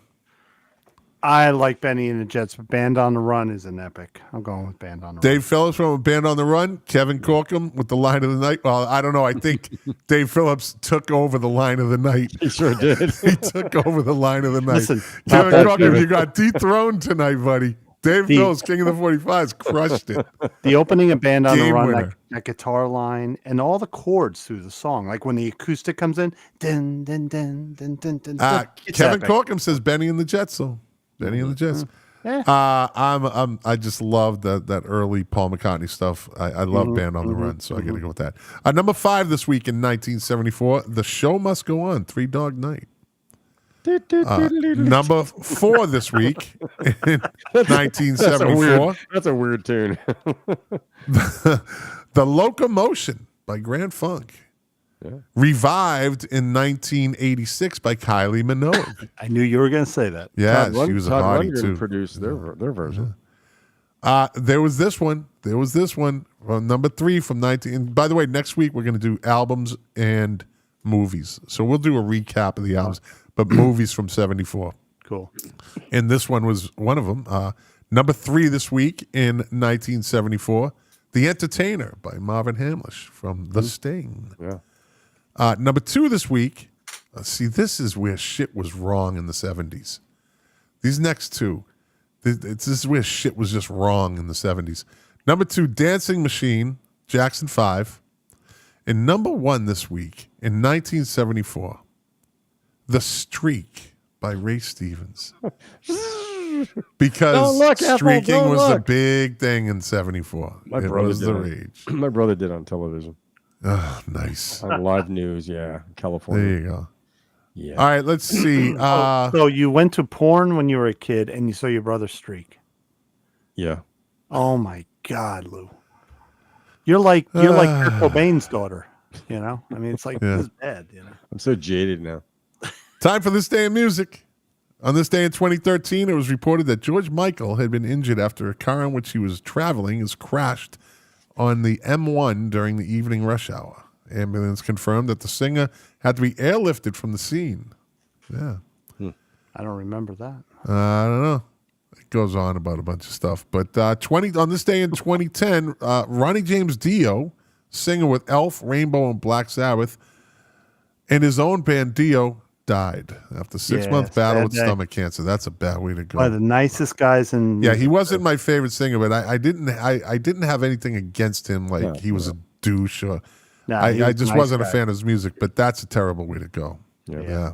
I like Benny and the Jets, but Band on the Run is an epic. I'm going with Band on the Run. Dave Phillips from Band on the Run. Kevin Corkum with the Line of the Night. Well, I don't know. I think Dave Phillips took over the Line of the Night. He sure did. He took over the Line of the Night. Listen, Kevin not that Corkum, good. you got dethroned tonight, buddy. Dave Phillips, King of the 45s, crushed it. The opening of Band on the Game Run, winner. that guitar line, and all the chords through the song, like when the acoustic comes in, dun, dun, dun, dun, dun, dun, dun. It's Kevin epic. Corkum says Benny and the Jets. So Benny and the Jets. Yeah. I just love that early Paul McCartney stuff. I love Band on the Run, so I got to go with that. Number 5 this week in 1974, The Show Must Go On, 3 Dog Night. Number 4 this week in 1974, That's a weird tune. The Locomotion by Grand Funk. Yeah. Revived in 1986 by Kylie Minogue. I knew you were going to say that. Yeah, Todd she was a Todd hottie Rundgren too. produced their version. There was this one. Number 3 from 19. And by the way, next week we're going to do albums and movies. So we'll do a recap of the albums, but movies from 74. Cool. And this one was one of them. Number 3 this week in 1974, The Entertainer by Marvin Hamlish from The Sting. Yeah. Number 2 this week, see, this is where shit was wrong in the 70s. These next two, this is where shit was just wrong in the 70s. Number 2, Dancing Machine, Jackson 5. And number 1 this week in 1974, The Streak by Ray Stevens. Because Don't look, Ethel, streaking don't was a look. big thing in 74. My It brother was did the it. rage. My brother did on television. Oh, nice. On live news, yeah. There California. you go. Yeah. All right, let's see. So you went to porn when you were a kid and you saw your brother streak. Yeah. Oh my God, Lou. You're like Kurt Cobain's daughter. You know? I mean, it's like Yeah. this is bad, you know. I'm so jaded now. Time for This Day in Music. On this day in 2013, it was reported that George Michael had been injured after a car in which he was traveling has crashed on the M1 during the evening rush hour. Ambulance confirmed that the singer had to be airlifted from the scene. Yeah. I don't remember that. I don't know. It goes on about a bunch of stuff. But on this day in 2010, Ronnie James Dio, singer with Elf, Rainbow, and Black Sabbath, and his own band Dio, died after 6-month battle with stomach cancer. That's a bad way to go. One of the nicest guys in. Yeah, he wasn't my favorite singer, but I didn't have anything against him. Like he was a douche. Or I just wasn't a fan of his music. But that's a terrible way to go. Yeah.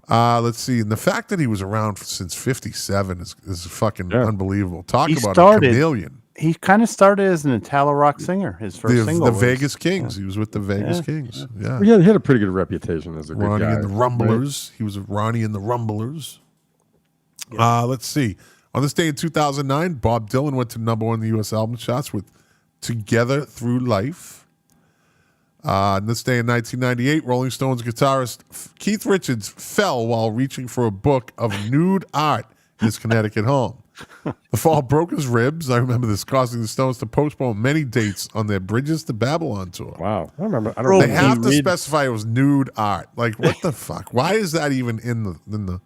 Let's see. And the fact that he was around since '57 is fucking unbelievable. Talk about a chameleon. He kind of started as an Italo rock singer. His first single the was Vegas Kings. He was with the Vegas Kings. Yeah. He had a pretty good reputation as a good Ronnie guy. and the Rumblers. Right? He was Ronnie and the Rumblers. Let's see. On this day in 2009, Bob Dylan went to #1 in the U.S. album charts with "Together Through Life." On this day in 1998, Rolling Stones guitarist Keith Richards fell while reaching for a book of nude art in his Connecticut home. The fall broke his ribs. I remember this, causing the Stones to postpone many dates on their Bridges to Babylon tour. Wow. I remember. They have to specify it was nude art. Like, what the fuck? Why is that even in the...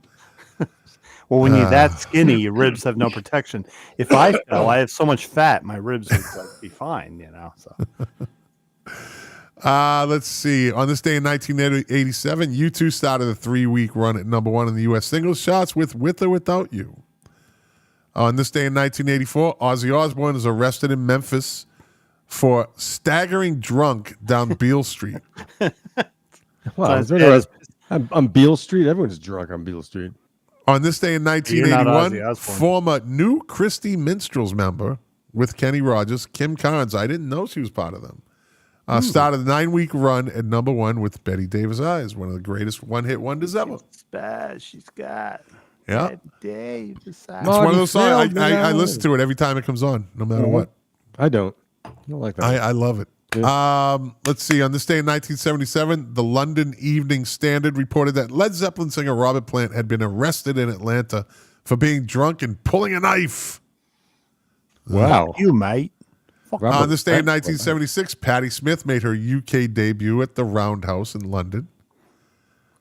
Well, when you're that skinny, your ribs have no protection. If I fell, I have so much fat, my ribs would be fine, So. Let's see. On this day in 1987, U2 started a 3-week run at #1 in the U.S. singles charts with or Without You. On this day in 1984, Ozzy Osbourne is arrested in Memphis for staggering drunk down Beale Street. Wow, on Beale Street? Everyone's drunk on Beale Street. On this day in 1981, former New Christie Minstrels member with Kenny Rogers, Kim Carnes, I didn't know she was part of them, started a 9-week run at #1 with Betty Davis Eyes, one of the greatest one-hit wonders ever. She's got... Yeah. It's one of those songs. I listen to it every time it comes on, no matter what. I don't like that. I love it. Yeah. Let's see. On this day in 1977, the London Evening Standard reported that Led Zeppelin singer Robert Plant had been arrested in Atlanta for being drunk and pulling a knife. Wow. You, mate. On this day in 1976, Patti Smith made her UK debut at the Roundhouse in London.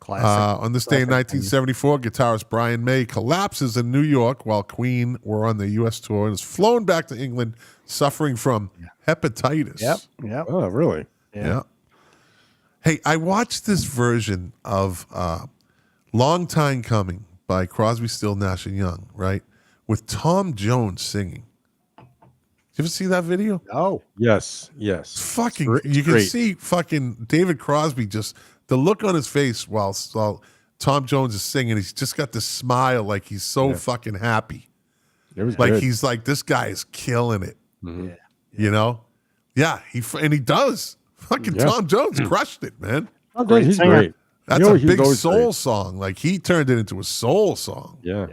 On this day in 1974, guitarist Brian May collapses in New York while Queen were on the U.S. tour and is flown back to England suffering from hepatitis. Yep. Oh, really? Yeah. Hey, I watched this version of Long Time Coming by Crosby, Still, Nash & Young, right? With Tom Jones singing. Did you ever see that video? Oh. Yes. Fucking, you can see fucking David Crosby just... The look on his face while Tom Jones is singing, he's just got this smile like he's so fucking happy. It was like good. He's like, this guy is killing it. Mm-hmm. You know? Yeah, he does. Fucking Tom Jones crushed it, man. Oh, he's great. That's a big soul song. Like, he turned it into a soul song. Yeah.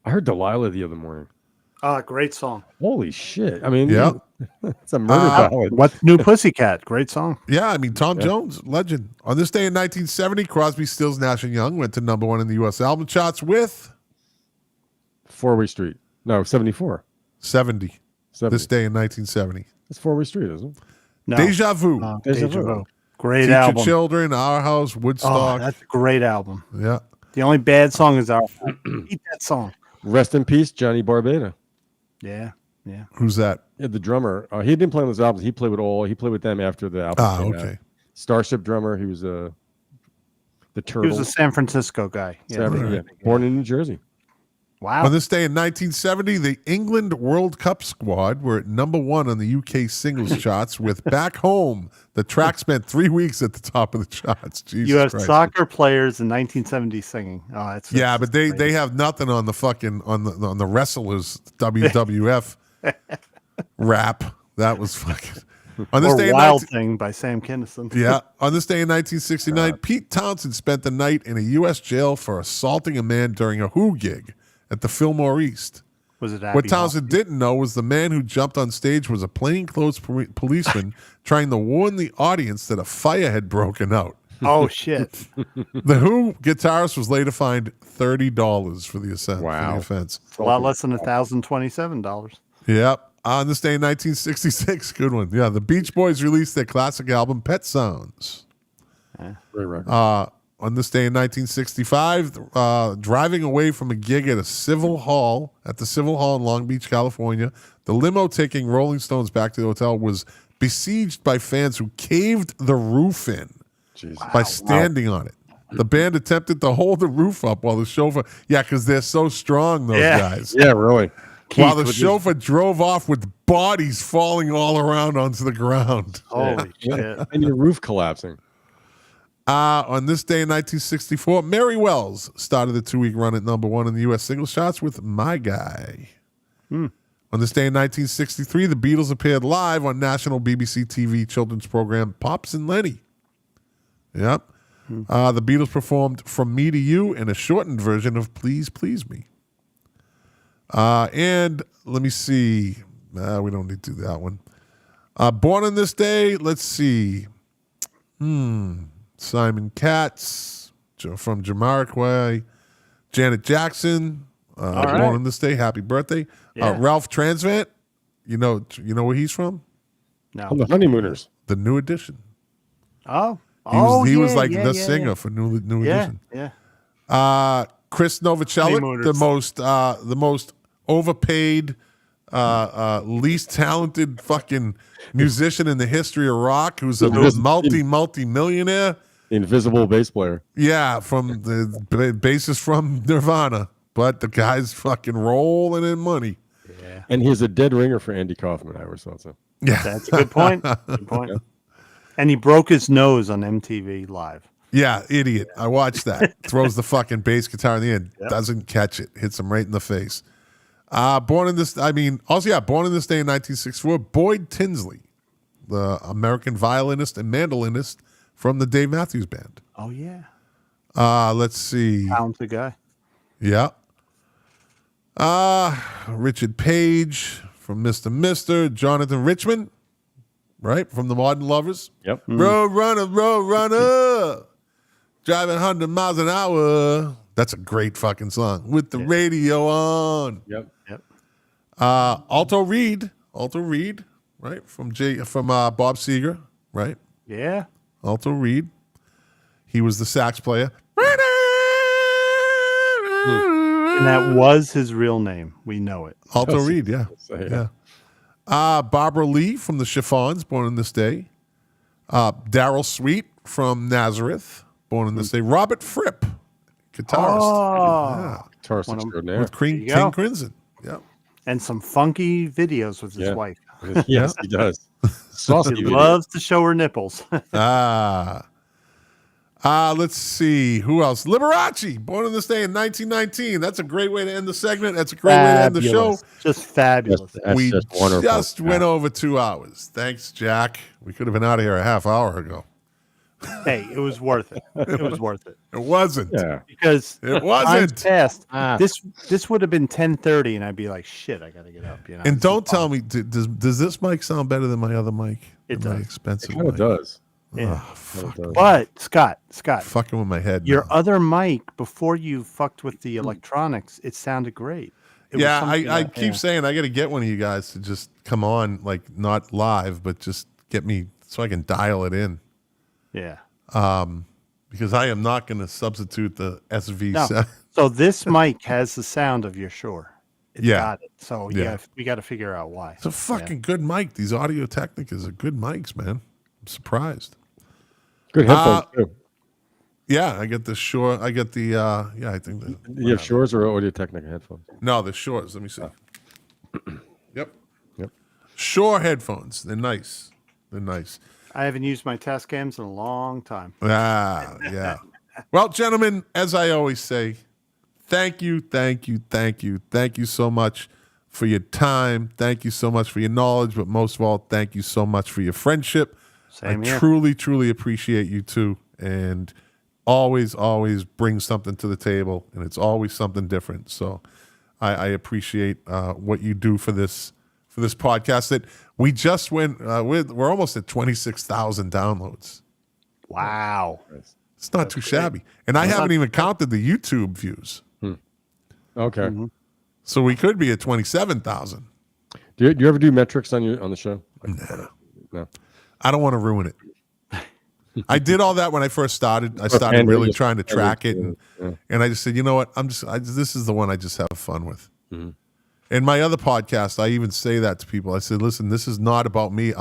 I heard Delilah the other morning. Great song. Holy shit. I mean, it's a murder ballad. What's New Pussycat? Great song. Yeah, I mean, Tom Jones, legend. On this day in 1970, Crosby, Stills, Nash & Young went to #1 in the U.S. album charts with... 4-Way Street. No, 74. 70. This day in 1970. It's 4-Way Street, isn't it? No. Deja Vu. Deja Vu. Great Teach album. Your Children, Our House, Woodstock. Oh, that's a great album. Yeah. The only bad song is Our House. Eat that song. Rest in peace, Johnny Barbada. Yeah. Who's that? Yeah, the drummer. He didn't play on those albums. He played with them after the album. Okay. Out. Starship drummer. He was the Turtle. He was a San Francisco guy. Born in New Jersey. Wow. On this day in 1970, the England World Cup squad were at #1 on the UK singles charts with Back Home. The track spent 3 weeks at the top of the charts. Jesus you have Christ. soccer players in 1970 singing. Oh, that's but they have nothing on the fucking on the wrestlers WWF rap. That was fucking on this day. Wild Thing by Sam Kinison. Yeah. On this day in 1969, Pete Townsend spent the night in a U.S. jail for assaulting a man during a Who gig at the Fillmore East. Was it what Townsend didn't know was the man who jumped on stage was a plainclothes policeman trying to warn the audience that a fire had broken out. Oh, shit. The Who guitarist was later fined $30 for the offense. It's a lot less than $1,027. Yep. On this day in 1966, good one. Yeah, the Beach Boys released their classic album, Pet Sounds. Great record. On this day in 1965, driving away from a gig at the Civil Hall in Long Beach, California, the limo taking Rolling Stones back to the hotel was besieged by fans who caved the roof in by standing on it. The band attempted to hold the roof up while the chauffeur, because they're so strong, those guys. Yeah, really. While the chauffeur drove off with bodies falling all around onto the ground. Holy shit. And your roof collapsing. On this day in 1964, Mary Wells started the 2-week run at number 1 in the U.S. singles charts with My Guy. On this day in 1963, the Beatles appeared live on national BBC TV children's program Pops and Lenny. Yep. The Beatles performed From Me to You in a shortened version of Please Please Me. And let me see. We don't need to do that one. Born on this day, let's see. Simon Katz from Jamiroquai. Janet Jackson, born on this day. Happy birthday. Yeah. Ralph Transvant, you know where he's from? No. On the Honeymooners. The New Edition. Oh. He was like the singer for New Edition. Yeah. Chris Novoselic, the most overpaid, least talented fucking musician in the history of rock, who's a multi-millionaire. Invisible bass player. Yeah, from the bassist from Nirvana, but the guy's fucking rolling in money. Yeah. And he's a dead ringer for Andy Kaufman, I always thought so. Yeah, That's a good point. Good point. Yeah. And he broke his nose on MTV Live. Yeah, idiot. I watched that. Throws the fucking bass guitar in the end. Yep. Doesn't catch it. Hits him right in the face. Born in this day in 1964, Boyd Tinsley, the American violinist and mandolinist from the Dave Matthews Band. Oh, yeah. Let's see. Talented guy. Yeah. Richard Page from Mr. Mister. Jonathan Richman, right, from the Modern Lovers. Yep. Road runner, driving 100 miles an hour. That's a great fucking song. With the radio on. Yep. Alto Reed, right, from Bob Seger, right? Yeah. Alto Reed. He was the sax player. And that was his real name. We know it. Alto Reed, yeah. Yeah. Barbara Lee from the Chiffons, born on this day. Daryl Sweet from Nazareth, born on this day. Robert Fripp, guitarist. Oh. Guitarist extraordinaire. With King Crimson. Yeah. And some funky videos with his wife. Yes, he does. Saucy He video. loves to show her nipples. Let's see. Who else? Liberace, born on this day in 1919. That's a great way to end the segment. That's a great way to end the show. Just fabulous. We just wonderful. just went over 2 hours. Thanks, Jack. We could have been out of here a half hour ago. Hey, it was worth it. It was worth it. It wasn't. Yeah. Because It wasn't. time's passed. This would have been 10:30, and I'd be like, shit, I gotta get up. And don't tell me, does this mic sound better than my other mic? It My does. expensive Kind of mic? does. Yeah. Fuck. But Scott, Fucking with my head. your now. other mic before you fucked with the electronics, it sounded great. It was Yeah, something I that- keep saying I got to get one of you guys to just come on, like not live, but just get me so I can dial it in. Yeah. Because I am not going to substitute the SV. No. So this mic has the sound of your Shure. It's Yeah. got it. So Yeah. we got to figure out why. It's a fucking good mic. These Audio-Technicas are good mics, man. I'm surprised. Good headphones, too. Yeah, I get the Shure. I get the I think the You have Shores or Audio-Technica headphones? no, the Shores. Let me see. Yep. Yep. Shure headphones. They're nice. They're nice. I haven't used my Tascams in a long time. Yeah. Well, gentlemen, as I always say, thank you so much for your time. Thank you so much for your knowledge, but most of all, thank you so much for your friendship. Same I here. truly appreciate you too, and always bring something to the table, and it's always something different. So I appreciate what you do for this podcast that we just went. We're almost at 26,000 downloads. Wow. It's not too shabby, and I haven't even counted the YouTube views. Okay. So we could be at 27,000. Do you ever do metrics on the show? No. I don't want to ruin it. I did all that when I first started. I started really trying to track it, and I just said, you know what? This is the one I just have fun with. Mm-hmm. In my other podcast, I even say that to people. I said, listen, this is not about me.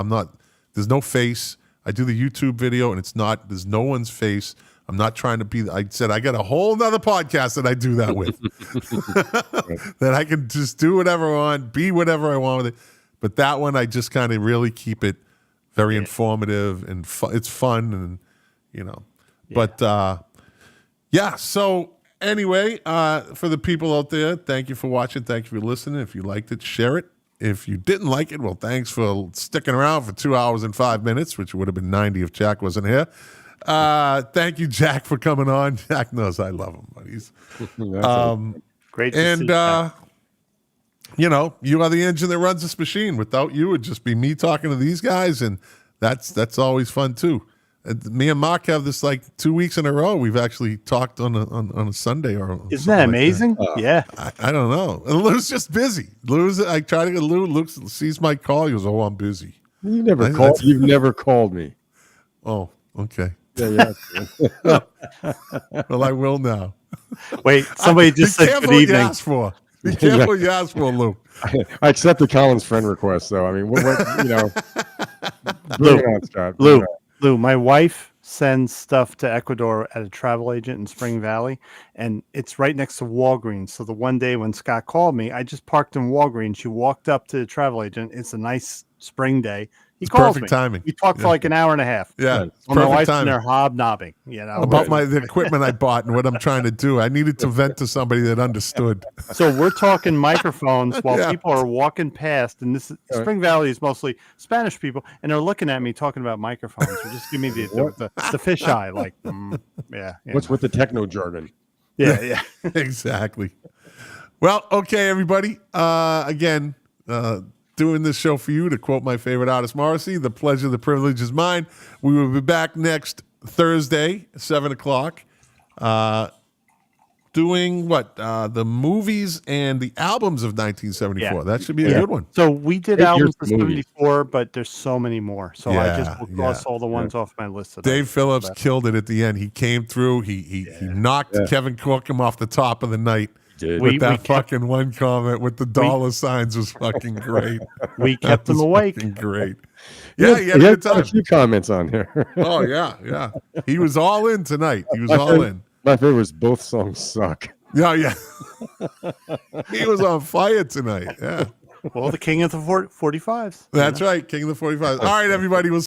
There's no face. I do the YouTube video, and there's no one's face. I'm not trying to be. I said I got a whole nother podcast that I do that with, that I can just do whatever I want, be whatever I want with it. But that one, I just kind of really keep it very informative and it's fun, and But so anyway, for the people out there, thank you for watching. Thank you for listening. If you liked it, share it. If you didn't like it, well, thanks for sticking around for 2 hours and 5 minutes, which would have been 90 if Jack wasn't here. Thank you, Jack, for coming on. Jack knows I love him, buddies. Great to see you. You are the engine that runs this machine. Without you, it'd just be me talking to these guys, and that's always fun too. Me and Mark have this like 2 weeks in a row. We've actually talked on a Sunday or isn't that amazing? Like that. Yeah, I don't know. Lou's just busy. I try to get Lou. Luke sees my call. He goes, "Oh, I'm busy." You never called. You've never called me. Oh, okay. Yeah. Well, I will now. Wait, somebody just said good evening. Be careful what you ask for, Lou. I accepted Colin's friend request, though. I mean, what Lou, bring it on, Scott. Lou, my wife sends stuff to Ecuador at a travel agent in Spring Valley, and it's right next to Walgreens. So the one day when Scott called me, I just parked in Walgreens. She walked up to the travel agent. It's a nice spring day. He calls perfect me. timing. We talked for like an hour and a half. Yeah, my wife's in there hobnobbing. About the equipment I bought and what I'm trying to do. I needed to vent to somebody that understood. So we're talking microphones while people are walking past, and this Spring Valley is mostly Spanish people, and they're looking at me talking about microphones. So just give me the fisheye, like, What's with the techno jargon? Yeah, Exactly. Well, okay, everybody. Again, doing this show for you, to quote my favorite artist, Morrissey, the pleasure, the privilege is mine. We will be back next Thursday, 7 o'clock, doing the movies and the albums of 1974. Yeah. That should be a good one. So we did 8 albums years for of movies. 74, but there's so many more. So I just will cross all the ones off my list today. Dave Phillips killed it at the end. He came through. He knocked Kevin Corkum off the top of the night. With that fucking one comment with the dollar signs was fucking great. We kept him awake. Great. Yeah, he had a good time. A few comments on here. Oh, yeah. He was all in tonight. He was all in. My favorite was both songs suck. Yeah. He was on fire tonight. Yeah. Well, the king of the 45s. That's right. King of the 45. All right, everybody. We'll